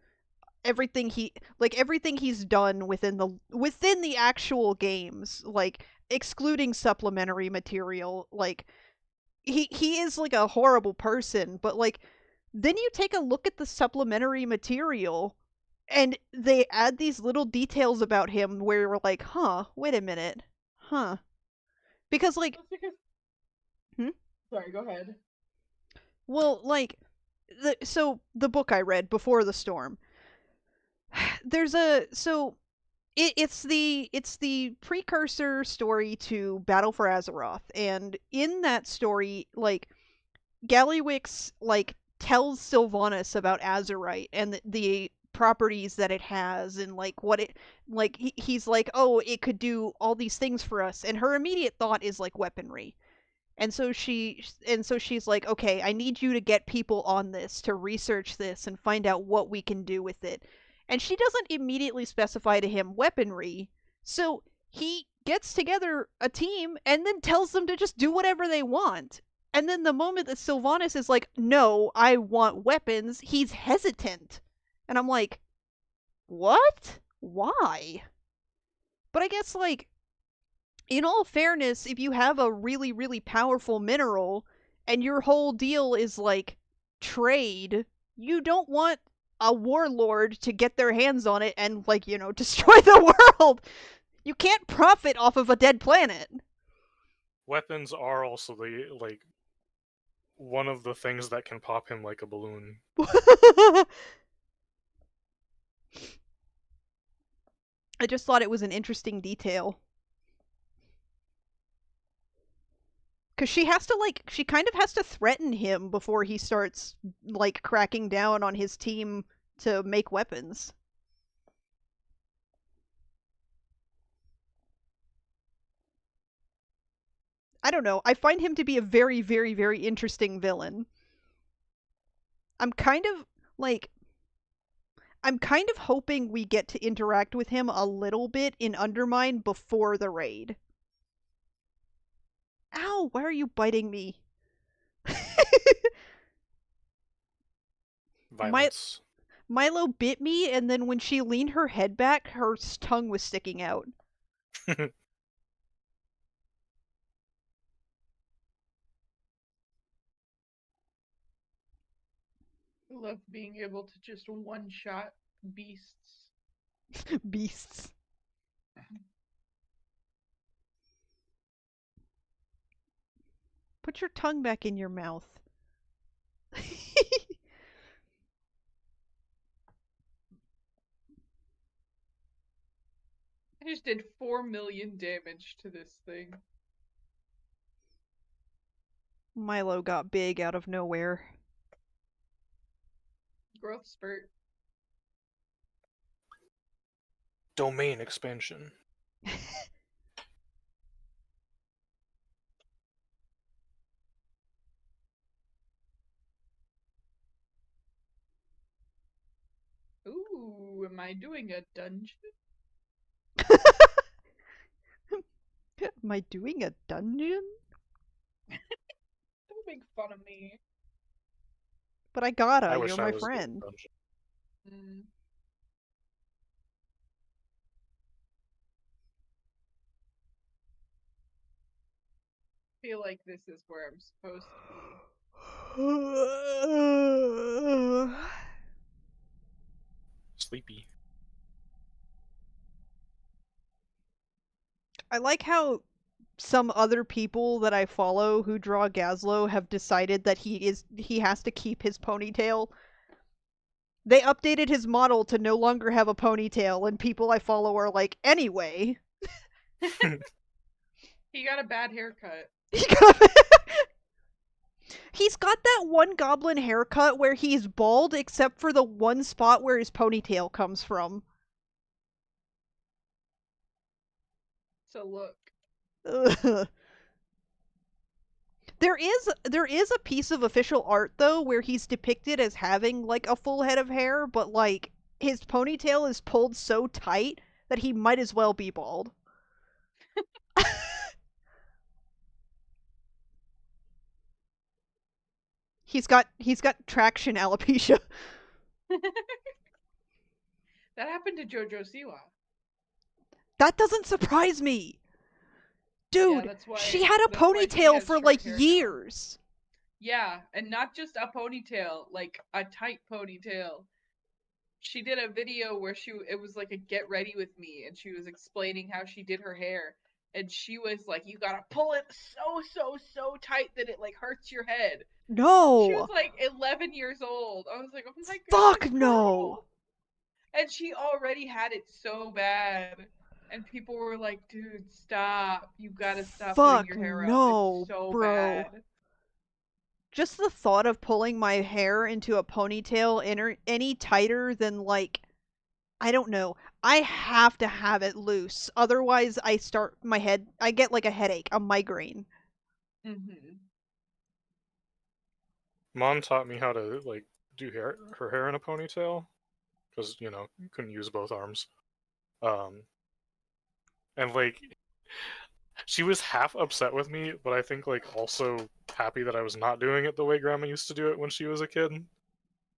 everything he's done within the actual games, like excluding supplementary material, like he is like a horrible person, but like then you take a look at the supplementary material and they add these little details about him where you're like, huh, wait a minute. Huh. Because like Sorry, go ahead. Well, like the book I read, Before the Storm, there's it's the precursor story to Battle for Azeroth, and in that story, like Gallywix like tells Sylvanas about Azerite and the properties that it has, and like what it like he's like, oh, it could do all these things for us, and her immediate thought is like weaponry. And so she's like, okay, I need you to get people on this to research this and find out what we can do with it. And she doesn't immediately specify to him weaponry, so he gets together a team and then tells them to just do whatever they want. And then the moment that Sylvanas is like, no, I want weapons, he's hesitant. And I'm like, what? Why? But I guess, like, in all fairness, if you have a really, really powerful mineral and your whole deal is like trade, you don't want a warlord to get their hands on it and, like, destroy the world. You can't profit off of a dead planet. Weapons are also one of the things that can pop him like a balloon. I just thought it was an interesting detail. Because she kind of has to threaten him before he starts, like, cracking down on his team to make weapons. I don't know. I find him to be a very, very, very interesting villain. I'm kind of, like, I'm kind of hoping we get to interact with him a little bit in Undermine before the raid. Ow, why are you biting me? Violence. Milo bit me, and then when she leaned her head back, her tongue was sticking out. I love being able to just one-shot beasts. Beasts. Put your tongue back in your mouth. I just did 4 million damage to this thing. Milo got big out of nowhere. Growth spurt. Domain expansion. Ooh, am I doing a dungeon? Am I doing a dungeon? Don't make fun of me. But I gotta, I you're wish I my was doing friend. dungeon. Mm. Feel like this is where I'm supposed to be. Sleepy. I like how some other people that I follow who draw Gazlo have decided that he has to keep his ponytail. They updated his model to no longer have a ponytail, and people I follow are like, anyway. He got a bad haircut. He's got that one goblin haircut where he's bald except for the one spot where his ponytail comes from. So look. Ugh. There is a piece of official art though where he's depicted as having like a full head of hair, but like his ponytail is pulled so tight that he might as well be bald. He's got traction alopecia. That happened to JoJo Siwa. That doesn't surprise me. Yeah, Dude, that's why she had a she ponytail has for short like hair now. years. Yeah, and not just a ponytail, like a tight ponytail. She did a video where it was like a get ready with me, and she was explaining how she did her hair, and she was like, you gotta pull it so tight that it like hurts your head. She was No. like 11 years old. I was like, oh my Fuck goodness, no. girl. And she already had it so bad. And people were like, dude, stop. You gotta stop putting Fuck your hair out. It's no, so bro. bad. Just the thought of pulling my hair into a ponytail any tighter than like I don't know. I have to have it loose. Otherwise I get like a headache, a migraine. Mm-hmm. Mom taught me how to like do her hair in a ponytail because couldn't use both arms. Um, and like she was half upset with me, but I think like also happy that I was not doing it the way Grandma used to do it when she was a kid.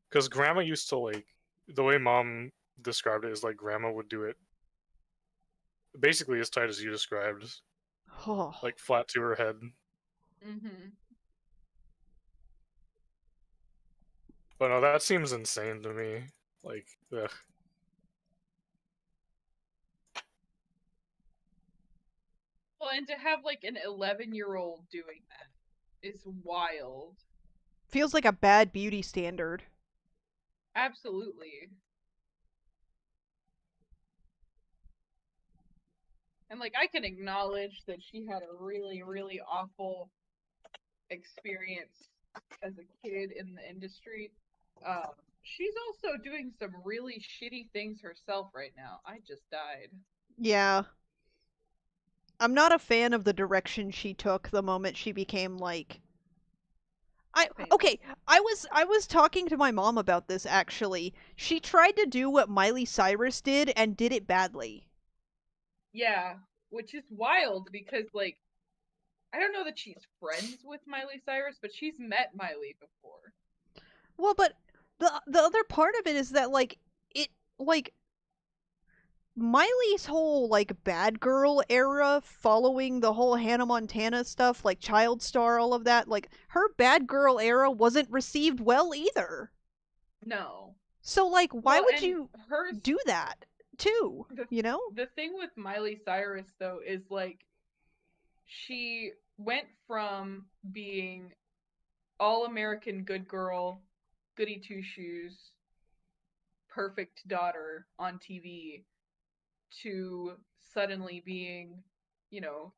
Because Grandma used to like the way Mom described it is like Grandma would do it basically as tight as you described, Oh. like flat to her head. Mm-hmm. But no, that seems insane to me. Like, ugh. Well, and to have like an 11-year-old doing that is wild. Feels like a bad beauty standard. Absolutely. And like I can acknowledge that she had a really, really awful experience as a kid in the industry. She's also doing some really shitty things herself right now. I just died. Yeah. I'm not a fan of the direction she took the moment she became like Famous. okay, I was talking to my mom about this actually. She tried to do what Miley Cyrus did and did it badly. Yeah, which is wild because like I don't know that she's friends with Miley Cyrus, but she's met Miley before. Well, but the other part of it is that it like Miley's whole like bad girl era following the whole Hannah Montana stuff, like Child Star, all of that, like her bad girl era wasn't received well either. No. So like why Well, would and you hers do that too, the you know? the thing with Miley Cyrus though is like she went from being all American good girl, goody two shoes, perfect daughter on TV to suddenly being,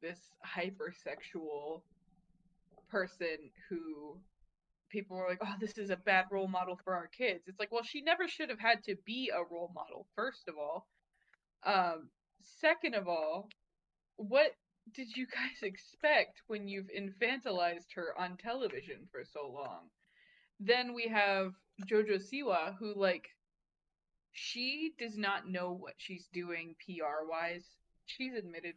this hypersexual person who people were like, oh, this is a bad role model for our kids. It's like, well, she never should have had to be a role model, first of all. Second of all, what did you guys expect when you've infantilized her on television for so long? Then we have Jojo Siwa, who, like, she does not know what she's doing PR wise. She's admitted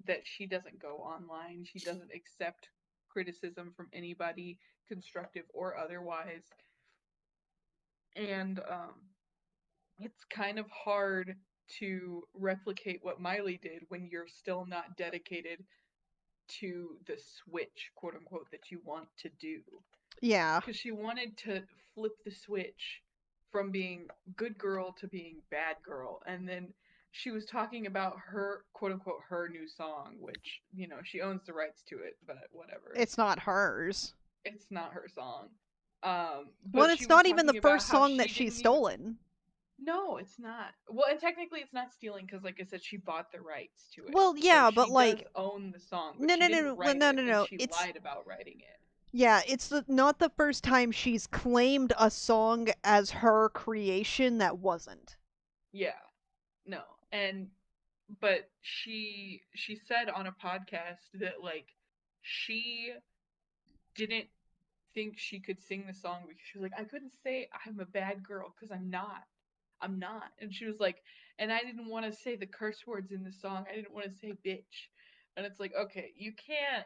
that she doesn't go online. She doesn't accept criticism from anybody, constructive or otherwise. And it's kind of hard to replicate what Miley did when you're still not dedicated to the switch, quote unquote, that you want to do. Yeah. Because she wanted to flip the switch from being good girl to being bad girl. And then she was talking about her, quote unquote, her new song, which, you know, she owns the rights to it, but whatever. It's not hers. It's not her song. Well, But she it's was not even the talking about first how song that she she's didn't even. stolen. No, it's not. Well, and technically it's not stealing because, like I said, she bought the rights to it. Well, So yeah, but she does like, own the song, but no, she no, no, didn't no, well, write no, it, no, and no. she It's lied about writing it. yeah, it's not the first time she's claimed a song as her creation that wasn't. Yeah, no, and but she said on a podcast that, like, she didn't think she could sing the song because she was like, I couldn't say I'm a bad girl because I'm not. I'm not. And she was like, and I didn't want to say the curse words in the song. I didn't want to say bitch. And it's like, okay, you can't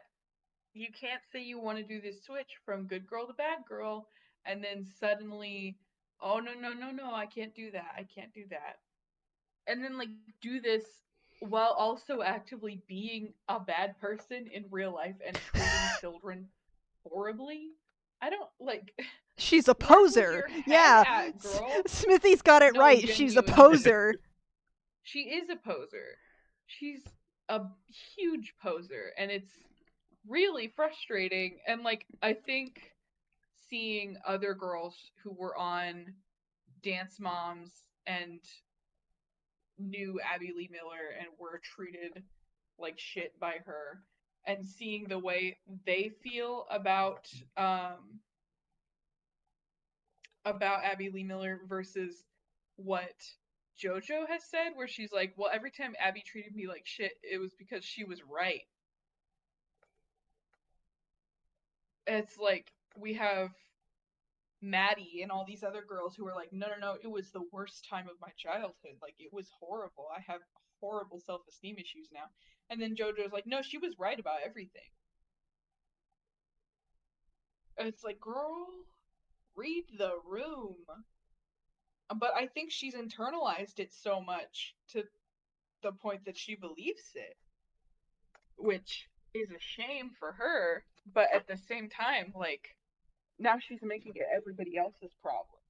say you want to do this switch from good girl to bad girl and then suddenly, oh no, no, no, no, I can't do that. I can't do that. And then, like, do this while also actively being a bad person in real life and treating children horribly. I don't like. She's a Where was poser. your head Yeah, at, girl? Smithy's got it No, right. She's a genuinely. poser. She is a poser. She's a huge poser, and it's really frustrating. And, like, I think seeing other girls who were on Dance Moms and knew Abby Lee Miller and were treated like shit by her, and seeing the way they feel about Abby Lee Miller versus what JoJo has said, where she's like, well, every time Abby treated me like shit, it was because she was right. It's like we have Maddie and all these other girls who are like, no, no, no, it was the worst time of my childhood. Like, it was horrible. I have horrible self esteem issues now. And then JoJo's like, no, she was right about everything. And it's like, girl, read the room. But I think she's internalized it so much to the point that she believes it, which is a shame for her. But at the same time, like, now she's making it everybody else's problem.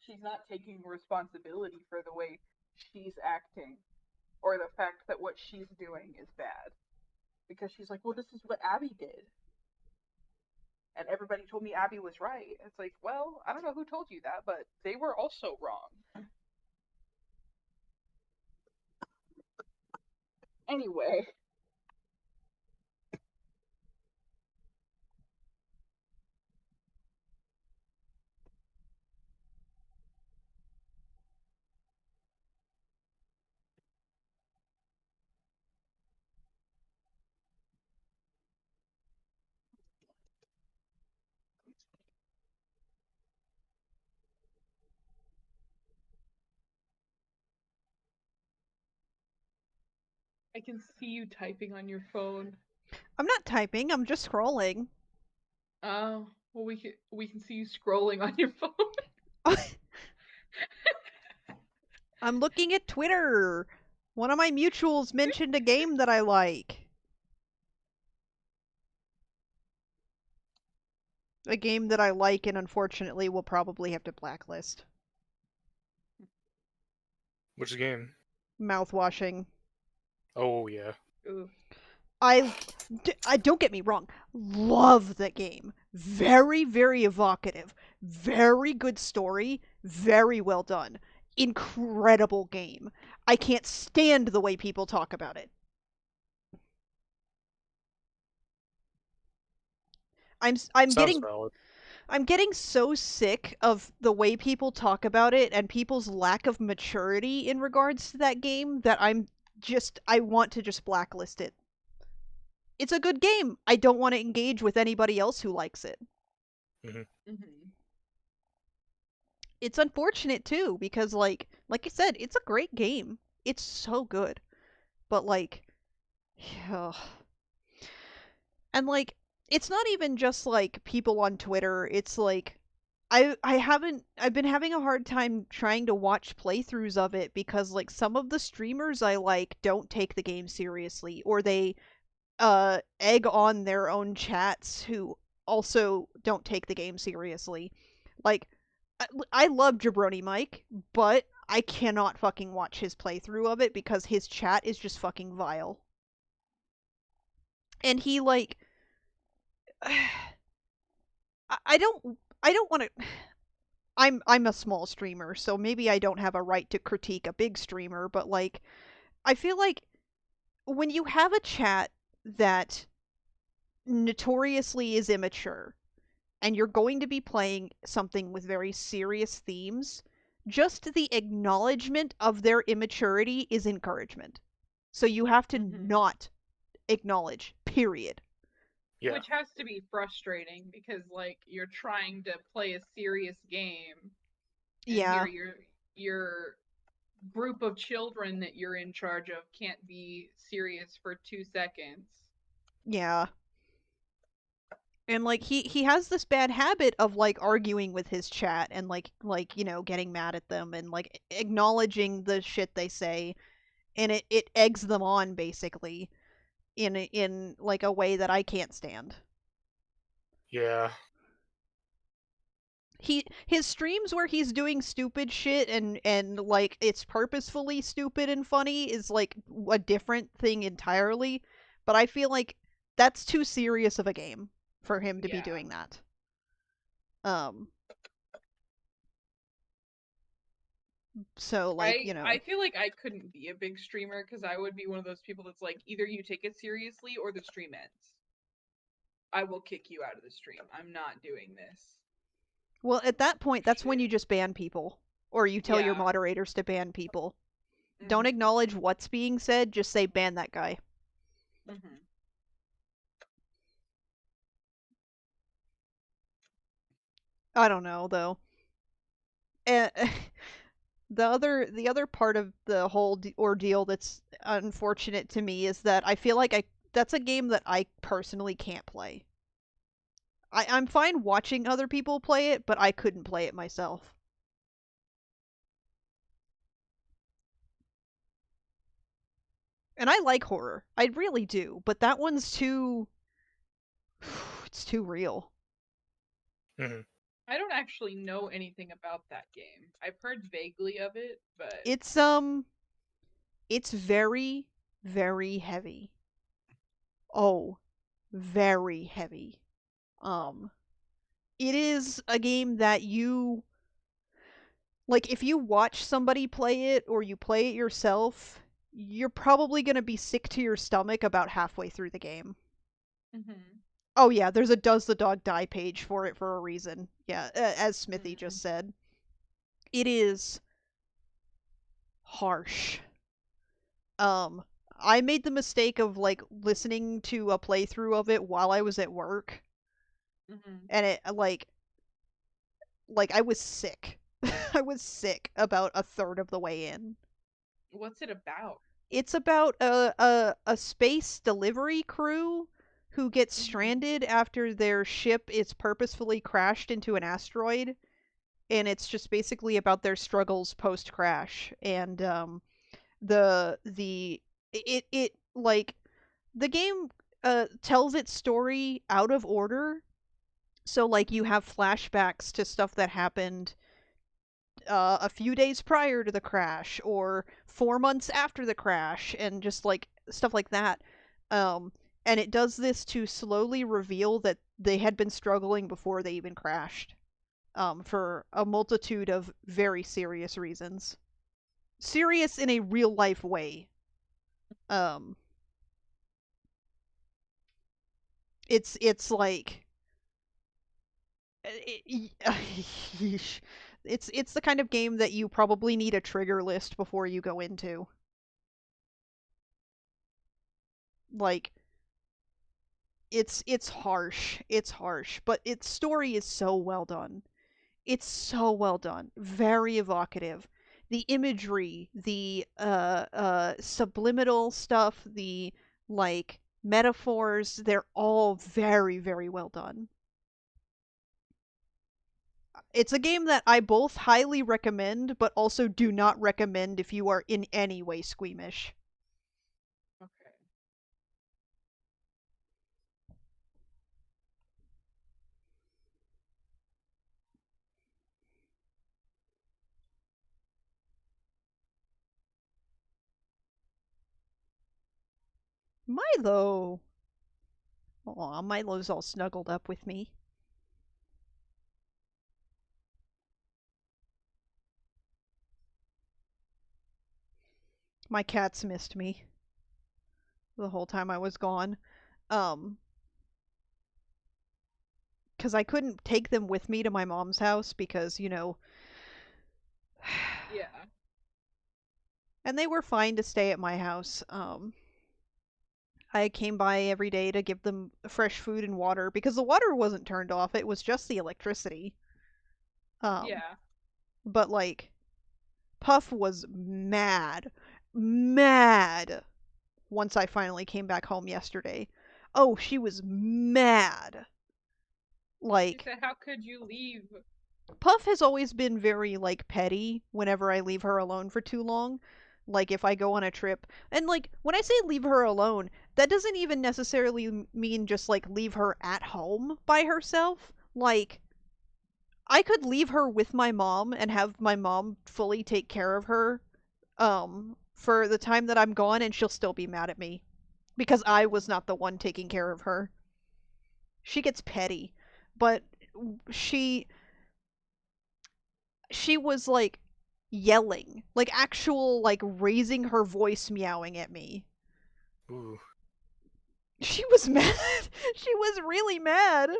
She's not taking responsibility for the way she's acting or the fact that what she's doing is bad. Because she's like, well, this is what Abby did. And everybody told me Abby was right. It's like, well, I don't know who told you that, but they were also wrong. Anyway. I can see you typing on your phone. I'm not typing. I'm just scrolling. Oh, well, we can see you scrolling on your phone. I'm looking at Twitter. One of my mutuals mentioned a game that I like. A game that I like and unfortunately will probably have to blacklist. Which game? Mouthwashing. Oh yeah. Ooh. I don't get me wrong. Love the game. Very, very evocative. Very good story. Very well done. Incredible game. I can't stand the way people talk about it. I'm Sounds getting valid. I'm getting so sick of the way people talk about it and people's lack of maturity in regards to that game that I want to just blacklist it. It's a good game. I don't want to engage with anybody else who likes it. Mm-hmm. It's unfortunate too because like I said, it's a great game. It's so good. But like ugh. And like it's not even just like people on Twitter. It's like I've been having a hard time trying to watch playthroughs of it because like some of the streamers I like don't take the game seriously or they egg on their own chats who also don't take the game seriously. Like I love Jabroni Mike, but I cannot fucking watch his playthrough of it because his chat is just fucking vile. And he like I don't want to I'm a small streamer, so maybe I don't have a right to critique a big streamer, but like I feel like when you have a chat that notoriously is immature and you're going to be playing something with very serious themes, just the acknowledgement of their immaturity is encouragement. So you have to Mm-hmm. not acknowledge, period. Yeah. Which has to be frustrating because like you're trying to play a serious game and Yeah, here your group of children that you're in charge of can't be serious for 2 seconds. yeah. And like he has this bad habit of like arguing with his chat and like you know getting mad at them and like acknowledging the shit they say and it eggs them on basically in like a way that I can't stand. Yeah. His streams where he's doing stupid shit and like it's purposefully stupid and funny is like a different thing entirely, but I feel like that's too serious of a game for him to be Yeah. doing that. Um so like, you I know, feel like I couldn't be a big streamer because I would be one of those people that's like either you take it seriously or the stream ends. I will kick you out of the stream. I'm not doing this. well at that point that's when you just ban people or you tell your Yeah. moderators to ban people. Don't Mm-hmm. acknowledge what's being said, just say ban that guy. Mm-hmm. I don't know though. And the other part of the whole ordeal that's unfortunate to me is that I feel like I that's a game that I personally can't play. I'm fine watching other people play it, but I couldn't play it myself. And I like horror. I really do, but that one's too it's too real. Hmm. I don't actually know anything about that game. I've heard vaguely of it, but It's it's very very heavy. Oh, very heavy. Um it is a game that you like if you watch somebody play it or you play it yourself, you're probably going to be sick to your stomach about halfway through the game. mm-hmm. Oh yeah, there's a does the dog die page for it for a reason. Yeah, as Smithy Mm-hmm. just said. It is harsh. Um I made the mistake of like listening to a playthrough of it while I was at work Mm-hmm. and it like I was sick. I was sick about a third of the way in. What's it about? It's about a space delivery crew who gets Mm-hmm. stranded after their ship is purposefully crashed into an asteroid, and it's just basically about their struggles post crash. And the it like the game tells its story out of order. So like you Mm-hmm. have flashbacks to stuff that happened a few days prior to the crash or 4 months after the crash and just like stuff like that um and it does this to slowly reveal that they had been struggling before they even crashed for a multitude of very serious reasons, serious in a real life way. um it's like Yeesh. It's the kind of game that you probably need a trigger list before you go into. Like it's harsh. It's harsh, but its story is so well done. It's so well done. Very evocative. The imagery, the subliminal stuff, the like metaphors, they're all very, very well done. It's a game that I both highly recommend, but also do not recommend if you are in any way squeamish. Okay. Milo! Aw, Milo's all snuggled up with me. My cats missed me the whole time I was gone. Um, because I couldn't take them with me to my mom's house because, Yeah. and they were fine to stay at my house. I came by every day to give them fresh food and water because the water wasn't turned off, it was just the electricity. Um, Yeah. but like Puff was mad. Mad once I finally came back home yesterday. Oh, she was mad. She Like said, "How could you leave?" Puff has always been very like petty whenever I leave her alone for too long. Like if I go on a trip, and like when I say leave her alone, that doesn't even necessarily mean just like leave her at home by herself. Like I could leave her with my mom and have my mom fully take care of her for the time that I'm gone, and she'll still be mad at me because I was not the one taking care of her. She gets petty, but she she was like yelling, like actual like raising her voice meowing at me. Ooh. She was mad. She was really mad.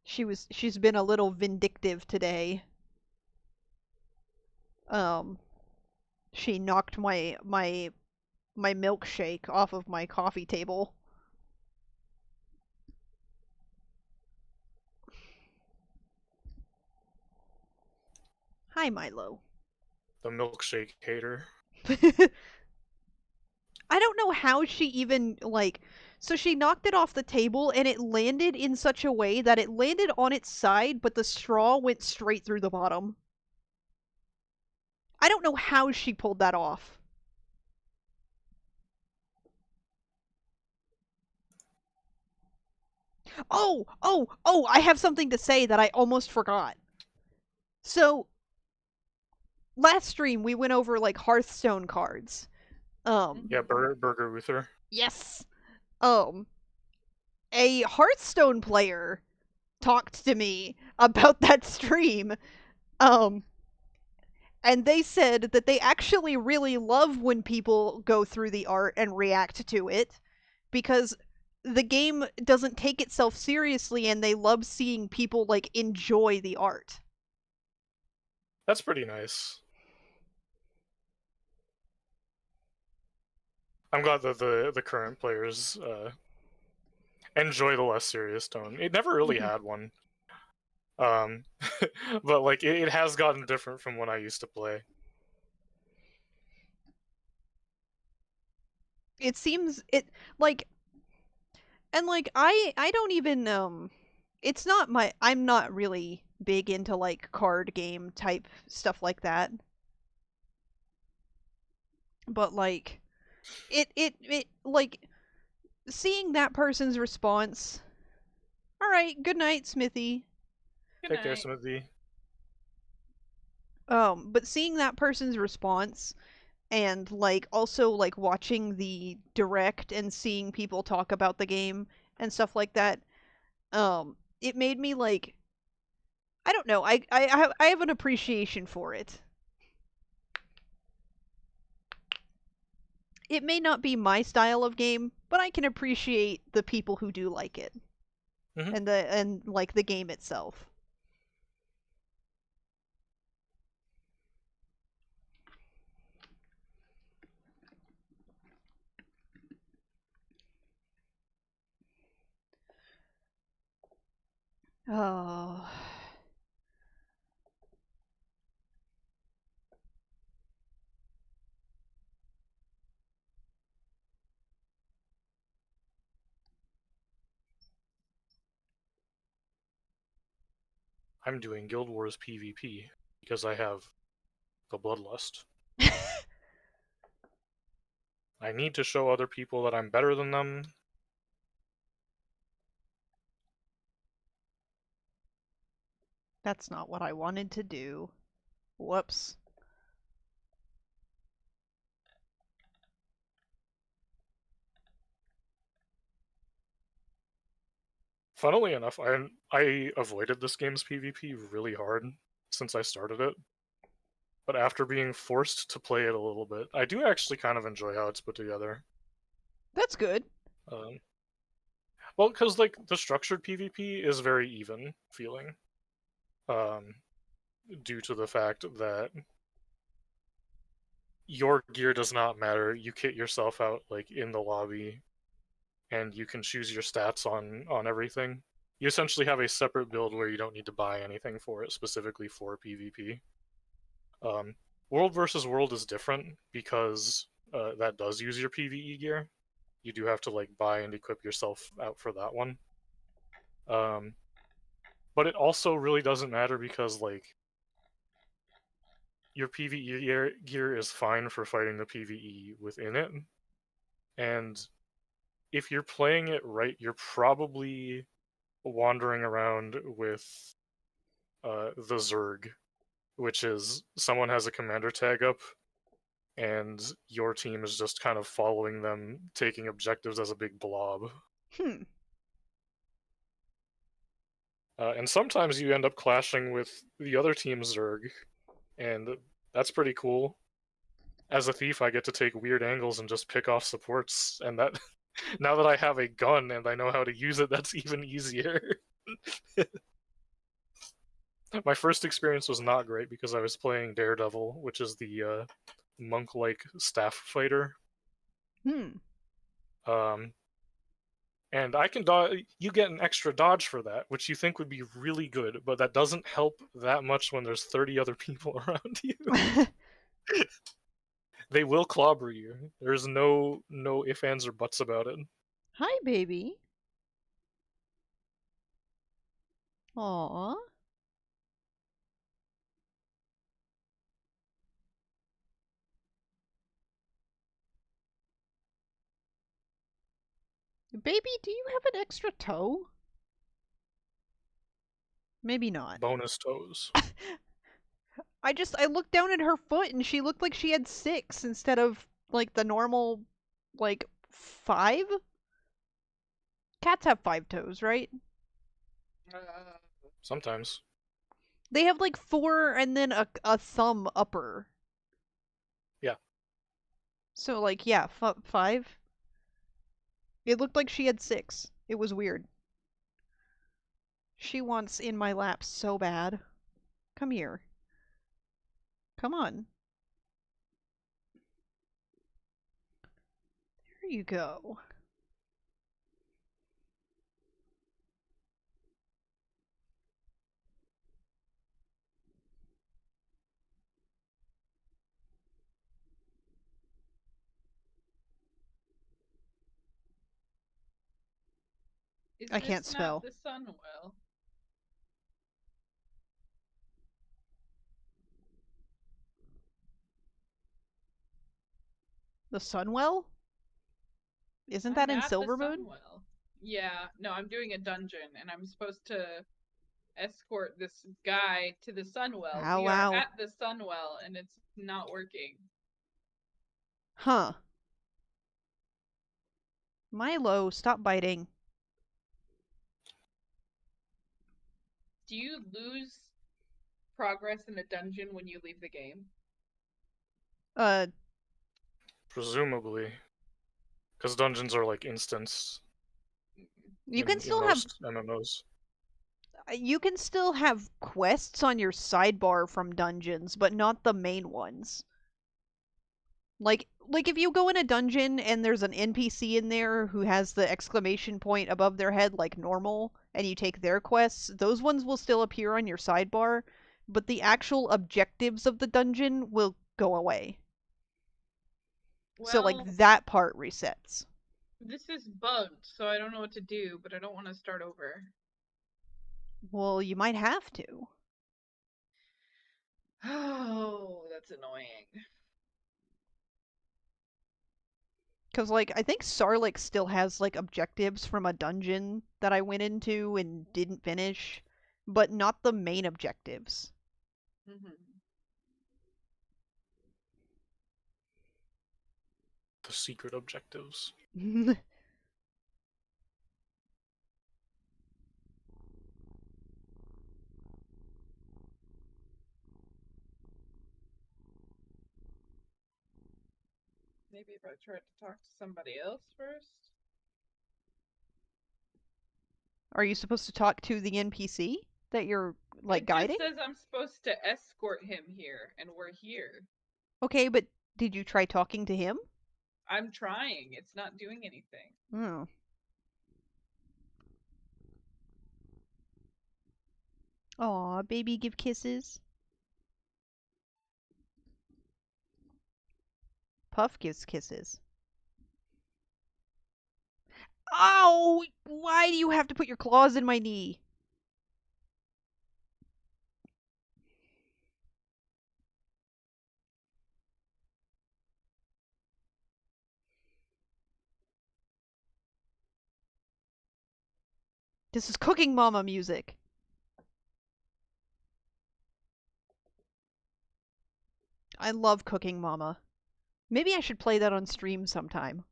She's been a little vindictive today. Um she knocked my milkshake off of my coffee table. Hi Milo. The milkshake hater. I don't know how she even like so she knocked it off the table and it landed in such a way that it landed on its side but the straw went straight through the bottom. I don't know how she pulled that off. Oh, I have something to say that I almost forgot. So, last stream we went over like Hearthstone cards. Yeah, Mhm. Burger Uther. Yes. Um a Hearthstone player talked to me about that stream. Um and they said that they actually really love when people go through the art and react to it because the game doesn't take itself seriously and they love seeing people like enjoy the art. That's pretty nice. I'm glad that the current players enjoy the less serious tone. It never really Mhm. had one. Um, but like it has gotten different from when I used to play. It seems it like and like I don't even it's not my I'm not really big into like card game type stuff like that. But like it like seeing that person's response. All right, good night, Smithy. Good Take care, night. Smithy. But seeing that person's response and like also like watching the direct and seeing people talk about the game and stuff like that, it made me like I don't know. I have an appreciation for it. It may not be my style of game, but I can appreciate the people who do like it Mhm. and like the game itself. Oh. I'm doing Guild Wars PvP because I have the bloodlust. I need to show other people that I'm better than them. That's not what I wanted to do. Whoops. Funnily enough, I avoided this game's PvP really hard since I started it. But after being forced to play it a little bit, I do actually kind of enjoy how it's put together. That's good. Um, well, because like the structured PvP is very even feeling, um, due to the fact that your gear does not matter. You kit yourself out like in the lobby, and you can choose your stats on everything. You essentially have a separate build where you don't need to buy anything for it specifically for PvP. Um, World versus World is different because that does use your PvE gear. You do have to like buy and equip yourself out for that one. Um, but it also really doesn't matter because like your PvE gear is fine for fighting the PvE within it, and if you're playing it right, you're probably wandering around with the Zerg, which is someone has a commander tag up, and your team is just kind of following them, taking objectives as a big blob. Hmm. And sometimes you end up clashing with the other team's Zerg, and that's pretty cool. As a thief, I get to take weird angles and just pick off supports, and that now that I have a gun and I know how to use it, that's even easier. My first experience was not great because I was playing Daredevil, which is the monk-like staff fighter. Hmm. Um, and I can dodge. You get an extra dodge for that, which you think would be really good, but that doesn't help that much when there's 30 other people around you. They will clobber you. There's no ifs, ands, or buts about it. Hi, baby. Aw. Baby, do you have an extra toe? Maybe not. Bonus toes. I looked down at her foot and she looked like she had 6 instead of like the normal like 5. Cats have 5 toes, right? Sometimes. They have like 4 and then a thumb upper. Yeah. So like yeah, 5. It looked like she had 6. It was weird. She wants in my lap so bad. Come here. Come on. There you go. Is I can't this not spell. the Sunwell? The Sunwell? Isn't I'm that in at the Silvermoon? Sunwell. Yeah, no, I'm doing a dungeon and I'm supposed to escort this guy to the Sunwell. Ow, We are ow. at the Sunwell and it's not working. Huh. Milo, stop biting. Do you lose progress in a dungeon when you leave the game? Uh, Presumably, because dungeons are like instants you can in still have most MMOs. you can still have quests on your sidebar from dungeons, but not the main ones. Like if you go in a dungeon and there's an NPC in there who has the exclamation point above their head like normal and you take their quests, those ones will still appear on your sidebar, but the actual objectives of the dungeon will go away. So like Well, that part resets. this is bugged, so I don't know what to do, but I don't want to start over. Well, you might have to. Oh, that's annoying. Cause like I think Sarlik still has like objectives from a dungeon that I went into and didn't finish, but not the main objectives. Mm-hmm. The secret objectives. Maybe if I tried to talk to somebody else first. Are you supposed to talk to the NPC that you're like It just guiding? says I'm supposed to escort him here, and we're here. Okay, but did you try talking to him? I'm trying. It's not doing anything. Oh. Aw, baby give kisses. Puff gives kisses. Ow! Why do you have to put your claws in my knee? This is Cooking Mama music. I love Cooking Mama. Maybe I should play that on stream sometime.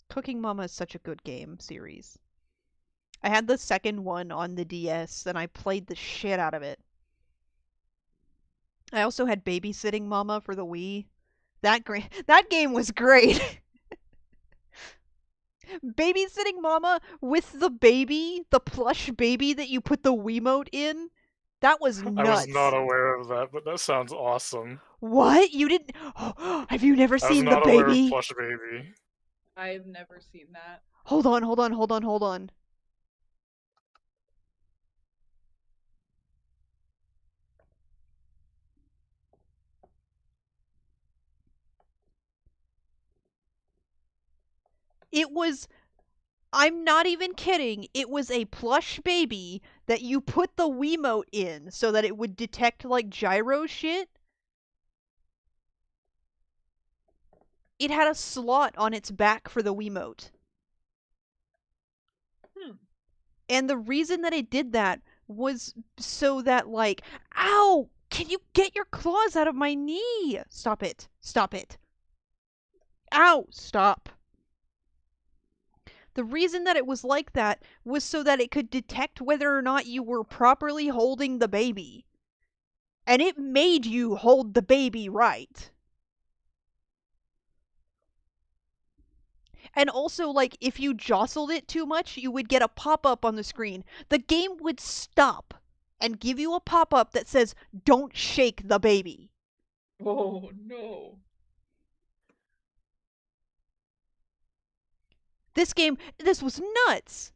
Cooking Mama is such a good game series. I had the second one on the DS and I played the shit out of it. I also had Babysitting Mama for the Wii. That game was great. Babysitting Mama with the baby, the plush baby that you put the Wiimote in. That was I was not nuts. aware of that, but that sounds awesome. What? You didn't? Have you never I was seen the not aware of baby? Plush Baby. I've never seen that. Hold on, hold on, hold on, hold on. It was, I'm not even kidding, it was a plush baby that you put the Wiimote in so that it would detect like gyro shit. It had a slot on its back for the Wiimote. And the reason that it did that was so that like, ow! Can you get your claws out of my knee? Stop it. Stop it. Ow! Stop. The reason that it was like that was so that it could detect whether or not you were properly holding the baby. And it made you hold the baby right. And also, like, if you jostled it too much, you would get a pop up on the screen. The game would stop and give you a pop up that says, "Don't shake the baby." Oh no. This was nuts.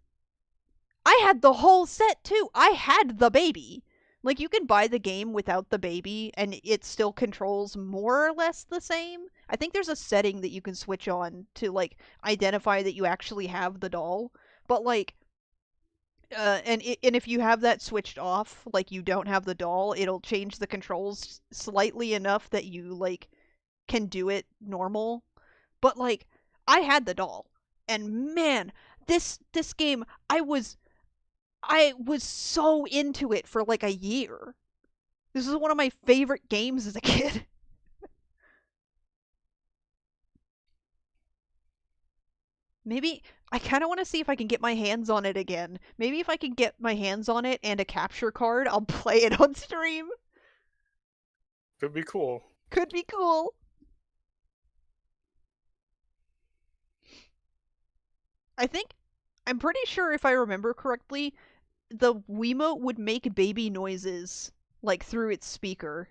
I had the whole set too. I had the baby. Like, you can buy the game without the baby, and it still controls more or less the same. I think there's a setting that you can switch on to, like, identify that you actually have the doll. But, like, and if you have that switched off, like you don't have the doll, it'll change the controls slightly enough that you like can do it normal. But like I had the doll, and man, this game I was so into it for like a year. This was one of my favorite games as a kid. Maybe I kind of want to see if I can get my hands on it again. Maybe if I can get my hands on it and a capture card, I'll play it on stream. Could be cool. Could be cool. I think I'm pretty sure if I remember correctly, the Wiimote would make baby noises like through its speaker.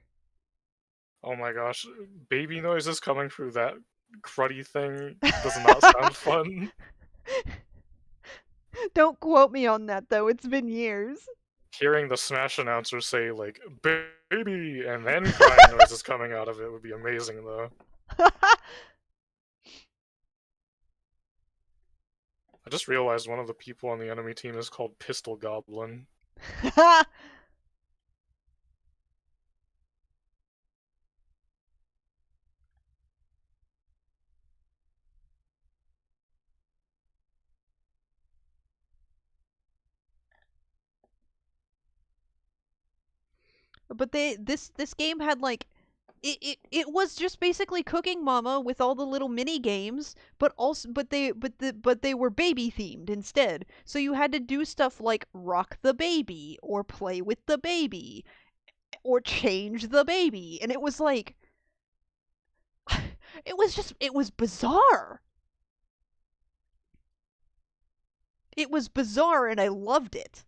Oh my gosh, baby noises coming through that cruddy thing does not sound fun. Don't quote me on that though. It's been years. Hearing the Smash announcer say like "baby" and then crying noises coming out of it would be amazing though. I just realized one of the people on the enemy team is called Pistol Goblin. But this game had like it was just basically Cooking Mama with all the little mini games, but also but they were baby themed instead. So you had to do stuff like rock the baby or play with the baby or change the baby, and it was like it was bizarre. It was bizarre and I loved it.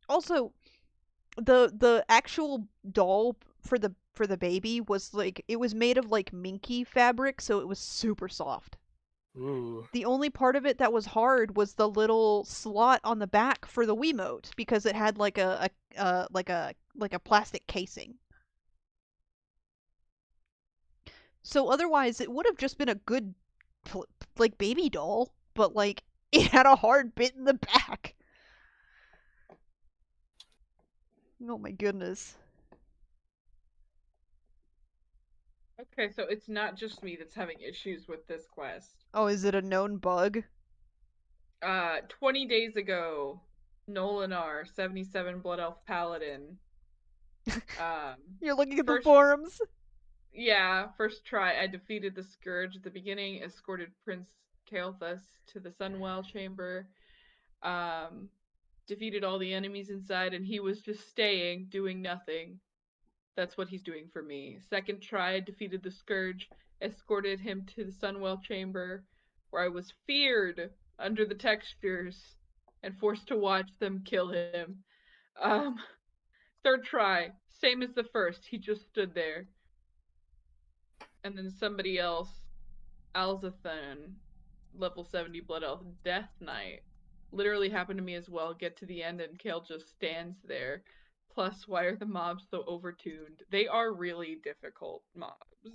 Also, the actual doll for the baby was like it was made of like minky fabric, so it was super soft. Ooh, The only part of it that was hard was the little slot on the back for the Wiimote because it had like like a plastic casing. So otherwise, it would have just been a good like baby doll, but like it had a hard bit in the back. Oh my goodness. Okay, so it's not just me that's having issues with this quest. Oh, is it a known bug? 20 days ago, Nolinar, 77 Blood Elf Paladin. You're looking at the first, forums. yeah, first try, I defeated the Scourge at the beginning, escorted Prince Kael'thas to the Sunwell Chamber, defeated all the enemies inside, and he was just staying, doing nothing. That's what he's doing for me. Second try, defeated the Scourge, escorted him to the Sunwell Chamber, where I was feared under the textures and forced to watch them kill him. Um, third try, same as the first, he just stood there. And then somebody else, Alzathan, level 70 Blood Elf, Death Knight, literally happened to me as well. Get to the end and Kale just stands there. Plus, why are the mobs so overtuned? They are really difficult mobs. Like,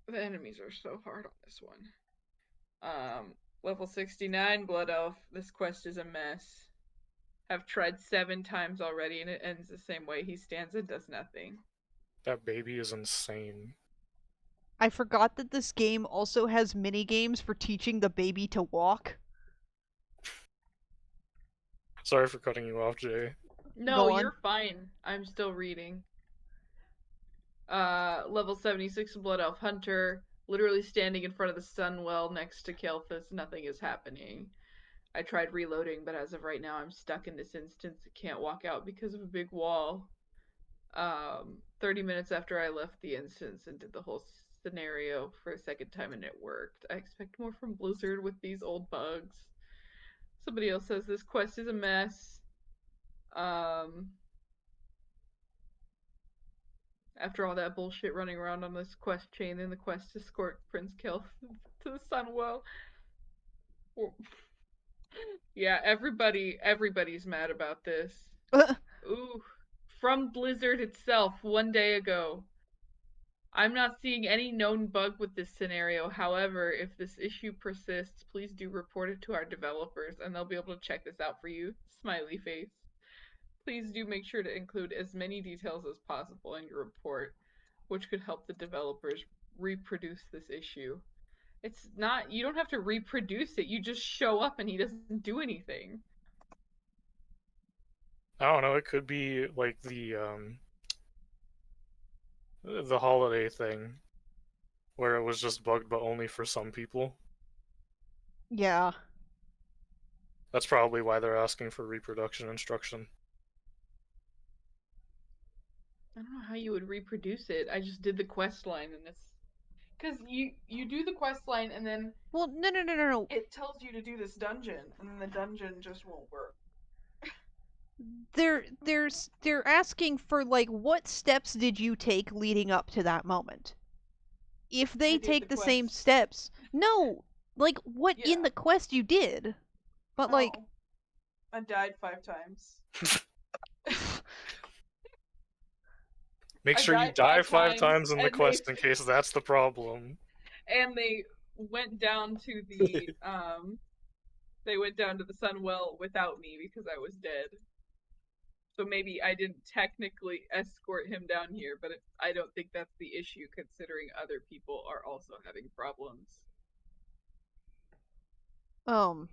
the enemies are so hard on this one. Level 69 Blood Elf. This quest is a mess. Have tried 7 times already and it ends the same way. He stands and does nothing. that baby is insane. I forgot that this game also has mini games for teaching the baby to walk. Sorry for cutting you off, Jay. No, Go on. you're fine. I'm still reading. Level 76 Blood Elf Hunter, literally standing in front of the Sunwell next to Kael'thas, nothing is happening. I tried reloading, but as of right now, I'm stuck in this instance. I can't walk out because of a big wall. 30 minutes after I left the instance and did the whole scenario for a second time and it worked. I expect more from Blizzard with these old bugs. Somebody else says this quest is a mess. After all that bullshit running around on this quest chain, and the quest to escort Prince Kill to the Sunwell. Yeah, everybody's mad about this. Ooh, from Blizzard itself 1 day ago. I'm not seeing any known bug with this scenario. However, if this issue persists, please do report it to our developers and they'll be able to check this out for you. Smiley face. Please do make sure to include as many details as possible in your report, which could help the developers reproduce this issue. It's not, you don't have to reproduce it, you just show up and he doesn't do anything. I don't know, it could be like the holiday thing, where it was just bugged but only for some people. Yeah. That's probably why they're asking for reproduction instruction. I don't know how you would reproduce it. I just did the quest line and it's because you do the quest line and then Well, no. it tells you to do this dungeon and then the dungeon just won't work. They're asking for like what steps did you take leading up to that moment? If I they did take the the same quest. steps, no, like what in Yeah. the quest you did, but like Oh, I died 5 times. Make I sure you died die 5 times, 5 times in the and quest in case that's the problem. they went down to the they went down to the Sunwell without me because I was dead. So maybe I didn't technically escort him down here, but I don't think that's the issue considering other people are also having problems. um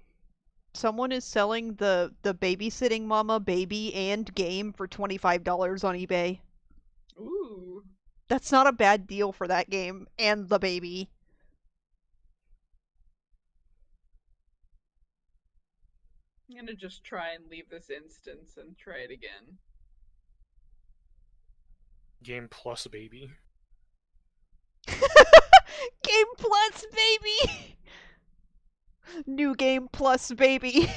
someone is selling the babysitting mama baby and game for $25 on eBay. Ooh. That's not a bad deal for that game and the baby. I'm gonna just try and leave this instance and try it again. Game plus baby. Game Plus baby. New Game Plus baby.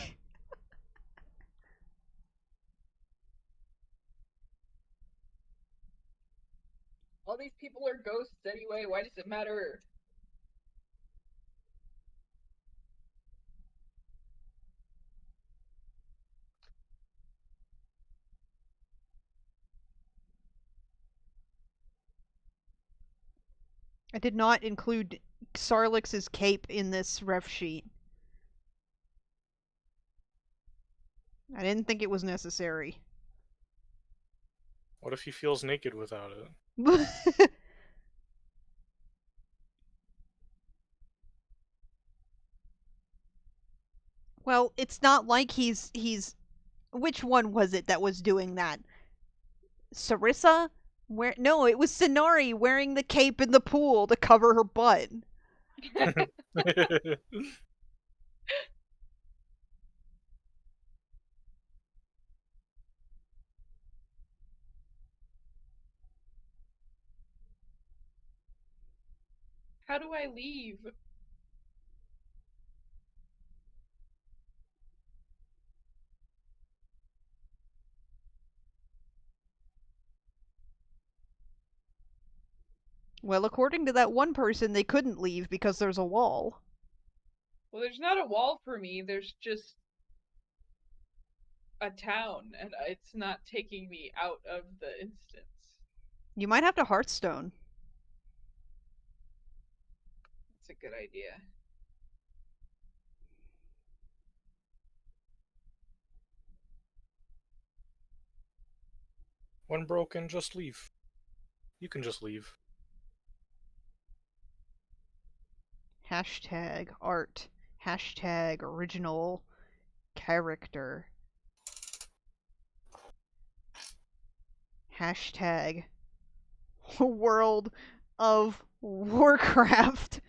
All these people are ghosts anyway, why does it matter? I did not include Sarlix's cape in this ref sheet. I didn't think it was necessary. What if he feels naked without it? Well, it's not like he's which one was it that was doing that? Sarissa? Where no, it was Sinari wearing the cape in the pool to cover her butt. How do I leave? Well, according to that one person, they couldn't leave because there's a wall. Well, there's not a wall for me, there's just a town, and it's not taking me out of the instance. You might have to Hearthstone. That's a good idea. When broken, just leave. You can just leave. Hashtag art. Hashtag original character. Hashtag World of Warcraft.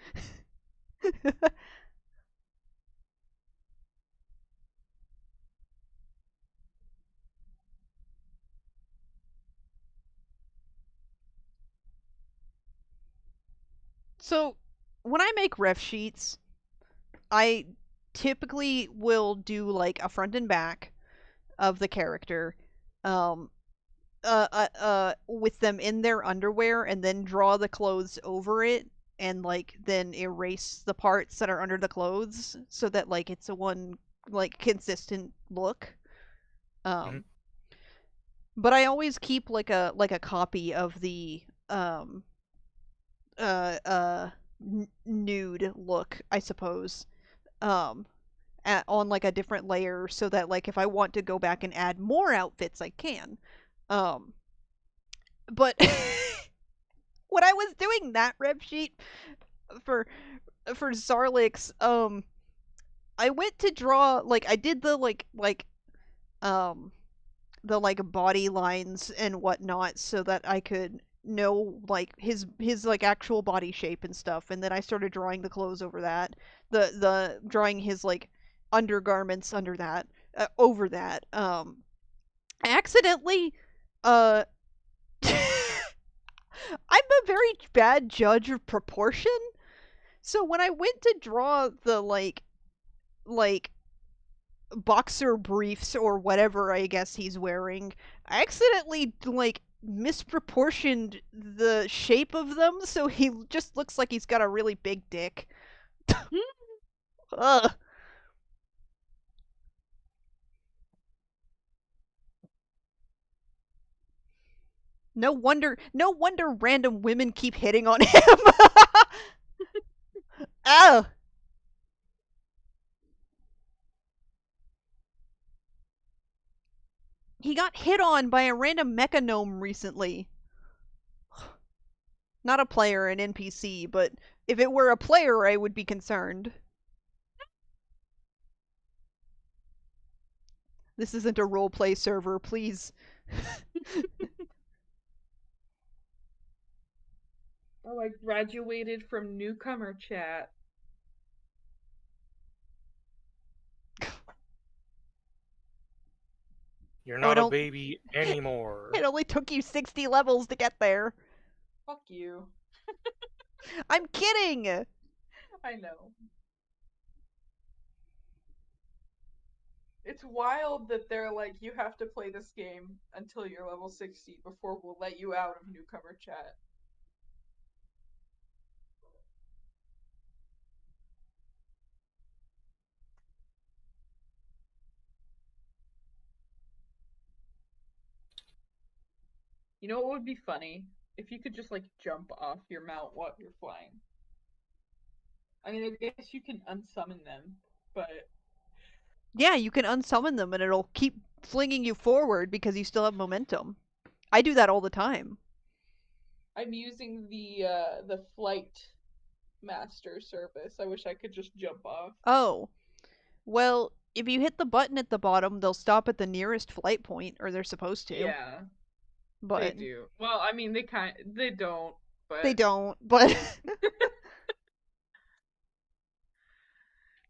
So, when I make ref sheets, I typically will do like a front and back of the character, um, with them in their underwear, and then draw the clothes over it, and like then erase the parts that are under the clothes, so that like it's a one like consistent look. Um, but I always keep like a copy of the uh uh nude look, I suppose. Um, on like a different layer so that like if I want to go back and add more outfits I can. Um but when I was doing that rep sheet for Zarlix, I went to draw like I did um the like body lines and whatnot so that I could know like his like actual body shape and stuff, and then I started drawing the clothes over that, the drawing his like undergarments under that, over that. I accidentally, uh, I'm a very bad judge of proportion. So when I went to draw the like boxer briefs or whatever I guess he's wearing, I accidentally like misproportioned the shape of them so he just looks like he's got a really big dick. Ugh. No wonder random women keep hitting on him. Oh, he got hit on by a random mecha gnome recently. Not a player, an NPC, but if it were a player, I would be concerned. This isn't a roleplay server, please. Oh, I graduated from newcomer chat. You're Oh, not a baby anymore. it only took you 60 levels to get there. Fuck you. I'm kidding! I know. It's wild that they're like, you have to play this game until you're level 60 before we'll let you out of newcomer chat. You know what would be funny? If you could just like jump off your mount while you're flying. I mean, I guess you can unsummon them, but Yeah, you can unsummon them and it'll keep flinging you forward because you still have momentum. I do that all the time. I'm using the flight master service. I wish I could just jump off. Oh, well, if you hit the button at the bottom, they'll stop at the nearest flight point, or they're supposed to. Yeah, they But do. Well, I mean, they don't, they but don't. But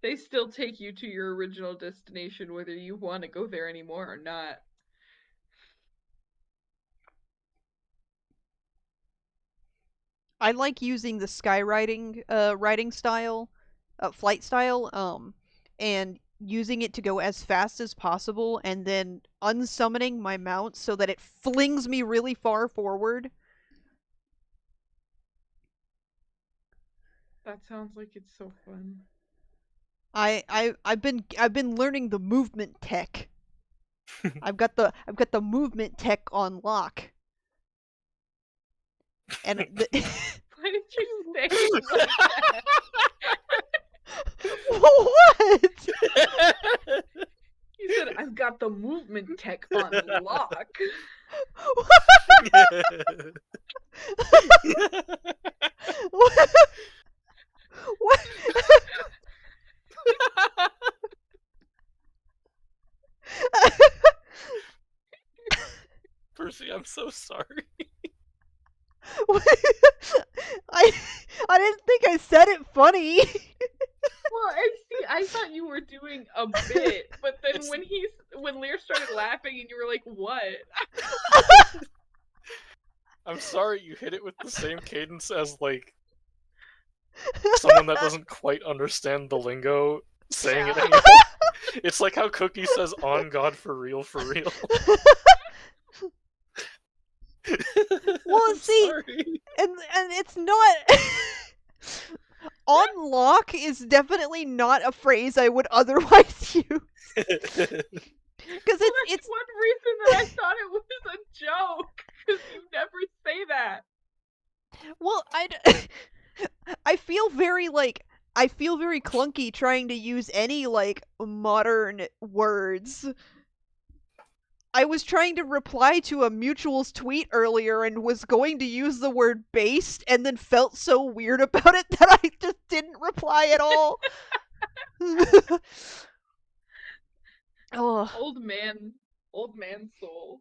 they still take you to your original destination whether you want to go there anymore or not. I like using the skywriting writing style, flight style, and using it to go as fast as possible and then unsummoning my mount so that it flings me really far forward. That sounds like it's so fun. I've been learning the movement tech. I've got the movement tech on lock. And Why did you say it like that? what? You said I've got the movement tech on lock. What? What? Percy, I'm so sorry. I I didn't think I said it funny. Well, I thought you were doing a bit, but then when Lear started laughing and you were like, "What?" I'm sorry you hit it with the same cadence as, like, someone that doesn't quite understand the lingo saying it anymore. It's like how Cookie says "on God for real, for real." Well, I'm see, sorry. and it's not. Unlock is definitely not a phrase I would otherwise use. Because it's one reason that I thought it was a joke, because you never say that. well, I feel very clunky trying to use any like modern words. I was trying to reply to a mutual's tweet earlier and was going to use the word based and then felt so weird about it that I just didn't reply at all. Oh, Old man soul.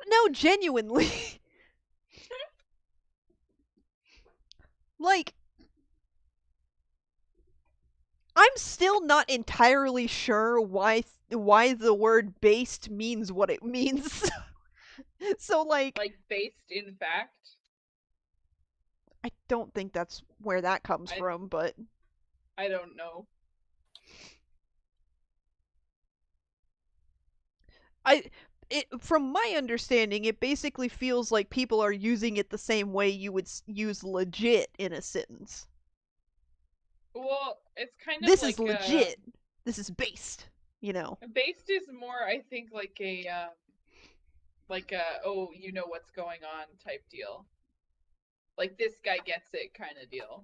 no, genuinely. Like, I'm still not entirely sure why the word based means what it means. So like based in fact. I don't think that's where that comes I- from, but I don't know. from my understanding, it basically feels like people are using it the same way you would use legit in a sentence. Well, it's kind of This is like legit. This is based. You know. based is more, I think, like a oh, you know what's going on type deal. Like this guy gets it kind of deal.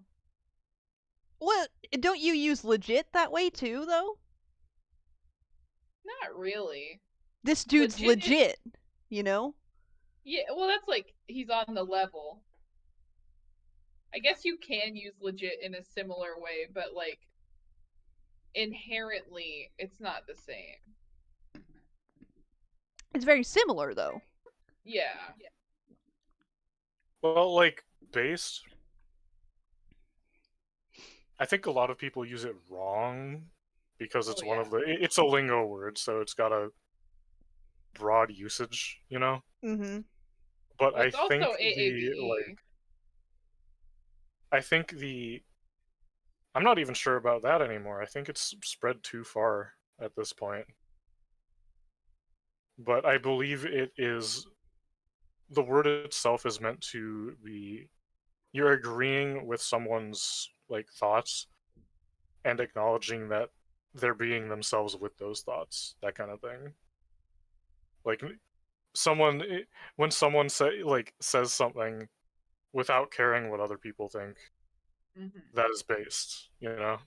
Well, don't you use legit that way too, though? Not really. This dude's legit, you know? Yeah, well, that's like he's on the level. I guess you can use legit in a similar way, but like inherently, it's not the same. It's very similar, though. Yeah. Well, like, based, I think a lot of people use it wrong because it's one of the. It's a lingo word, so it's got a broad usage, you know? Mm-hmm. But Well, I it's also think AAVE. I think I'm not even sure about that anymore. I think it's spread too far at this point. But I believe it is the word itself is meant to be you're agreeing with someone's like thoughts and acknowledging that they're being themselves with those thoughts, that kind of thing. Like someone when someone says something without caring what other people think, that is based, you know.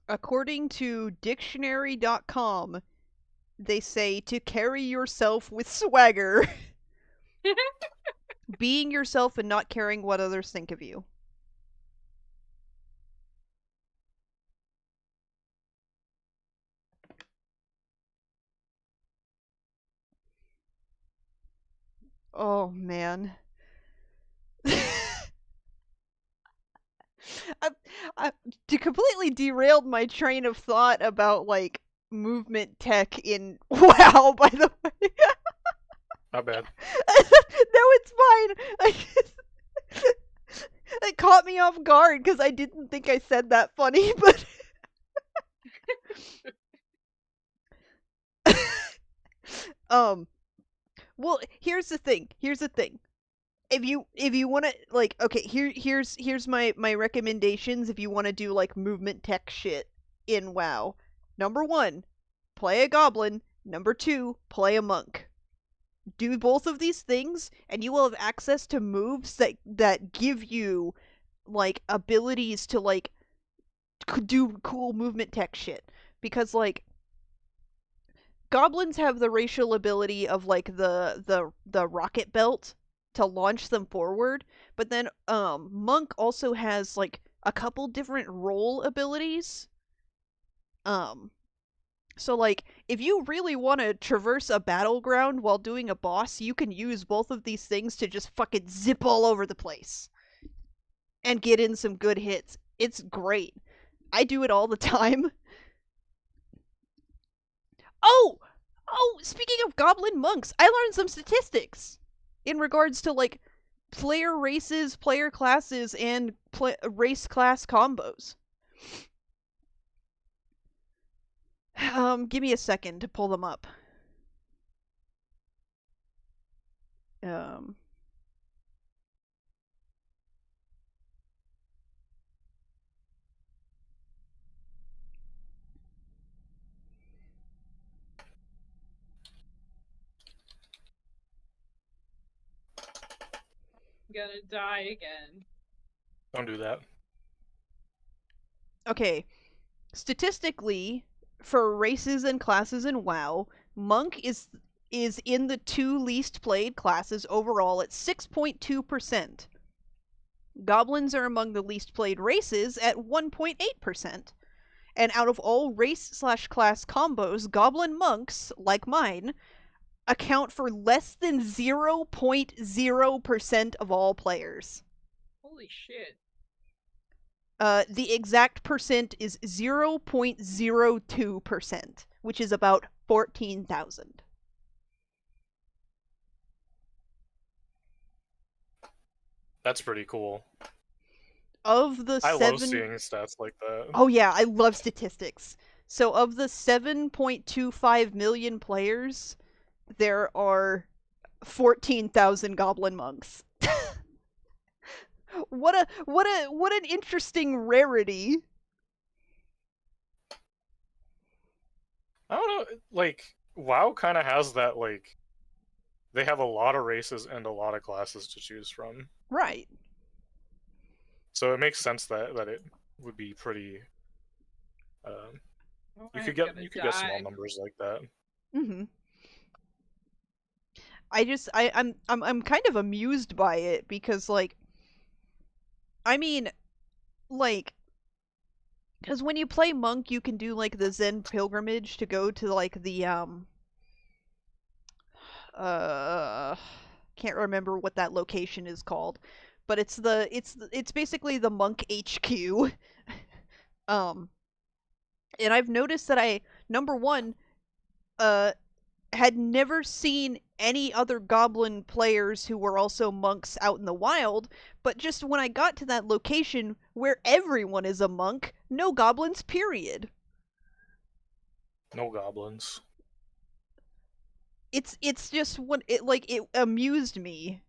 According to dictionary.com, they say to carry yourself with swagger. Being yourself and not caring what others think of you. Oh, man. I completely derailed my train of thought about, like, movement tech in WoW, by the way. Not bad. No, it's fine. It caught me off guard because I didn't think I said that funny, but well, here's the thing. If you want to like okay, here's my recommendations if you want to do like movement tech shit in WoW. Number 1, play a goblin. Number 2, play a monk. Do both of these things and you will have access to moves that give you like abilities to like do cool movement tech shit because like goblins have the racial ability of like the rocket belt to launch them forward, but then monk also has like a couple different roll abilities. Um so like if you really want to traverse a battleground while doing a boss, you can use both of these things to just fucking zip all over the place and get in some good hits. It's great. I do it all the time. Oh, speaking of goblin monks, I learned some statistics in regards to like player races, player classes, and race class combos. Give me a second to pull them up. Um, Gonna die again. Don't do that. okay, statistically, for races and classes in WoW, monk is in the 2 least played classes overall at 6.2%. Goblins are among the least played races at 1.8%. And out of all race/class combos, goblin monks, like mine, account for less than 0.0% of all players. Holy shit. The exact percent is 0.02%, which is about 14,000. That's pretty cool. Of the I love 7 seeing stats like that. Oh yeah, I love statistics. So of the 7.25 million players, there are 14,000 goblin monks. What an interesting rarity. I don't know, like WoW kind of has that, like they have a lot of races and a lot of classes to choose from. Right. So it makes sense that it would be pretty. Um, Oh, you I'm could get gonna small die. numbers like that. Mhm. I'm kind of amused by it because like I mean like because when you play monk you can do like the Zen pilgrimage to go to like the uh can't remember what that location is called, but it's basically the monk HQ. um and I've noticed that I number one uh had never seen any other goblin players who were also monks out in the wild, but just when I got to that location where everyone is a monk, no goblins, period. No goblins. It's just what it amused me.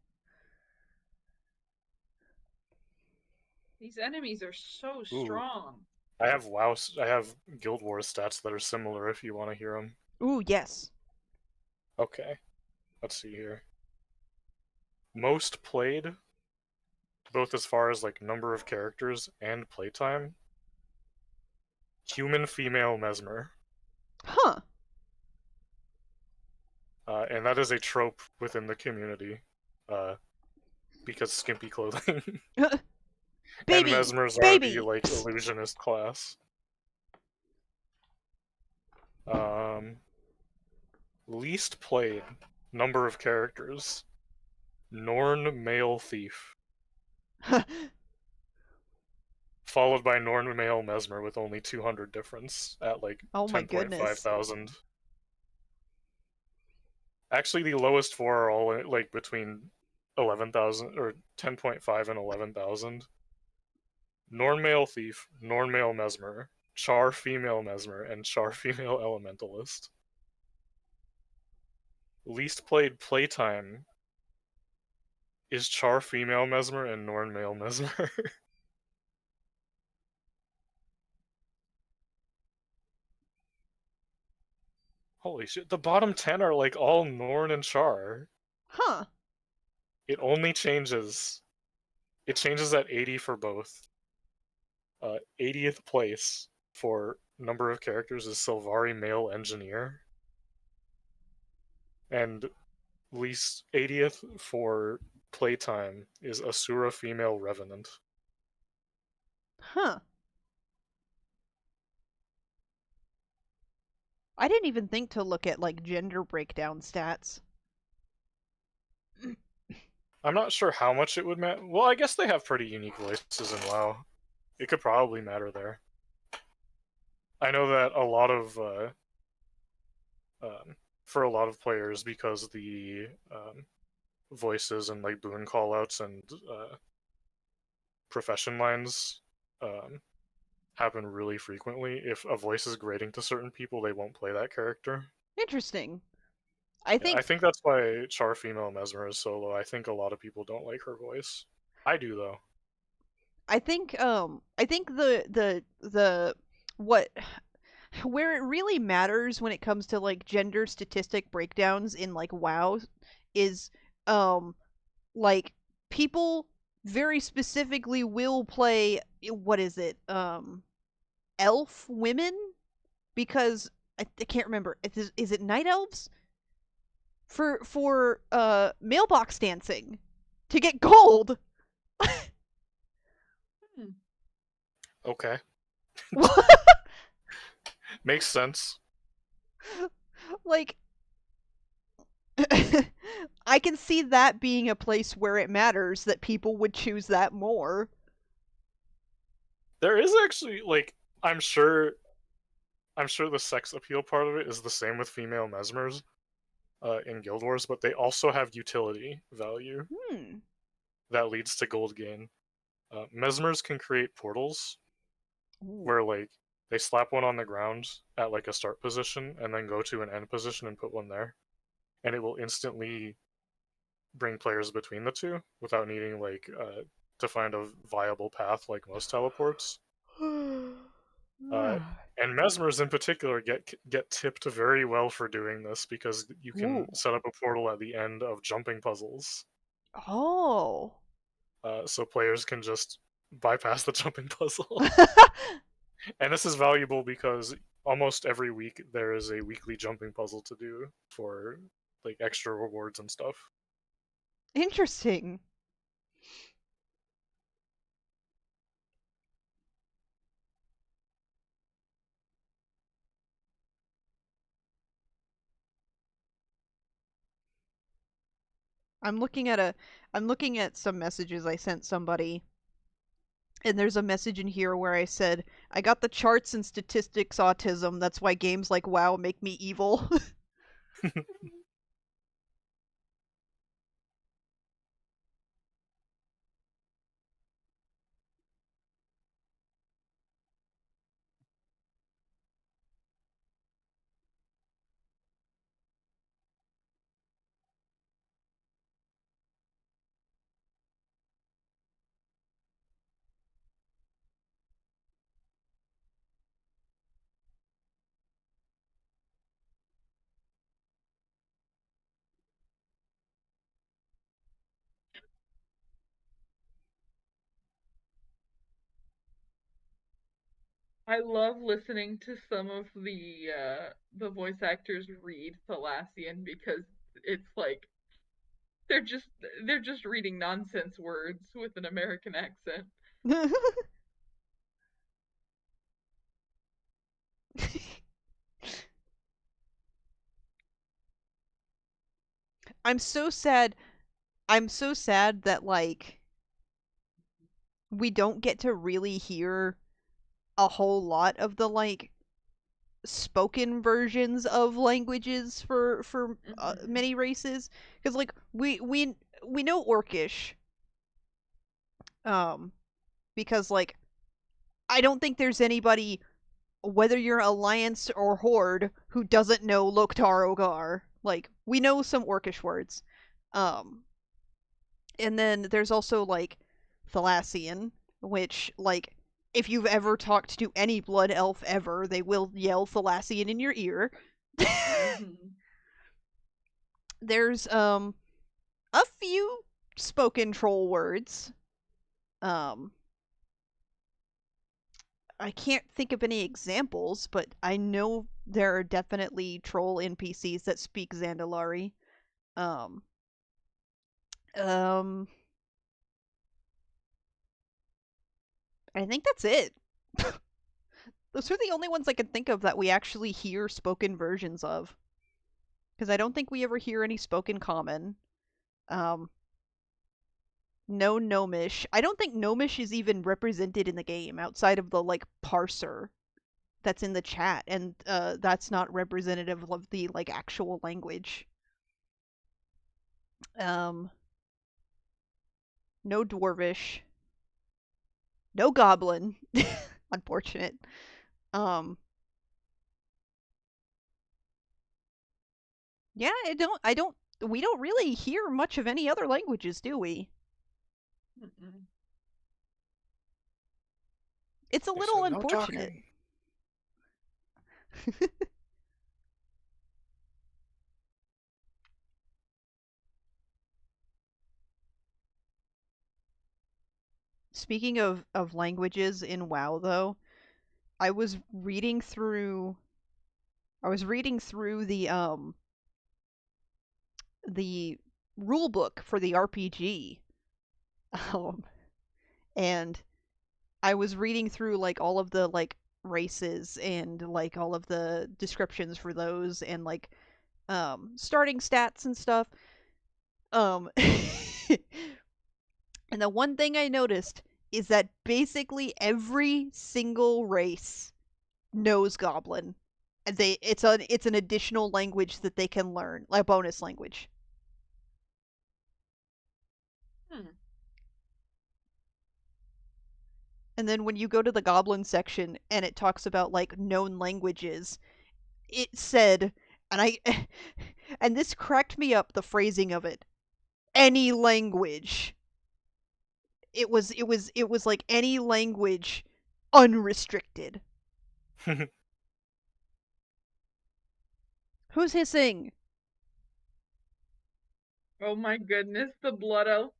These enemies are so Ooh, strong. I have WoW. I have Guild Wars stats that are similar. If you want to hear them. Ooh, yes. Okay, let's see here. Most played, both as far as like number of characters and playtime. Human female Mesmer. Huh. And that is a trope within the community, because skimpy clothing. And Baby, Mesmers are the baby. like Psst. illusionist class. Um, Least played number of characters. Norn male thief, followed by Norn male Mesmer with only 200 difference at like Oh my 10.5 goodness. thousand. Actually, the lowest four are all like between 11,000 or 10.5 and 11,000. Norn male thief, Norn male Mesmer, Char female Mesmer, and Char female elementalist. Least played playtime is Char female Mesmer and Norn male Mesmer. Holy shit, the bottom 10 are like all Norn and Char. Huh. It only changes. It changes at 80 for both. 80th place for number of characters is Sylvari male engineer. And least 80th for playtime is Asura female revenant. Huh. I didn't even think to look at like gender breakdown stats. I'm not sure how much it would matter. Well, I guess they have pretty unique voices in WoW. It could probably matter there. I know that a lot of for a lot of players, because the voices and like boon callouts and profession lines happen really frequently. If a voice is grating to certain people, they won't play that character. Interesting. I Yeah, I think think that's why Char female Mesmer is so low. I think a lot of people don't like her voice. I do though. I think the what where it really matters when it comes to like gender statistic breakdowns in like WoW is um like people very specifically will play what is it? Elf women because I can't remember. Is it night elves? For mailbox dancing to get gold. Hmm. Okay, makes sense. Like I can see that being a place where it matters that people would choose that more. There is actually like I'm sure the sex appeal part of it is the same with female mesmers in Guild Wars, but they also have utility value Hmm. that leads to gold gain. Mesmers can create portals Ooh. where like they slap one on the ground at like a start position and then go to an end position and put one there, and it will instantly bring players between the two without needing like to find a viable path like most teleports. Uh, and mesmers in particular get tipped very well for doing this because you Ooh. can set up a portal at the end of jumping puzzles, Oh. so players can just bypass the jumping puzzle. And this is valuable because almost every week there is a weekly jumping puzzle to do for like extra rewards and stuff. Interesting. I'm looking at some messages I sent somebody, and there's a message in here where I said, "I got the charts and statistics autism. That's why games like WoW make me evil." I love listening to some of the voice actors read Thalassian because it's like they're just reading nonsense words with an American accent. I'm so sad. I'm so sad that like we don't get to really hear a whole lot of the like spoken versions of languages for Mm-hmm. many races, because like we know Orcish, um because like I don't think there's anybody, whether you're Alliance or Horde, who doesn't know Loktar Ogar. Like we know some Orcish words. um and then there's also like Thalassian, which like if you've ever talked to any blood elf ever, they will yell Thalassian in your ear. Mm-hmm. There's a few spoken troll words. Um I can't think of any examples, but I know there are definitely troll NPCs that speak Zandalari. Um um I think that's it. Those are the only ones I can think of that we actually hear spoken versions of. Because I don't think we ever hear any spoken common. Um, no Gnomish. I don't think Gnomish is even represented in the game outside of the like parser that's in the chat, and that's not representative of the like actual language. Um, no Dwarvish. No Goblin. Unfortunate. Um, yeah, I don't. We don't really hear much of any other languages, do we? Mm-mm. It's a They little said no unfortunate. talking. Speaking of languages in WoW though, I was reading through the rule book for the RPG. Um and I was reading through like all of the like races and like all of the descriptions for those and like starting stats and stuff. Um, and the one thing I noticed is that basically every single race knows Goblin. And it's an additional language that they can learn, like a bonus language. Hmm. And then when you go to the Goblin section and it talks about like known languages, it said, and I and this cracked me up, the phrasing of it. Any language. It was like any language unrestricted. Who's hissing? Oh my goodness, the blood elf.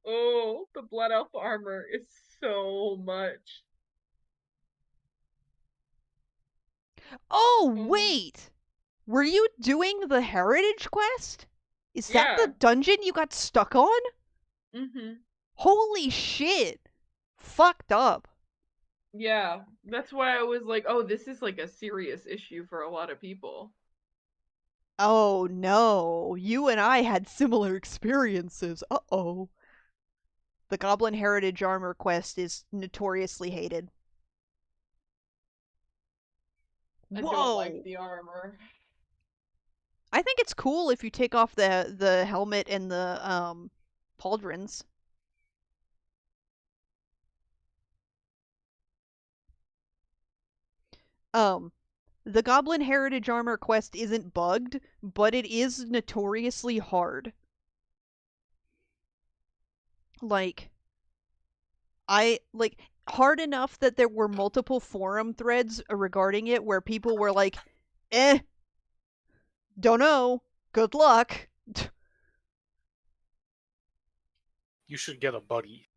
Oh, the blood elf armor is so much. Oh, Oh, wait. Were you doing the heritage quest? Is that yeah. the dungeon you got stuck on? Mhm. Holy shit. Fucked up. Yeah, that's why I was like, oh, this is like a serious issue for a lot of people. Oh no, you and I had similar experiences. Uh-oh. The Goblin Heritage Armor quest is notoriously hated. I don't like Whoa! the armor. I think it's cool if you take off the helmet and the pauldrons. Um, the Goblin Heritage Armor quest isn't bugged, but it is notoriously hard. Like, hard enough that there were multiple forum threads regarding it where people were like, eh, don't know, good luck. You should get a buddy.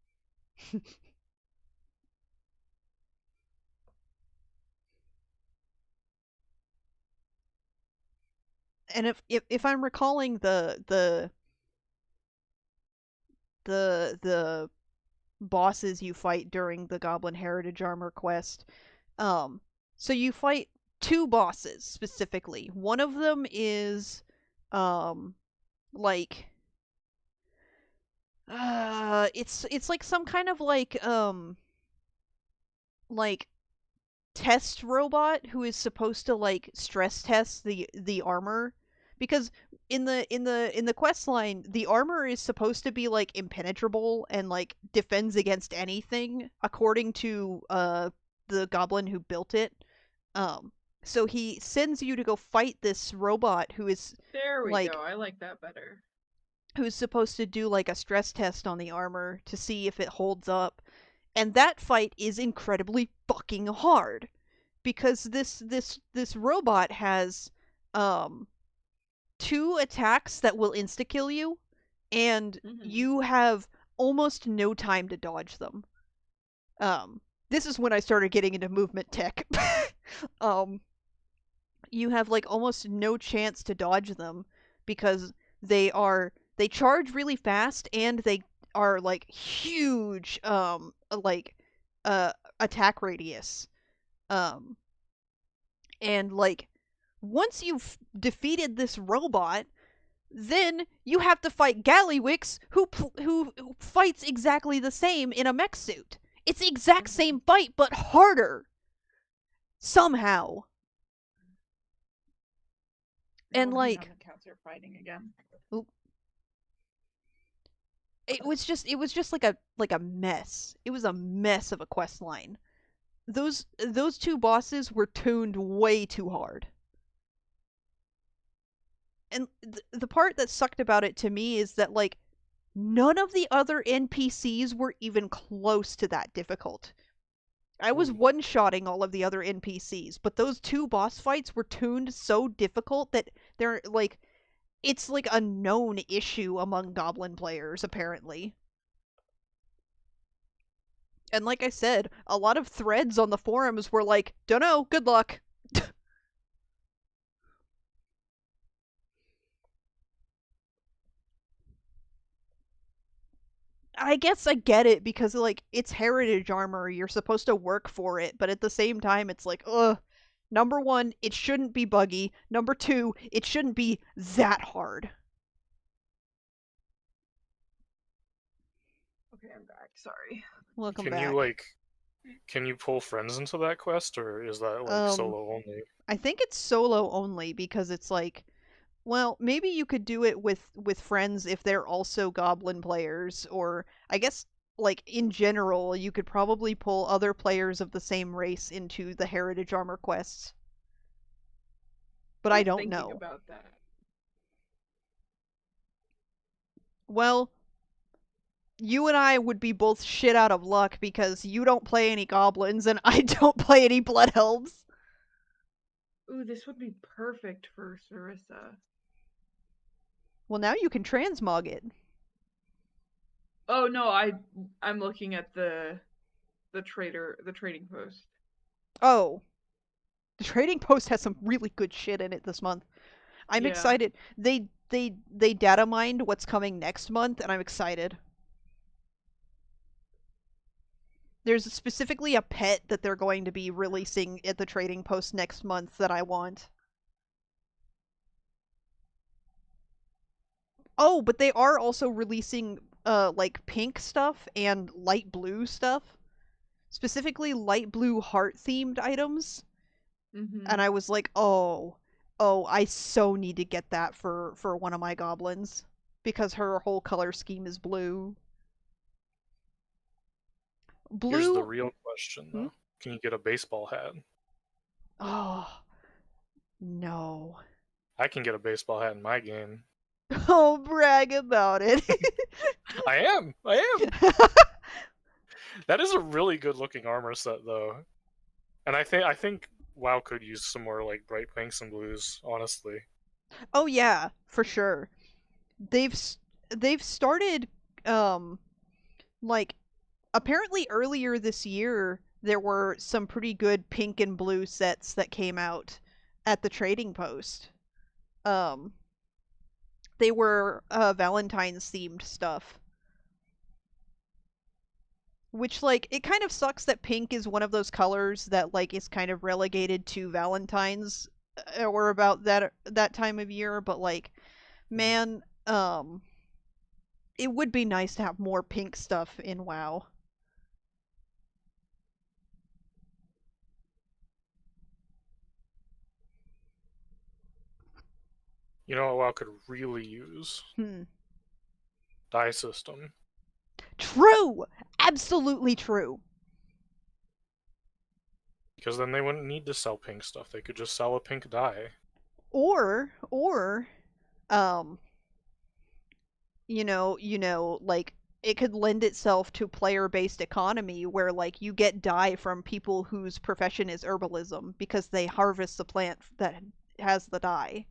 And if I'm recalling the bosses you fight during the Goblin Heritage Armor quest, um, so you fight two bosses specifically. One of them is um like it's like some kind of like test robot who is supposed to like stress test the armor, because in the quest line the armor is supposed to be like impenetrable and like defends against anything according to the goblin who built it. um so he sends you to go fight this robot who is There we like go. I like that better. who's supposed to do like a stress test on the armor to see if it holds up. And that fight is incredibly fucking hard because this robot has um two attacks that will insta kill you, and Mhm. you have almost no time to dodge them. Um this is when I started getting into movement tech. um you have like almost no chance to dodge them because they charge really fast and they are like huge like uh attack radius. um and like once you've defeated this robot, then you have to fight Gallywix, who fights exactly the same in a mech suit. It's the exact Mhm. same fight but harder somehow. And Oh, hang on, like the cats are fighting again. it was just like a mess. It was a mess of a quest line. Those two bosses were tuned way too hard. And the part that sucked about it to me is that like none of the other NPCs were even close to that difficult. I was Ooh. one-shotting all of the other NPCs, but those two boss fights were tuned so difficult that they're like it's like a known issue among goblin players apparently. And like I said, a lot of threads on the forums were like, "Dunno, good luck." I guess I get it because like it's heritage armor, you're supposed to work for it, but at the same time it's like, ugh. Number 1, it shouldn't be buggy. Number 2, it shouldn't be that hard. Okay, I'm back. Sorry. Welcome Can back. you like, can you pull friends into that quest, or is that like solo only? I think it's solo only because it's like, well, maybe you could do it with friends if they're also goblin players, or I guess like in general, you could probably pull other players of the same race into the heritage armor quests. But I I'm don't thinking know. about that. Well, you and I would be both shit out of luck because you don't play any goblins and I don't play any blood elves. Ooh, this would be perfect for Sarissa. Well, now you can transmog it. Oh no, I'm looking at the trading post. Oh, the trading post has some really good shit in it this month. I'm Yeah. excited. They data mined what's coming next month, and I'm excited. There's specifically a pet that they're going to be releasing at the trading post next month that I want. Oh, but they are also releasing like pink stuff and light blue stuff. Specifically light blue heart themed items. And Mm-hmm. I was like, "Oh, I so need to get that for one of my goblins because her whole color scheme is blue." Here's the Blue. real question Hmm? though: can you get a baseball hat? Oh, no. I can get a baseball hat in my game. Oh, brag about it. I am. I am. That is a really good looking armor set though, and I think WoW could use some more like bright pinks and blues. Honestly, Oh yeah, for sure. They've they've started um like apparently earlier this year there were some pretty good pink and blue sets that came out at the trading post. Um they were Valentine's themed stuff. Which like it kind of sucks that pink is one of those colors that like is kind of relegated to Valentine's or about that time of year, but like man, it would be nice to have more pink stuff in WoW. you know what WoW could really use? Hmm. Dye system. True. Absolutely true. Because then they wouldn't need to sell pink stuff. They could just sell a pink dye. Or um like it could lend itself to player-based economy where like you get dye from people whose profession is herbalism because they harvest the plant that has the dye.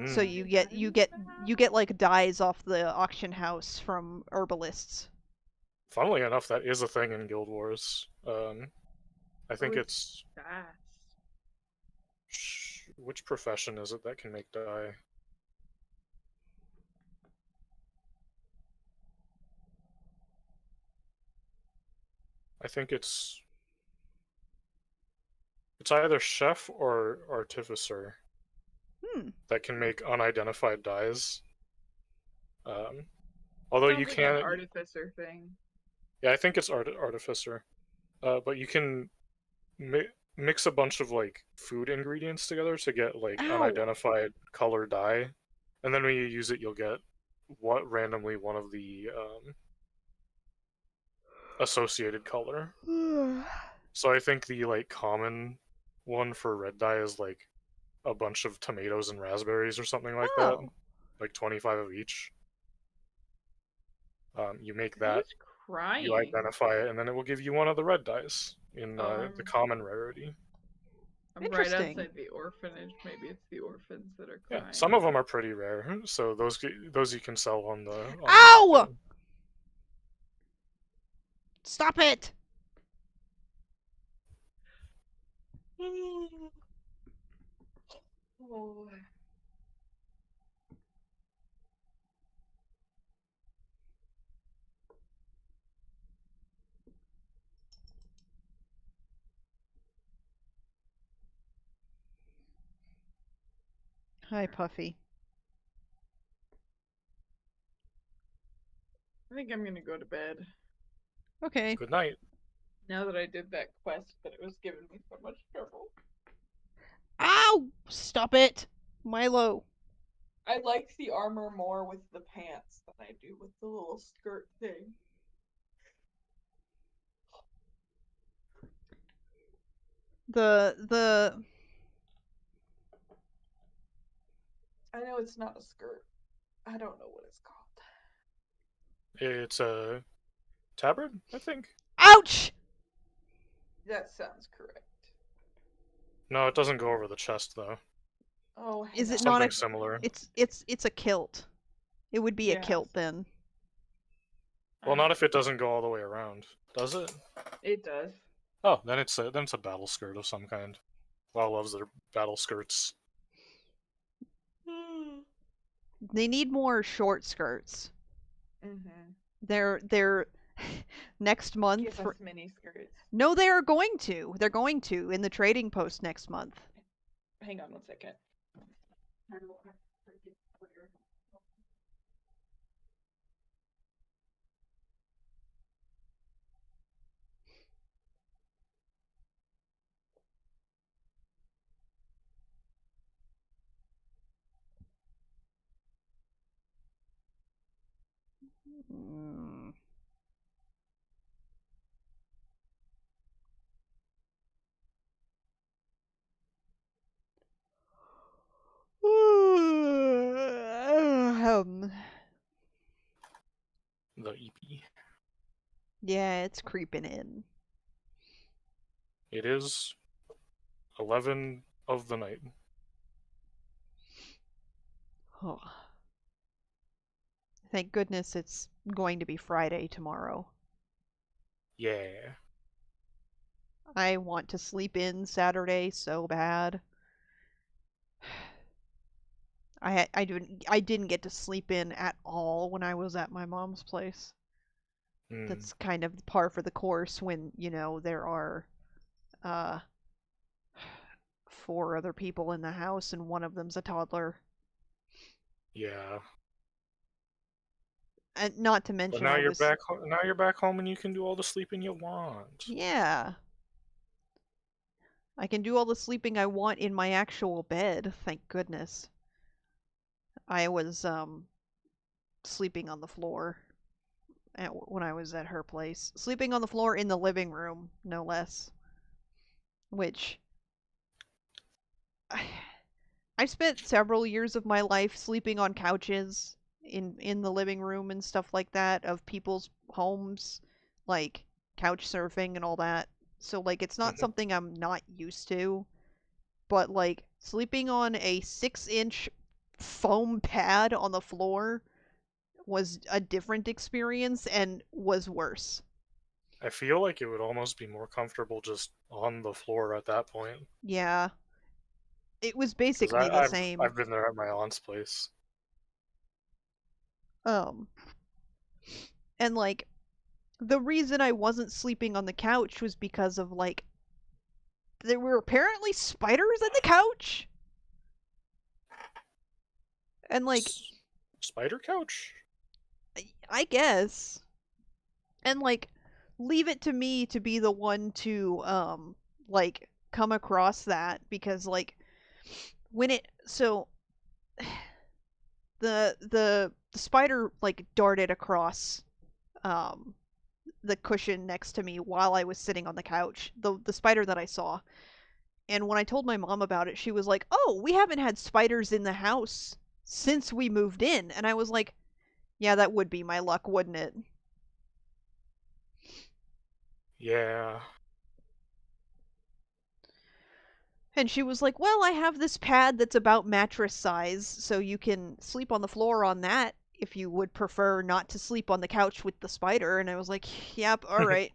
So Hmm. you get like dyes off the auction house from herbalists. Funnily enough, that is a thing in Guild Wars. I Oh, think it's fast. which profession is it that can make dye? I think it's either chef or artificer Hmm. that can make unidentified dyes. Um, although you Sounds like an can, artificer thing. yeah, I think it's artificer. But you can mix a bunch of like food ingredients together to get like Ow. unidentified color dye, and then when you use it, you'll get what randomly one of the associated color. So I think the like common one for red dye is like a bunch of tomatoes and raspberries or something like that, Oh. like 25 of each. You make that, Who's you crying? identify it, and then it will give you one of the red dyes in Oh, the common rarity. I'm right Interesting. outside the orphanage. Maybe it's the orphans that are Yeah, crying. some of them are pretty rare, so those you can sell on the market. Ow! Stop it! Oh. Hi, Puffy. I think I'm gonna go to bed. Okay. Good night. Now that I did that quest, but it was giving me so much trouble. Ow! Stop it! Milo. I like the armor more with the pants than I do with the little skirt thing. The I know it's not a skirt. I don't know what it's called. It's a tabard, I think. Ouch! That sounds correct. No, it doesn't go over the chest though. Oh, hang Is it on. not Something a similar. it's a kilt. It would be a Yes. kilt then. Well, not if it doesn't go all the way around, does it? It does. Oh, then it's a battle skirt of some kind. WoW loves their battle skirts. They need more short skirts. Mm-hmm. They're next month Give for us mini skirts. No, they are going to. They're going to in the trading post next month. Hang on 1 second. Mm. The EP. Yeah, it's creeping in. It is 11 of the night. Oh. Thank goodness it's going to be Friday tomorrow. Yeah. I want to sleep in Saturday so bad. I didn't get to sleep in at all when I was at my mom's place. Mm. That's kind of par for the course when, there are uh 4 other people in the house and one of them's a toddler. Yeah. And not to But mention now I you're was back. Now you're back home, and you can do all the sleeping you want. Yeah. I can do all the sleeping I want in my actual bed, thank goodness. I was sleeping on the floor when I was at her place. Sleeping on the floor in the living room, no less. Which I've spent several years of my life sleeping on couches in the living room and stuff like that of people's homes, like couch surfing and all that. So like it's not Mhm. something I'm not used to, but like sleeping on a 6-inch foam pad on the floor was a different experience and was worse. I feel like it would almost be more comfortable just on the floor at that point. Yeah, it was Because basically the I've same. I've been there at my aunt's place. Um, and like the reason I wasn't sleeping on the couch was because of like there were apparently spiders in the couch. And like Spider couch. I guess. And like leave it to me to be the one to like come across that because like when it so the spider like darted across um the cushion next to me while I was sitting on the couch. The spider that I saw. And when I told my mom about it, she was like, "Oh, we haven't had spiders in the house since we moved in." And I was like, "Yeah, that would be my luck, wouldn't it?" Yeah. And she was like, "Well, I have this pad that's about mattress size, so you can sleep on the floor on that if you would prefer not to sleep on the couch with the spider." And I was like, "Yep, all right."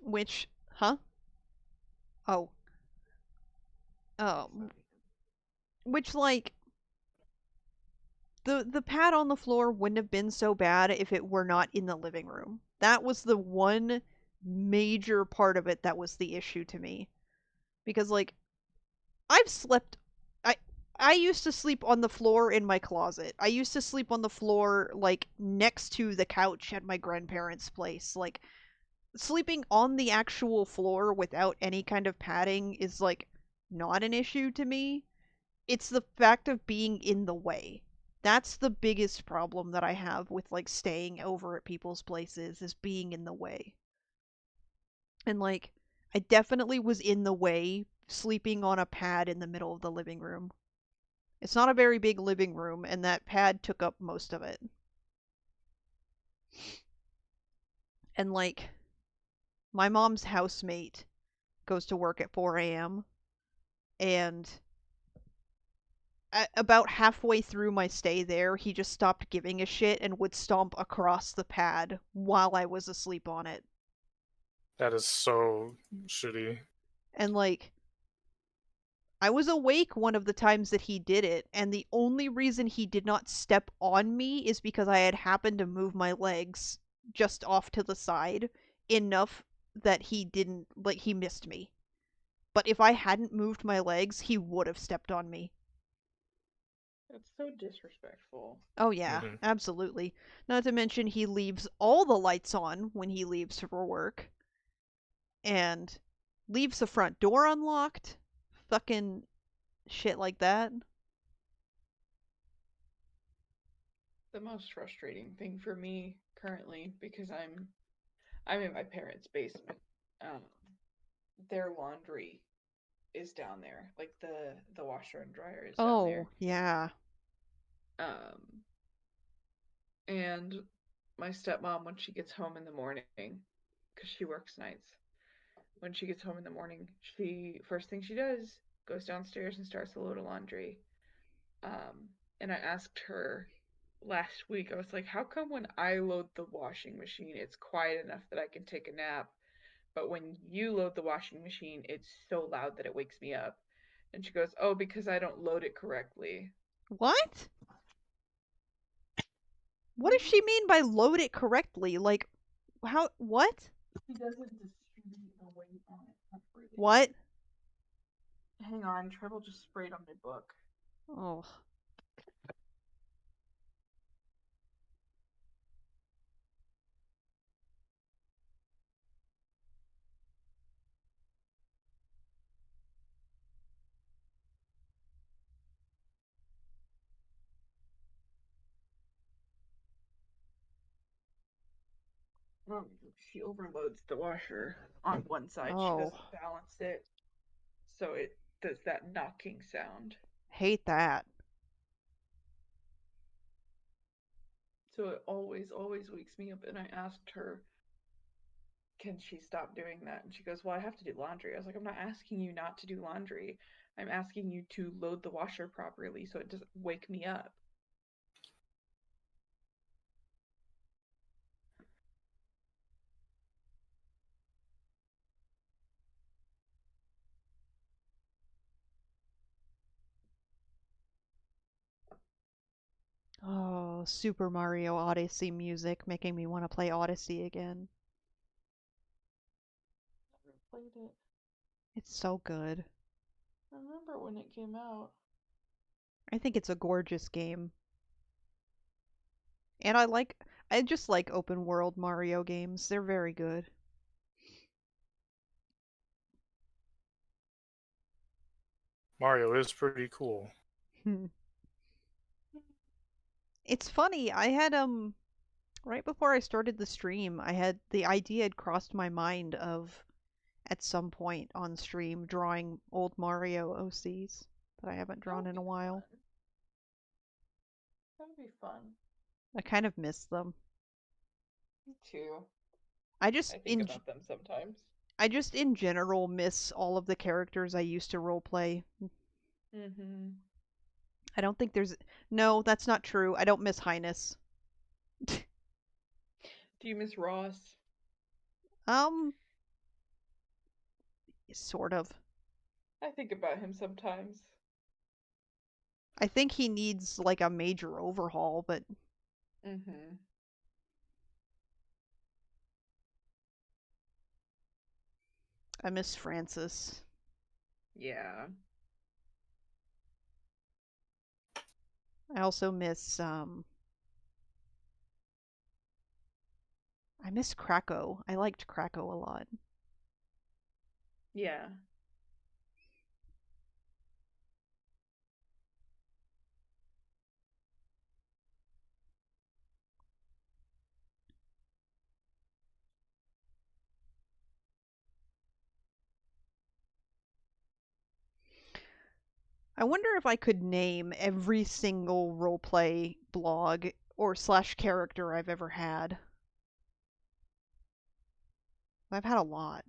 Which, huh? Oh, um, which like the pad on the floor wouldn't have been so bad if it were not in the living room. That was the one major part of it that was the issue to me. Because like I've slept I used to sleep on the floor in my closet. I used to sleep on the floor like next to the couch at my grandparents' place. Like sleeping on the actual floor without any kind of padding is like not an issue to me. It's the fact of being in the way. That's the biggest problem that I have with like staying over at people's places is being in the way. And like I definitely was in the way sleeping on a pad in the middle of the living room. It's not a very big living room and that pad took up most of it. And like my mom's housemate goes to work at 4 a.m. and about halfway through my stay there, he just stopped giving a shit and would stomp across the pad while I was asleep on it. That is so shitty. And like, I was awake one of the times that he did it, and the only reason he did not step on me is because I had happened to move my legs just off to the side enough that he didn't, like, he missed me. But if I hadn't moved my legs, he would have stepped on me. That's so disrespectful. Oh yeah, Hmm. absolutely. Not to mention he leaves all the lights on when he leaves for work and leaves the front door unlocked. Fucking shit like that. The most frustrating thing for me currently, because I'm in my parents' basement. Um, their laundry is down there, like the washer and dryer is down Oh, there. yeah. Um, and my stepmom, when she gets home in the morning, because she works nights, when she gets home in the morning, she first thing she does goes downstairs and starts a load of laundry. And I asked her last week, I was like, how come when I load the washing machine, it's quiet enough that I can take a nap, but when you load the washing machine, it's so loud that it wakes me up? And she goes, oh, because I don't load it correctly. What? What does Mm-hmm. she mean by load it correctly? Like, how? What? She doesn't distribute the weight on it properly. What? Hang on, Treble just sprayed on my book. Oh. She overloads the washer on one side. She Oh. doesn't balance it, so it does that knocking sound. Hate that. So it always wakes me up. And I asked her, can she stop doing that? And she goes, well, I have to do laundry. I was like, I'm not asking you not to do laundry. I'm asking you to load the washer properly so it doesn't wake me up. Oh, Super Mario Odyssey music making me want to play Odyssey again. Never played it. It's so good. I remember when it came out. I think it's a gorgeous game. And I just like open world Mario games. They're very good. Mario is pretty cool. It's funny. I had right before I started the stream, I had the idea had crossed my mind of at some point on stream drawing old Mario OCs that I haven't That drawn would in be a while. fun. That would be fun. I kind of miss them. Me too. I just I think in about them sometimes. I just in general miss all of the characters I used to roleplay. Mm-hmm. I don't think there's no, that's not true. I don't miss Highness. Do you miss Ross? Um, sort of. I think about him sometimes. I think he needs like a major overhaul, but Mm-hmm. I miss Francis. Yeah. I also miss I miss Krakow. I liked Krakow a lot. Yeah. I wonder if I could name every single roleplay blog or slash character I've ever had. I've had a lot.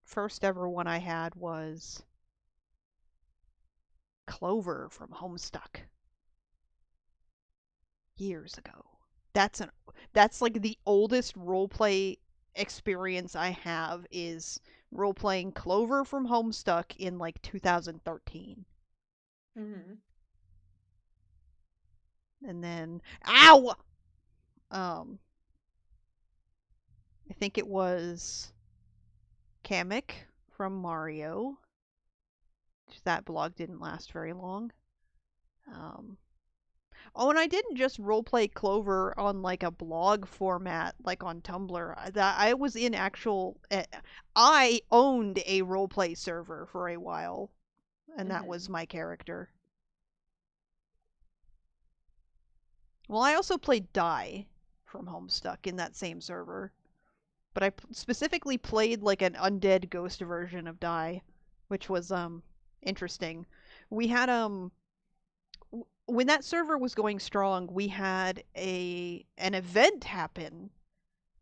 First ever one I had was Clover from Homestuck years ago. That's an that's like the oldest roleplay experience I have is role playing Clover from Homestuck in like 2013. Mm-hmm. And then ow. Um I think it was Kamek from Mario. That blog didn't last very long. Um Oh, and I didn't just roleplay Clover on like a blog format, like on Tumblr. That I was in actual. I owned a roleplay server for a while, and that was Mm-hmm. my character. Well, I also played Die from Homestuck in that same server, but I specifically played like an undead ghost version of Die, which was interesting. We had when that server was going strong, we had an event happen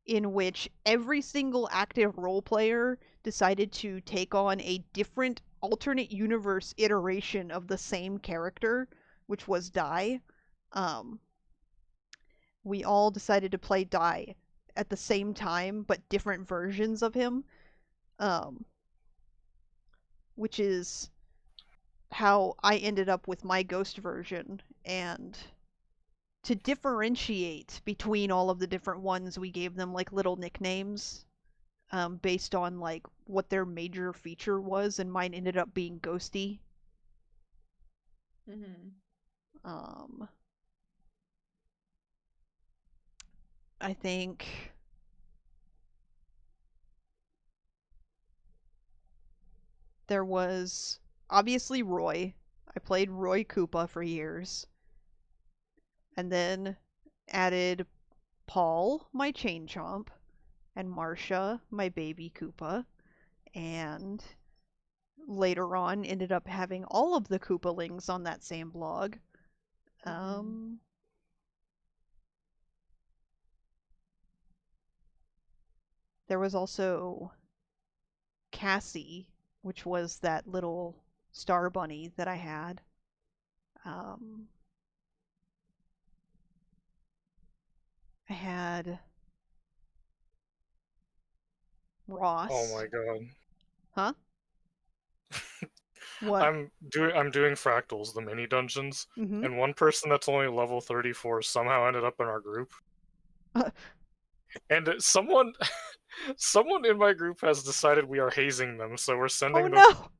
in which every single active role player decided to take on a different alternate universe iteration of the same character, which was Die. Um, we all decided to play Die at the same time, but different versions of him, um, which is how I ended up with my ghost version. And to differentiate between all of the different ones, we gave them like little nicknames based on like what their major feature was, and mine ended up being Ghosty. Mm-hmm. Um, I think there was obviously Roy. I played Roy Koopa for years, and then added Paul, my Chain Chomp, and Marcia, my baby Koopa, and later on ended up having all of the Koopalings on that same blog. Mm-hmm. Um, there was also Cassie, which was that little star bunny that I had. Um, I had Oh Ross. my god. Huh? What? I'm doing fractals, the mini dungeons, Mm-hmm. and one person that's only level 34 somehow ended up in our group. And someone in my group has decided we are hazing them, so Oh no!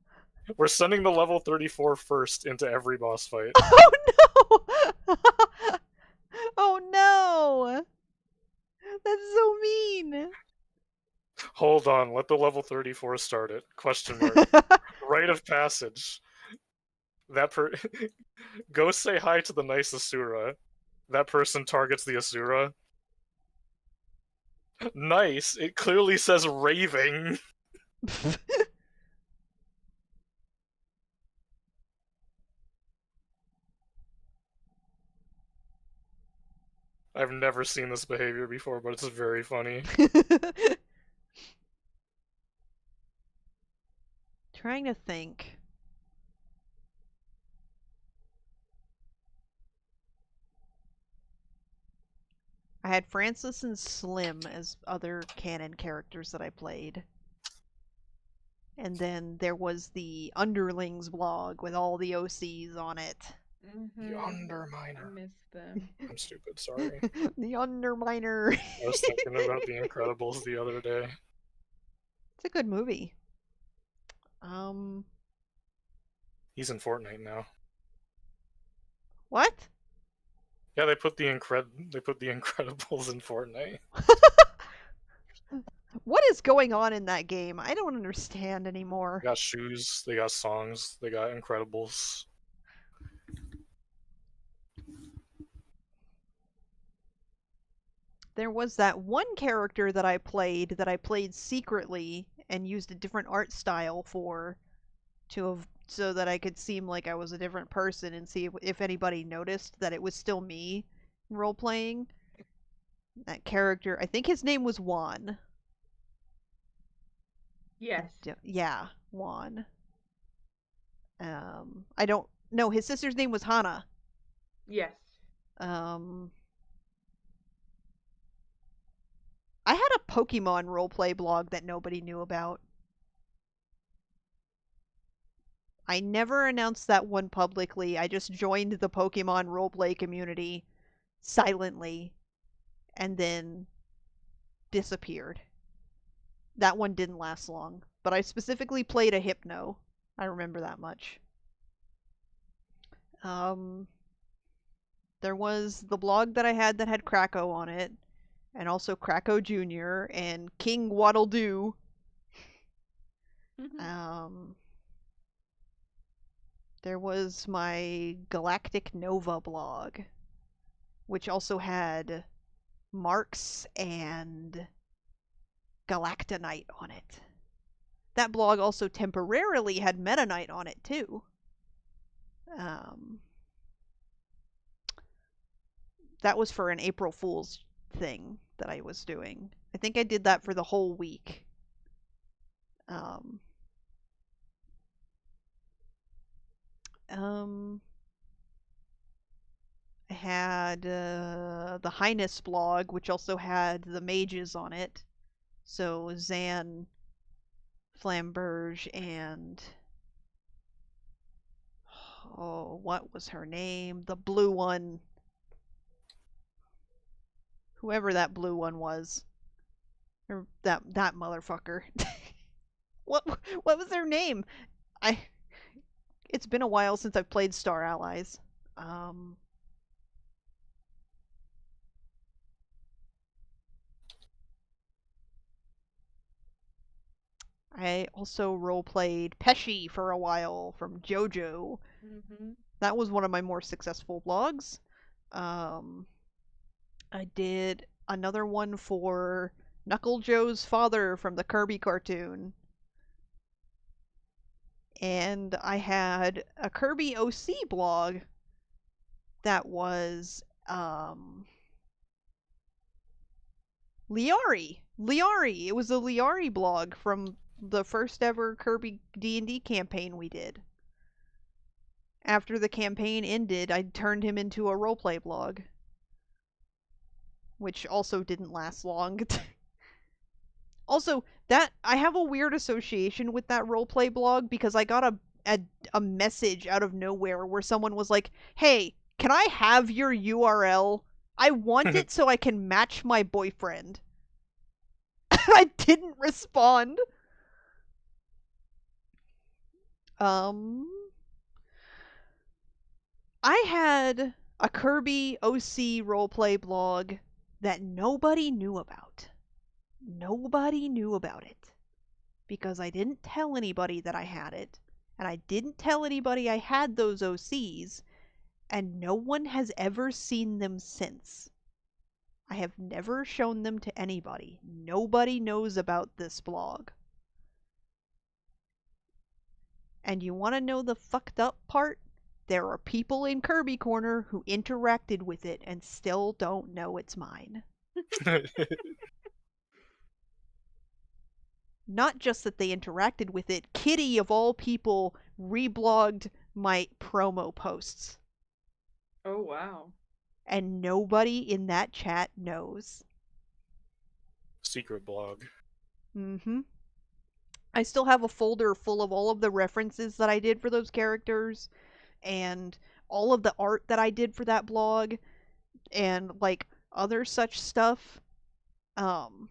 we're sending the level 34 first into every boss fight. Oh no! Oh no! That's so mean. Hold on, let the level 34 start it. Question mark. Rite of passage. That per Go say hi to the nice Asura. That person targets the Asura. Nice. It clearly says raving. I've never seen this behavior before, but it's very funny. Trying to think. I had Francis and Slim as other canon characters that I played. And then there was the Underlings blog with all the OCs on it. The I Underminer. miss them. I'm stupid, sorry. The Underminer. I was thinking about The Incredibles the other day. It's a good movie. Um, He's in Fortnite now. what? Yeah, they put the Incredibles in Fortnite. What is going on in that game? I don't understand anymore. They got shoes, they got songs, they got Incredibles. There was that one character that I played secretly and used a different art style for so that I could seem like I was a different person and see if anybody noticed that it was still me role playing. That character, I think his name was Juan. Yes. Yeah, Juan. I don't know. His sister's name was Hana. Yes. Um, I had a Pokemon roleplay blog that nobody knew about. I never announced that one publicly. I just joined the Pokemon roleplay community silently and then disappeared. That one didn't last long, but I specifically played a Hypno. I remember that much. Um, there was the blog that I had that had Krakow on it, and also Krakow Jr. and King Waddle Doo. Um, there was my Galactic Nova blog, which also had Marks and Galactonite on it. That blog also temporarily had Meta Knight on it too. Um, that was for an April Fool's thing that I was doing. I think I did that for the whole week. Um, um, I had the Highness blog, which also had the mages on it. So Zan, Flamberge, and oh, what was her name? The blue one. Whoever that blue one was. Or that motherfucker. what what was their name? I It's been a while since I've played Star Allies. Um I also role played Pesci for a while from JoJo. That was one of my more successful vlogs. Um, I did another one for Knuckle Joe's father from the Kirby cartoon. And I had a Kirby OC blog that was Liari. Liari. It was a Liari blog from the first ever Kirby D&D campaign we did. After the campaign ended, I turned him into a roleplay blog, which also didn't last long. Also, that I have a weird association with that roleplay blog because I got a message out of nowhere where someone was like, "Hey, can I have your URL? I want it so I can match my boyfriend." I didn't respond. Um I had a Kirby OC roleplay blog that nobody knew about. Nobody knew about it because I didn't tell anybody that I had it, and I didn't tell anybody I had those OCs, and no one has ever seen them since. I have never shown them to anybody. Nobody knows about this blog. And you want to know the fucked up part? There are people in Kirby Corner who interacted with it and still don't know it's mine. Not just that they interacted with it, Kitty, of all people, reblogged my promo posts. Oh wow. And nobody in that chat knows. Secret blog. Mm-hmm. I still have a folder full of all of the references that I did for those characters and all of the art that I did for that blog and like other such stuff. Um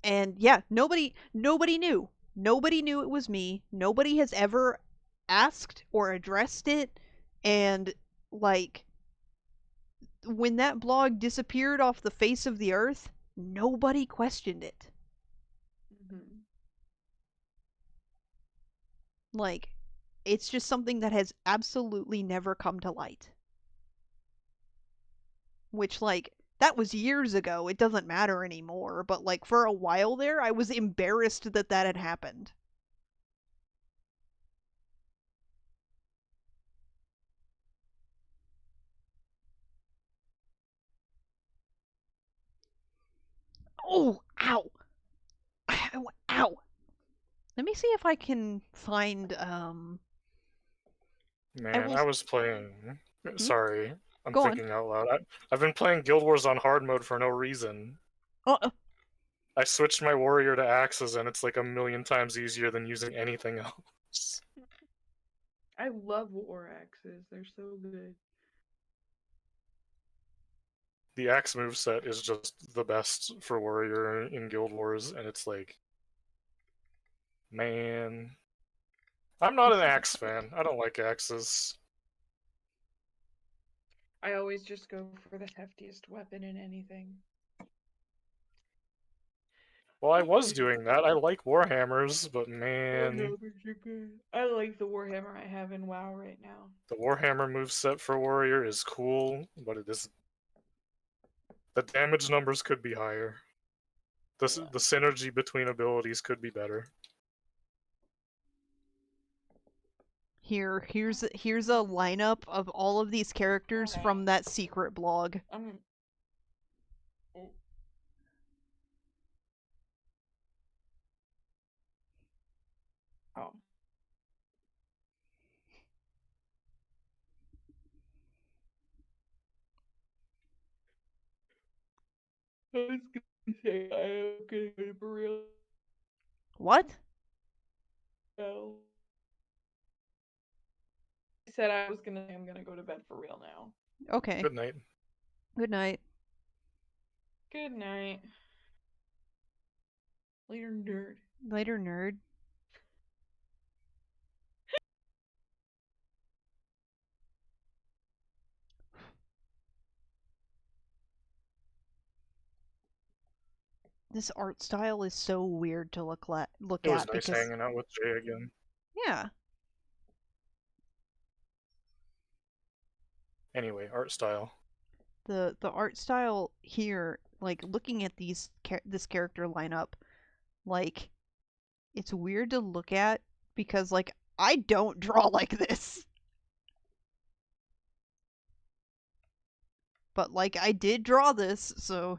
and yeah, nobody knew. Nobody knew it was me. Nobody has ever asked or addressed it, and like when that blog disappeared off the face of the earth, nobody questioned it. Hmm. Like, it's just something that has absolutely never come to light. Which, like, that was years ago. It doesn't matter anymore. But, like, for a while there, I was embarrassed that that had happened. Oh, ow! Ow! Let me see if I can find, I Man, will. I was playing. Hmm? Sorry, I'm Go on. thinking out loud. I've been playing Guild Wars on hard mode for no reason. Oh, I switched my warrior to axes, and it's like a million times easier than using anything else. I love war axes. They're so good. The axe moveset is just the best for warrior in Guild Wars, and it's like, man, I'm not an axe fan. I don't like axes. I always just go for the heftiest weapon in anything. Well, I was doing that. I like warhammers, but man, Warhammers are good. I like the warhammer I have in WoW right now. the warhammer moveset for warrior is cool, but it is the damage numbers could be higher. The synergy between abilities could be better. here's a lineup of all of these characters Okay. from that secret blog. I'm. Oh. I was gonna say I am gonna go to Burrito What? now. I said I was gonna say I'm gonna go to bed for real now. Okay. Good night. Good night. Good night. Later, nerd. Later, nerd. This art style is so weird to look It was at nice because hanging out with Jay again. yeah, Anyway, art style. the art style here, like looking at this character lineup, like it's weird to look at because like I don't draw like this. But like I did draw this, so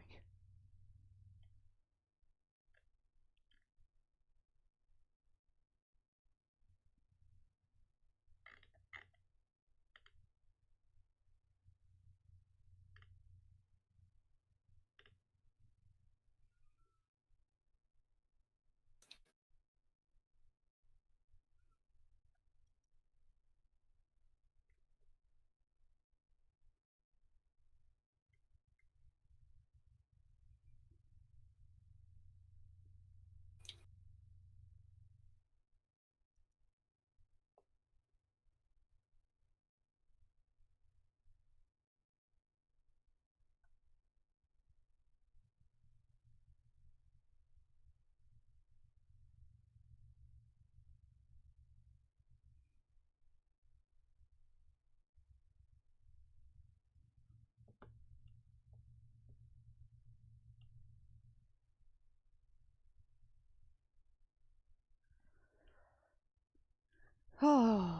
oh.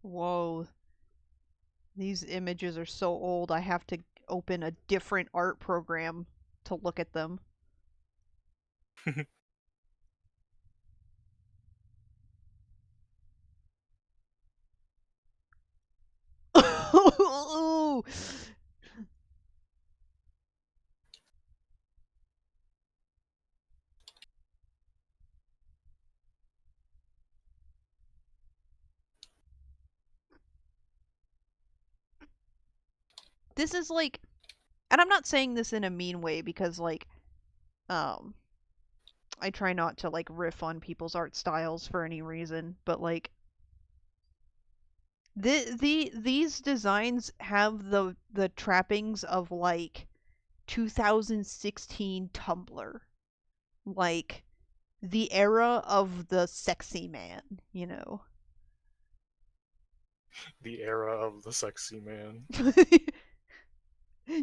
Whoa. These images are so old I have to open a different art program to look at them. this is like, and I'm not saying this in a mean way because like, um, I try not to like riff on people's art styles for any reason, but like these designs have the trappings of like 2016 Tumblr, like the era of the sexy man, you know. The era of the sexy man.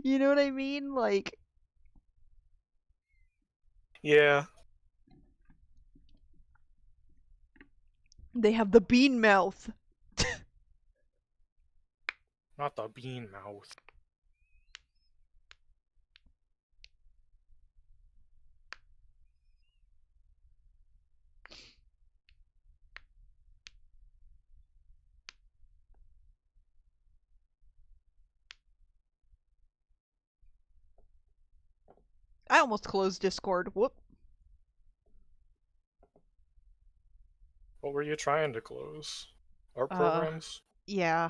You know what I mean? Like, Yeah, they have the bean mouth. not the bean mouth. I almost closed Discord. Whoop. What were you trying to close? Art Uh, programs? yeah.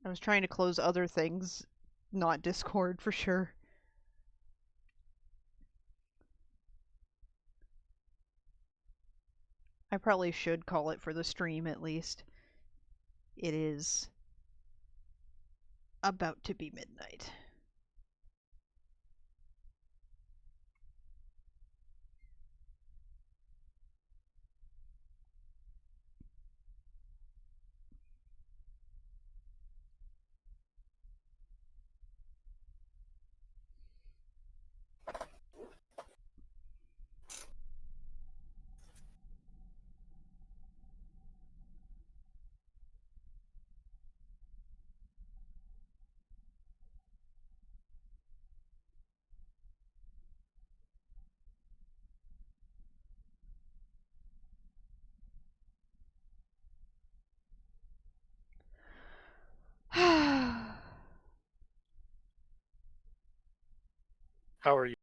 I was trying to close other things, not Discord for sure. I probably should call it for the stream at least. It is about to be midnight. How are you?